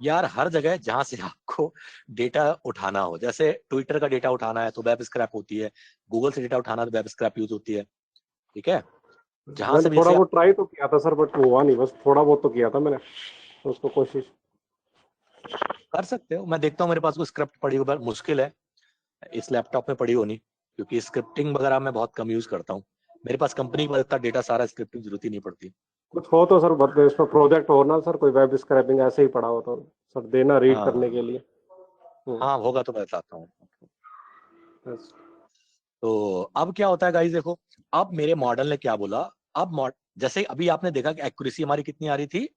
यार हर जगह जहां से आपको डेटा उठाना हो, जैसे ट्विटर का डेटा उठाना है तो वेब स्क्रैप होती है, गूगल से डेटा उठाना है तो वेब स्क्रैप यूज होती है, ठीक है। जहां मैंने से भी थोड़ा जैसे बहुत ट्राई तो किया था सर, बट हुआ नहीं, बस थोड़ा बहुत तो किया था मैंने उसको कोशिश। कर सकते हो, मैं देखता हूँ मेरे पास कोई स्क्रिप्ट पड़ी हो, पर मुश्किल है इस लैपटॉप में पड़ी होनी, क्योंकि स्क्रिप्टिंग वगैरह मैं बहुत कम यूज करता हूँ। मेरे पास कंपनी का इतना डेटा सारा, स्क्रिप्टिंग जरूरत ही नहीं पड़ती। कुछ हो तो सर इसमें प्रोजेक्ट हो ना सर, कोई वेब स्क्रैपिंग ऐसे ही पड़ा हो तो सर देना रीड करने के लिए। हाँ होगा तो मैं बताता हूँ। बस। तो अब क्या होता है गाइस, देखो अब मेरे मॉडल ने क्या बोला। अब जैसे अभी आपने देखा कि एक्यूरेसी हमारी कितनी आ रही थी,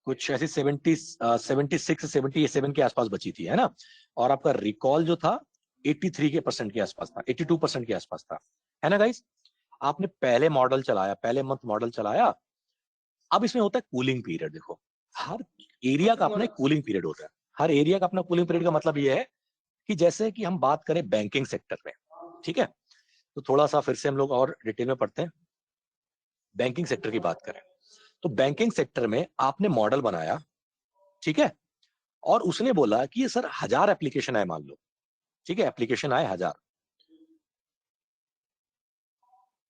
कुछ ऐसी 76-77 के आसपास बची थी, है ना। और आपका रिकॉल जो था 83% के आसपास था, 82% के आसपास था, है ना गाइस। आपने पहले मॉडल चलाया, पहले मंथ मॉडल चलाया। अब इसमें होता है कूलिंग पीरियड। देखो हर एरिया का अपना कूलिंग पीरियड होता है। हर एरिया का अपना कूलिंग पीरियड का मतलब ये है कि जैसे कि हम बात करें बैंकिंग सेक्टर में, ठीक है, तो थोड़ा सा फिर से हम लोग और डिटेल में पढ़ते हैं। बैंकिंग सेक्टर की बात करें तो बैंकिंग सेक्टर में आपने मॉडल बनाया, ठीक है, और उसने बोला कि ये सर 1000 एप्लीकेशन आए मान लो, ठीक है, एप्लीकेशन आए 1000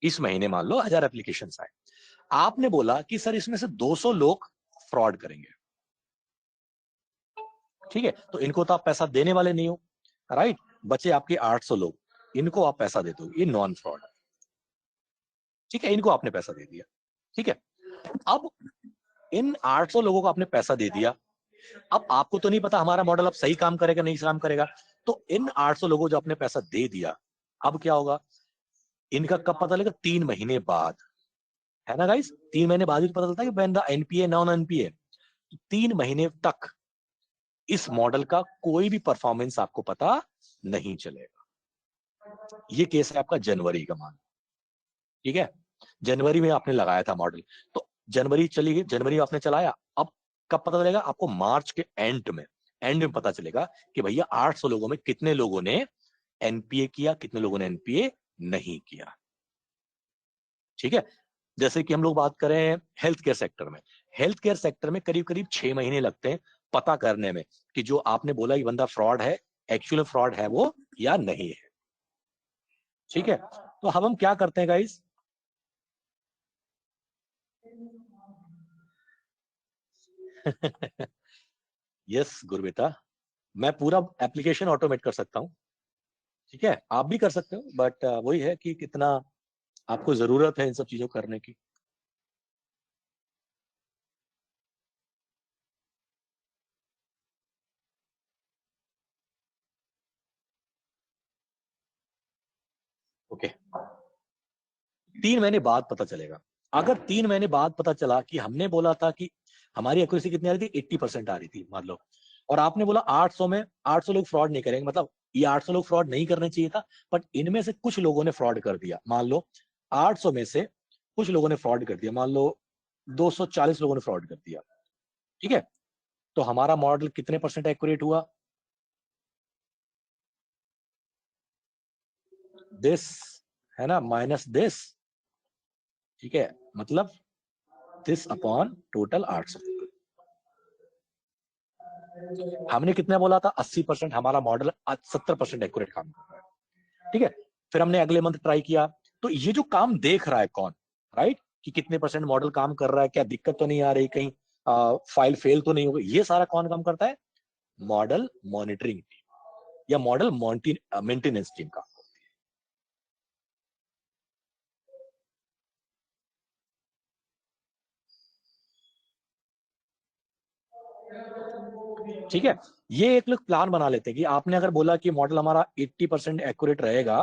इस महीने, मान लो 1000 एप्लीकेशन आए। आपने बोला कि सर इसमें से 200 लोग फ्रॉड करेंगे, ठीक है, तो इनको तो आप पैसा देने वाले नहीं हो, राइट। बचे आपके 800 लोग, इनको आप पैसा दे दो, ये नॉन फ्रॉड, ठीक है, इनको आपने पैसा दे दिया, ठीक है। अब इन 800 लोगों को आपने पैसा दे दिया। अब आपको तो नहीं पता हमारा मॉडल अब सही काम करेगा नहीं काम करेगा, तो इन 800 लोगों जो आपने पैसा दे दिया, अब क्या होगा, इनका कब पता लगेगा, 3 महीने बाद, है ना गाइस। 3 महीने बाद ही तो पता चलता है कि when the NPA non NPA. 3 महीने तक इस मॉडल का कोई भी परफॉर्मेंस आपको पता नहीं चलेगा। ये केस है आपका जनवरी का, मान, ठीक है, जनवरी में आपने लगाया था मॉडल, तो जनवरी चली गई, जनवरी में आपने चलाया। अब कब पता चलेगा आपको, मार्च के एंड में पता चलेगा कि भैया 800 लोगों में कितने लोगों ने एनपीए किया, कितने लोगों ने एनपीए नहीं किया, ठीक है। जैसे कि हम लोग बात करें हेल्थ केयर सेक्टर में, हेल्थ केयर सेक्टर में करीब करीब 6 महीने लगते हैं पता करने में कि जो आपने बोला ये बंदा फ्रॉड है, एक्चुअल फ्रॉड है वो या नहीं है, ठीक है। तो अब हम क्या करते हैं गाइस, यस गुरु, मैं पूरा एप्लीकेशन ऑटोमेट कर सकता हूं, ठीक है, आप भी कर सकते हो, बट वही है कि कितना आपको जरूरत है इन सब चीजों को करने की। ओके, 3 महीने बाद पता चलेगा। अगर 3 महीने बाद पता चला कि हमने बोला था कि हमारी एक्यूरेसी कितनी आ रही थी, 80% आ रही थी मान लो, और आपने बोला 800 में 800 लोग फ्रॉड नहीं करेंगे, मतलब ये 800 लोग फ्रॉड नहीं करने चाहिए था, बट इनमें से कुछ लोगों ने फ्रॉड कर दिया, मान लो 800 में से कुछ लोगों ने फ्रॉड कर दिया, मान लो 240 लोगों ने फ्रॉड कर दिया, ठीक है, तो हमारा मॉडल कितने परसेंट एक्यूरेट हुआ, दिस, है ना, माइनस दिस, ठीक है, मतलब दिस अपॉन टोटल 800। हमने कितना बोला था, 80%, हमारा मॉडल 70% एक्यूरेट काम कर रहा है, ठीक है। फिर हमने अगले मंथ ट्राई किया, तो ये जो काम देख रहा है कौन, राइट, कि कितने परसेंट मॉडल काम कर रहा है, क्या दिक्कत तो नहीं आ रही, कहीं फाइल फेल तो नहीं हो गई, ये सारा कौन काम करता है, मॉडल मॉनिटरिंग टीम या मॉडल मेंटेनेंस टीम का, ठीक है। ये एक लोग प्लान बना लेते हैं कि आपने अगर बोला कि मॉडल हमारा 80% एक्यूरेट रहेगा,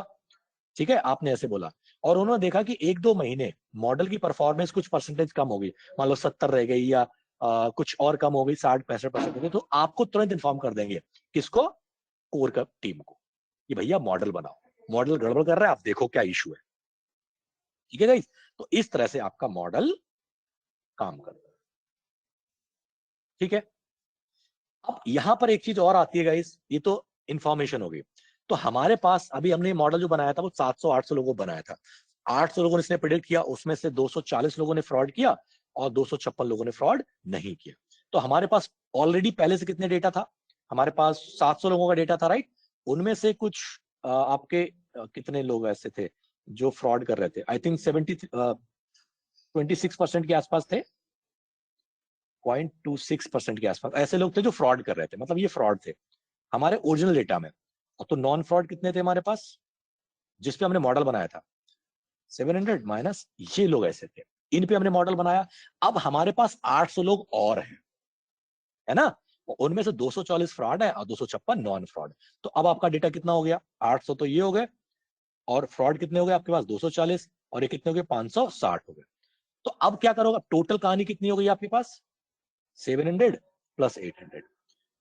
ठीक है, आपने ऐसे बोला, और उन्होंने देखा कि 1-2 महीने मॉडल की परफॉर्मेंस कुछ परसेंटेज कम हो गई, मान लो 70 रह गई या कुछ और कम हो गई, 60-65% हो गई, तो आपको तुरंत इन्फॉर्म कर देंगे, किसको, कोर का टीम को, कि भैया मॉडल बनाओ, मॉडल गड़बड़ कर रहा है, आप देखो क्या इशू है, ठीक है गाइस। तो इस तरह से आपका मॉडल काम करता है, ठीक है। अब यहां पर एक चीज और आती है गाइस, ये तो इंफॉर्मेशन हो गई। तो हमारे पास अभी हमने मॉडल जो बनाया था वो 700-800 लोगों को बनाया था, 800 लोगों ने इसने प्रेडिक्ट किया, उसमें से 240 लोगों ने फ्रॉड किया और 256 लोगों ने फ्रॉड नहीं किया। तो हमारे पास ऑलरेडी पहले से कितने डेटा था, हमारे पास 700 लोगों का डेटा था, राइट। उनमें से कुछ आपके कितने लोग ऐसे थे जो फ्रॉड कर रहे थे, आई थिंक 26% के आसपास थे, 0.26% के आसपास ऐसे लोग थे जो फ्रॉड कर रहे थे, मतलब ये फ्रॉड थे हमारे ओरिजिनल डेटा में। तो नॉन फ्रॉड कितने थे हमारे पास, जिसपे हमने मॉडल बनाया था, 700 माइनस ये लोग ऐसे थे, इन पे हमने मॉडल बनाया। अब हमारे पास 800 लोग और हैं, है ना, उनमें से 240 फ्रॉड है और 256 नॉन फ्रॉड। तो अब आपका डेटा कितना हो गया, 800 तो ये हो गए, और फ्रॉड कितने हो गए आपके पास 240, और ये कितने हो गए 560 हो गए। तो अब क्या करोगे, टोटल कहानी कितनी हो गई आपके पास 700 प्लस 800,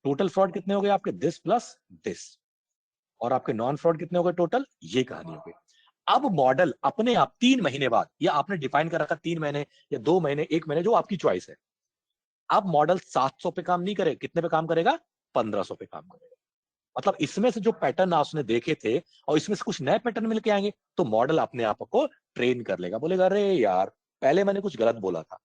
टोटल फ्रॉड कितने हो गए आपके दिस प्लस दिस, और आपके नॉन फ्रॉड कितने हो गए टोटल, ये कहानी हो गई। अब मॉडल अपने आप 3 महीने बाद, या आपने डिफाइन कर रखा 3 महीने या 2 महीने 1 महीने, जो आपकी चॉइस है, अब मॉडल 700 पे काम नहीं करे, कितने पे काम करेगा 1500 पे काम करेगा। मतलब इसमें से जो पैटर्न आपने देखे थे और इसमें से कुछ नए पैटर्न मिलके आएंगे, तो मॉडल अपने आप को ट्रेन कर लेगा, बोलेगा अरे यार पहले मैंने कुछ गलत बोला था,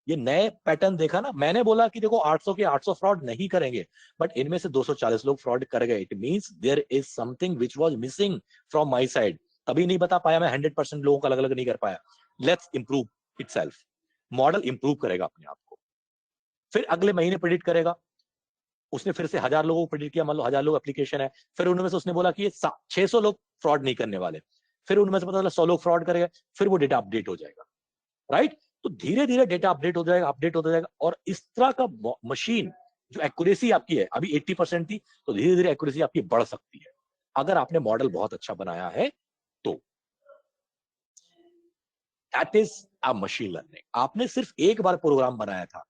ये नए पैटर्न देखा ना, मैंने बोला कि देखो 800 के 800 फ्रॉड नहीं करेंगे, बट इनमें से 240 लोग फ्रॉड कर गए, it means there is something which was missing from my side, तभी नहीं बता पाया मैं, 100% लोगों को अलग अलग नहीं कर पाया, let's improve itself. Model improve करेगा अपने आप को, फिर अगले महीने प्रेडिक्ट करेगा, उसने फिर से 1000 लोगों को प्रेडिक्ट किया, मान लो 1000 लोग एप्लीकेशन है, फिर उनमें से उसने बोला कि ये 600 लोग फ्रॉड नहीं करने वाले, फिर उनमें से पता चला 100 लोग फ्रॉड करेंगे, फिर वो डेटा अपडेट हो जाएगा, राइट। तो धीरे धीरे डेटा अपडेट हो जाएगा, अपडेट होता जाएगा, और इस तरह का मशीन, जो एक्यूरेसी आपकी है अभी 80% थी, तो धीरे धीरे एक्यूरेसी आपकी बढ़ सकती है अगर आपने मॉडल बहुत अच्छा बनाया है तो। That is a machine learning. आपने सिर्फ एक बार प्रोग्राम बनाया था,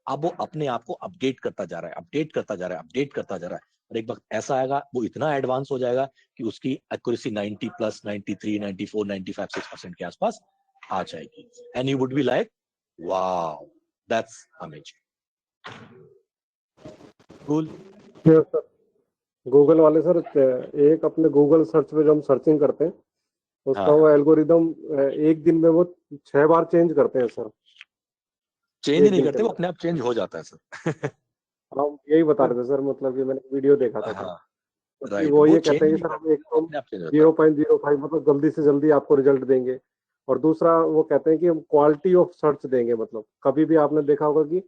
अब वो अपने आप को अपडेट करता जा रहा है, अपडेट करता जा रहा है, अपडेट करता जा रहा है, और एक वक्त ऐसा आएगा वो इतना एडवांस हो जाएगा कि उसकी एक्यूरेसी 90 प्लस 93 94 95 6% के आसपास आ जाएगी, and you would be like wow that's amazing. Cool. Yes, sir. Google वाले सर, एक अपने गूगल सर्च में जो हम सर्चिंग करते हैं उसका हाँ, वो एल्गोरिदम एक दिन में वो 6 बार चेंज करते हैं सर, चेंज एक नहीं दिन के करते, वो अंदर। अपने आप चेंज हो जाता है सर। हम यही बता रहे थे सर, मतलब कि मैंने वीडियो देखा था सर, हाँ क्योंकि राइट, वो वो ये चेंज कहते हैं नहीं कि सर हम करते, एक तो अपने आप चेंज होता है। 0.05 मतलब जल्दी से जल्दी आपको रिजल्ट देंगे, और दूसरा वो कहते हैं कि हम क्वालिटी ऑफ सर्च देंगे। मतलब कभी भी आपने देखा होगा कि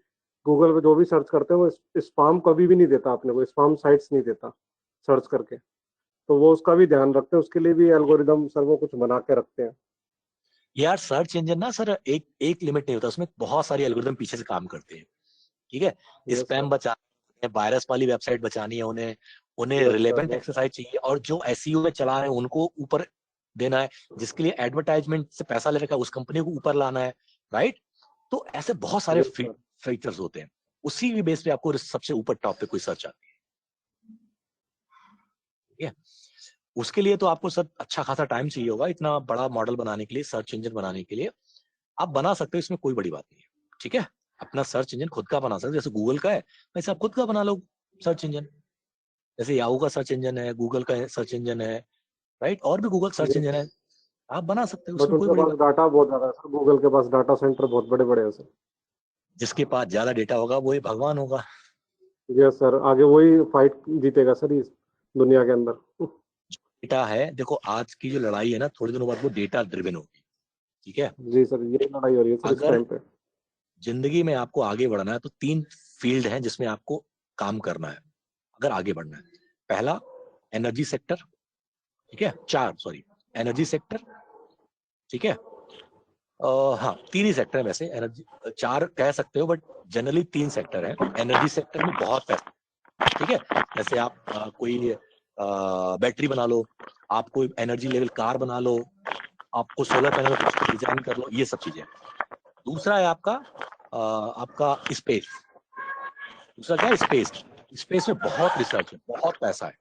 गूगल पे जो भी सर्च करते हैं वो स्पैम कभी भी नहीं देता अपने को, स्पैम साइट्स नहीं देता सर्च करके, तो वो उसका भी ध्यान रखते हैं, उसके लिए भी एल्गोरिदम सर वो कुछ बना के रखते हैं। यार सर्च इंजन ना सर एक एक लिमिट नहीं होता, उसमें बहुत सारी एल्गोरिदम पीछे से काम करते हैं, ठीक है। यस सर, स्पैम बचाना है, वायरस वाली वेबसाइट बचानी है उन्हें, उन्हें yes sir, relevant yes exercise चाहिए, और जो एसईओ में चला रहे हैं उनको ऊपर देना है, जिसके लिए एडवर्टाइजमेंट से पैसा ले रखा है उस कंपनी को ऊपर लाना है, राइट। तो ऐसे बहुत सारे यस सर। फीचर्स होते हैं, उसी के बेस पे आपको सबसे ऊपर टॉप पे कोई सर्च आती है, ठीक है। उसके लिए तो आपको सर अच्छा खासा टाइम चाहिए होगा, इतना बड़ा मॉडल बनाने के लिए, सर्च इंजन बनाने के लिए। आप बना सकते हो, इसमें कोई बड़ी बात नहीं है, ठीक है। अपना सर्च इंजन खुद का बना सकते हो, जैसे गूगल का है वैसे आप खुद का बना लो सर्च इंजन, जैसे याहू का सर्च इंजन है, गूगल का सर्च इंजन है, राइट, और भी Google search yes engine sir, है, आप बना सकते हो, बट उसमें कोई उनके बड़ी पास बात। डाटा बहुत ज्यादा है सर, गूगल के पास डाटा सेंटर बहुत बड़े बड़े हैं सर। जिसके पास ज्यादा डेटा होगा वही भगवान होगा। यस सर, आगे वही फाइट जीतेगा सर इस दुनिया के अंदर। डेटा है, देखो आज की जो लड़ाई है ना, थोड़े दिनों बाद वो डेटा ड्रिवन होगी, ठीक है। जी सर, यही लड़ाई हो रही है सर इस अगर टाइम पे। जिंदगी में आपको आगे बढ़ना है तो 3 फील्ड हैं जिसमें आपको काम करना है अगर आगे बढ़ना है। पहला एनर्जी सेक्टर, ठीक है, 4 सॉरी एनर्जी सेक्टर, ठीक है। हाँ 3 ही सेक्टर है वैसे, एनर्जी 4 कह सकते हो बट जनरली 3 सेक्टर है। एनर्जी सेक्टर में बहुत पैसा, ठीक है। जैसे आप कोई बैटरी बना लो, आप कोई एनर्जी लेवल कार बना लो, आपको सोलर पैनल कुछ डिजाइन कर लो, ये सब चीजें। दूसरा है आपका स्पेस, दूसरा क्या है स्पेस, स्पेस में बहुत रिसर्च है, बहुत पैसा है,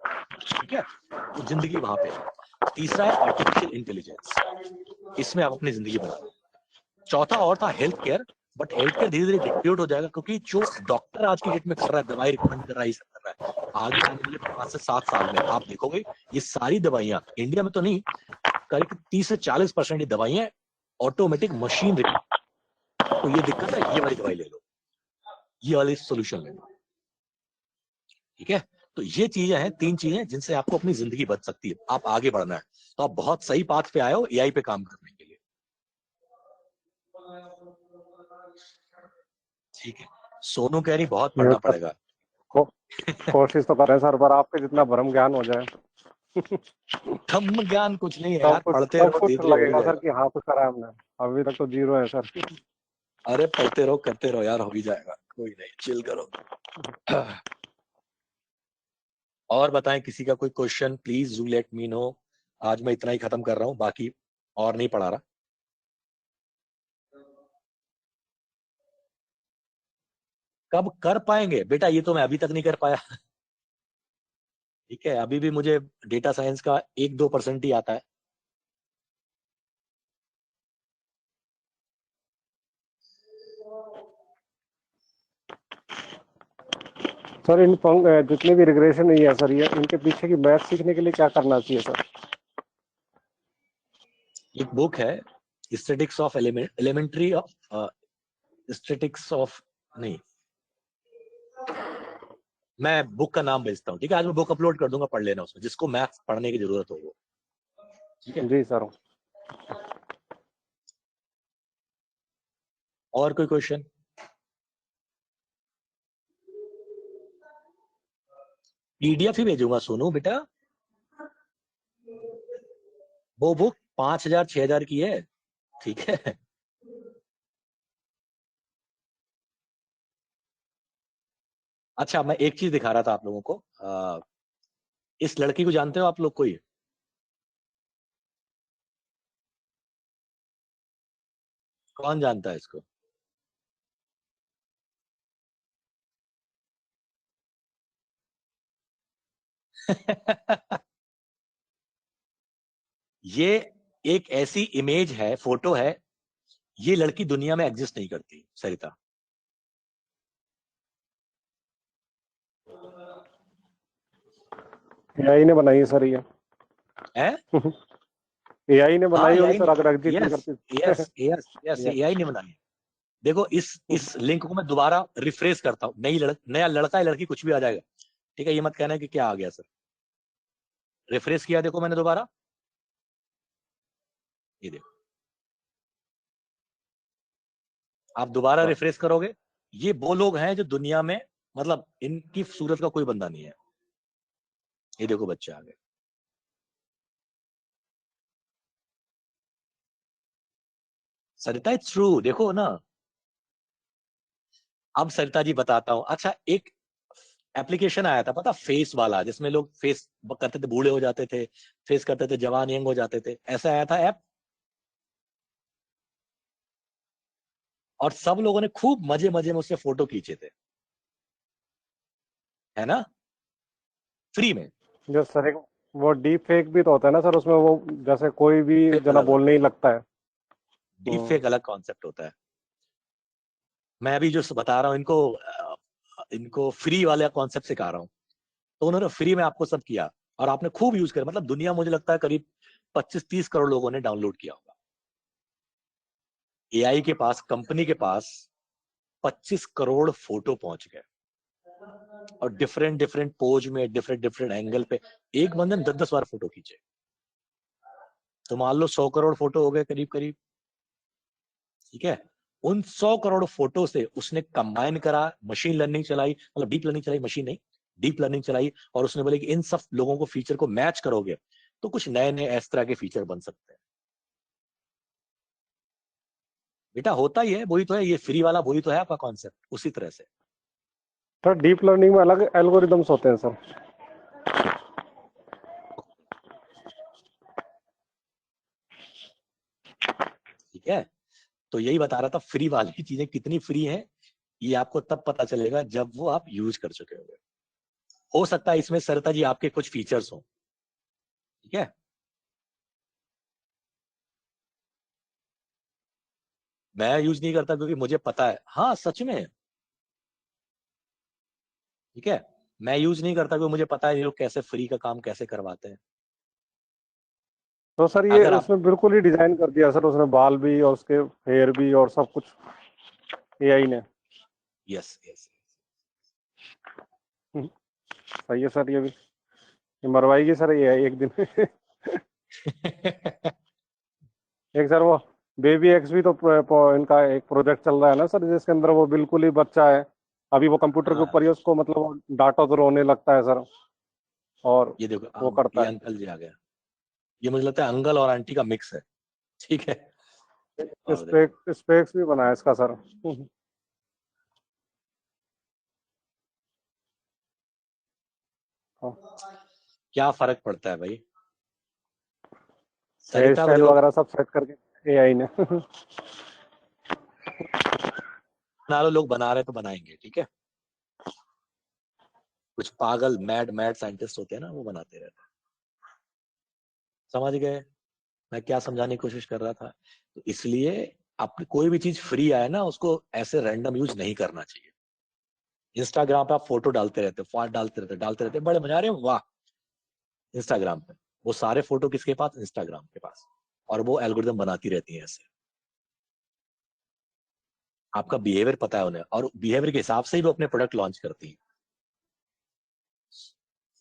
ठीक है, वो जिंदगी वहां पे है। तीसरा है आर्टिफिशियल इंटेलिजेंस, इसमें आप अपनी जिंदगी बना लो। चौथा और था health care, but health care धीरे धीरे डिस्ट्रीब्यूट हो जाएगा, क्योंकि जो डॉक्टर आज की डेट में कर रहा है, दवाई रिकमेंड कर रहा है, ये सब कर रहा है, आगे आने वाले 5 से 7 साल में आप देखोगे ये सारी दवाइयां इंडिया में तो नहीं, करीब 30 से 40% ये दवाइयां ऑटोमेटिक मशीन। तो ये दिक्कत है, ये वाली दवाई ले लो, ये वाली सोल्यूशन ले लो, ठीक है। तो ये चीजें हैं, 3 चीजें जिनसे आपको अपनी जिंदगी बच सकती है, आप आगे बढ़ना है तो आप बहुत सही पाथ पे आए हो एआई पे काम करने के लिए, ठीक है। सोनू कह रही बहुत यस पढ़ना सर, पड़ेगा। को, कोशिश तो कर रहे हैं सर, पर आपके जितना भरम ज्ञान हो जाए। ब्रह्म ज्ञान कुछ नहीं है यार, पढ़ते सब रहो, कुछ धीरे धीरे हो ही लगेगा सर जाएगा। कि हाँ कुछ करा है हमने। अभी तक तो जीरो है सर। अरे पढ़ते रहो, करते रहो यार, हो ही जाएगा, कोई नहीं, चिल करो। और बताएं, किसी का कोई question, please do let me know. आज मैं इतना ही खत्म कर रहा हूँ, बाकी और नहीं पढ़ा रहा। कब कर पाएंगे बेटा, ये तो मैं अभी तक नहीं कर पाया। ठीक है, अभी भी मुझे डेटा साइंस का 1-2% ही आता है। सर इन जितने भी रिग्रेशन है सर, ये इनके पीछे की मैथ सीखने के लिए क्या करना चाहिए सर? एक बुक है, statics of elementary of statics of, नहीं, मैं बुक का नाम भेजता हूँ, ठीक है, आज मैं बुक अपलोड कर दूंगा, पढ़ लेना उसमें, जिसको मैथ्स पढ़ने की जरूरत हो वो। ठीक है, जी सर। और कोई क्वेश्चन? पीडीएफ ही भेजूंगा सोनू बेटा, वो बुक 5,000 6,000 की है, ठीक है। अच्छा, मैं एक चीज दिखा रहा था आप लोगों को, इस लड़की को जानते हो आप लोग कोई? कौन जानता है इसको? ये एक ऐसी इमेज है, फोटो है, ये लड़की दुनिया में एग्जिस्ट नहीं करती, सरिता। एआई ने बनाई है सर ये। है? एआई ने हाँ, बनाई होगी एआई सर, ने, अगर एग्जिट नहीं यस करती। यस यस यस, या- एआई ने बनाई है। देखो, इस लिंक को मैं दोबारा रिफ्रेश करता हूँ, नया लड़का है लड़की कुछ भी आ जाएगा, ठीक है, ये मत कहना कि क्या आ गया सर। रिफ्रेश किया, देखो मैंने दोबारा, ये देखो, आप दोबारा रिफ्रेश करोगे, ये वो लोग हैं जो दुनिया में, मतलब इनकी सूरत का कोई बंदा नहीं है। ये देखो, बच्चे आ गए। सरिता, इट्स ट्रू, देखो ना। अब सरिता जी बताता हूं। अच्छा, एक एप्लीकेशन आया था पता, फेस वाला, जिसमें लोग फेस करते थे बूढ़े हो जाते थे, फेस करते थे जवान यंग हो जाते थे, ऐसा आया था ऐप, और सब लोगों ने खूब मजे मजे में उससे फोटो खींचे थे, है ना, फ्री में। जो सर एक वो डीप फेक भी तो होता है ना सर उसमें, वो जैसे कोई भी फेक जना अलग होता बोलने है, ही लगता है। डीप फेक अलग कॉन्सेप्ट होता है। मैं अभी जो बता रहा हूँ इनको, इनको फ्री वाले कॉन्सेप्ट सिखा रहा हूँ, तो उन्होंने फ्री में आपको सब किया, और आपने खूब यूज किया, मतलब दुनिया, मुझे लगता है करीब 25-30 करोड़ लोगों ने डाउनलोड किया होगा। एआई के पास, कंपनी के पास 25 करोड़ फोटो पहुंच गए, और डिफरेंट डिफरेंट पोज में, डिफरेंट डिफरेंट एंगल पे, एक बंदे ने 10-10 बार फोटो खींचे, तो मान लो 100 करोड़ फोटो हो गए करीब करीब। ठीक है, उन 100 करोड़ फोटो से उसने कंबाइन करा, मशीन लर्निंग चलाई, मतलब डीप लर्निंग चलाई, मशीन नहीं, डीप लर्निंग चलाई, और उसने बोले कि इन सब लोगों को फीचर को मैच करोगे तो कुछ नए नए इस तरह के फीचर बन सकते हैं। बेटा होता ही है, वही तो है, ये फ्री वाला वही तो है आपका कॉन्सेप्ट, उसी तरह से। सर डीप लर्निंग में अलग एल्गोरिदम्स होते हैं सर। ठीक है, तो यही बता रहा था, फ्री वाली चीजें कितनी फ्री हैं, ये आपको तब पता चलेगा जब वो आप यूज कर चुके होंगे। हो सकता है इसमें सरता जी आपके कुछ फीचर्स हो, ठीक है, मैं यूज नहीं करता क्योंकि मुझे पता है, हाँ सच में, ठीक है, मैं यूज नहीं करता क्योंकि मुझे पता है ये लोग कैसे फ्री का काम कैसे करवाते हैं। तो सर ये अगर आप, उसमें बिल्कुल ही डिजाइन कर दिया सर, उसने बाल भी और उसके हेयर भी और सब कुछ एआई ने। यस यस, सही है सर, ये मरवाएगी सर ये एक दिन। एक सर वो बेबी एक्स भी तो इनका एक प्रोजेक्ट चल रहा है ना सर, जिसके अंदर वो बिल्कुल ही बच्चा है, अभी वो कंप्यूटर के हाँ, ऊपर ही उसको मतलब डांटो तो रोने लगता है सर। और ये देखो वो करता ये है। अंकल जी आ गया, ये मुझे लगता है अंकल और आंटी का मिक्स है, ठीक है। और देखो स्पेक्स भी बनाया इसका सर। हाँ, क्या फर्क पड़ता है भाई, हेयर सरिता को स्टाइल देखो, वगैरह सब सेट करके एआई ने। बना लो, लोग बना रहे तो बनाएंगे, ठीक है। कुछ पागल मैड मैड साइंटिस्ट होते हैं ना, वो बनाते रहते हैं। समझ गए मैं क्या समझाने की कोशिश कर रहा था? तो इसलिए आप कोई भी चीज फ्री आए ना, उसको ऐसे रैंडम यूज नहीं करना चाहिए। इंस्टाग्राम पे आप फोटो डालते रहते, फाट डालते रहते, बड़े मजा आ रहे हैं, वाह। इंस्टाग्राम पे वो सारे फोटो किसके पास? इंस्टाग्राम के पास। और वो एल्गोरिदम बनाती रहती है ऐसे। आपका बिहेवियर पता है उन्हें, और बिहेवियर के हिसाब से ही वो अपने प्रोडक्ट लॉन्च करती है,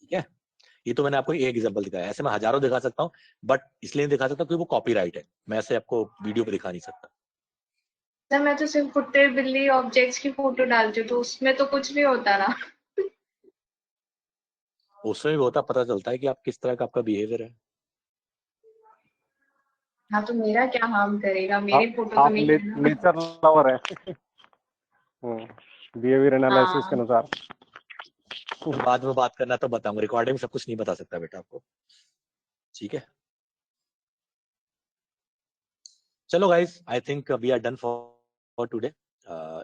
ठीक है। ये तो मैंने आपको एक एग्जांपल दिखाया, ऐसे मैं हजारों दिखा सकता हूँ, बट इसलिए नहीं दिखा सकता क्योंकि वो कॉपीराइट है, मैं ऐसे आपको वीडियो पे दिखा नहीं सकता। सर मैं तो सिर्फ कुत्ते बिल्ली ऑब्जेक्ट्स की फोटो डालती हूँ, तो उसमें तो कुछ नहीं होता ना। उसमें भी होता, पता चलता है कि आप किस तरह का आपका बिहेवियर है। हाँ तो मेरा क्या हार्म करेगा, मेरी फोटो तो आप नहीं है ना। नेचर लवर है। बिहेवियर एनालिसिस के हाँ अनुसार। बाद में बात करना तो बताऊंगा, रिकॉर्डिंग में सब कुछ नहीं बता सकता बेटा आपको, ठीक है। चलो guys, I think we are done for today.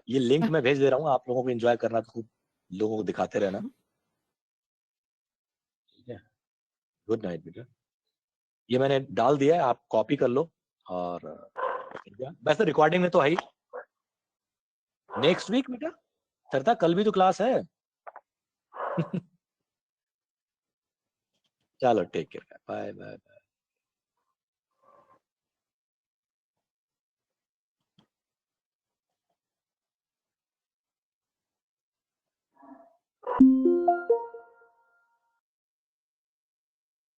ये लिंक मैं भेज दे रहा हूँ, आप लोगों को एंजॉय करना, तो खूब लोगों को दिखाते रहना, ठीक है। गुड नाइट बेटा। ये मैंने डाल दिया है, आप कॉपी कर लो। और वैसे रिकॉर्डिंग में तो है ही। नेक्स्ट वीक बेटा, सरता कल भी तो क्लास है। चलो टेक केयर, बाय बाय।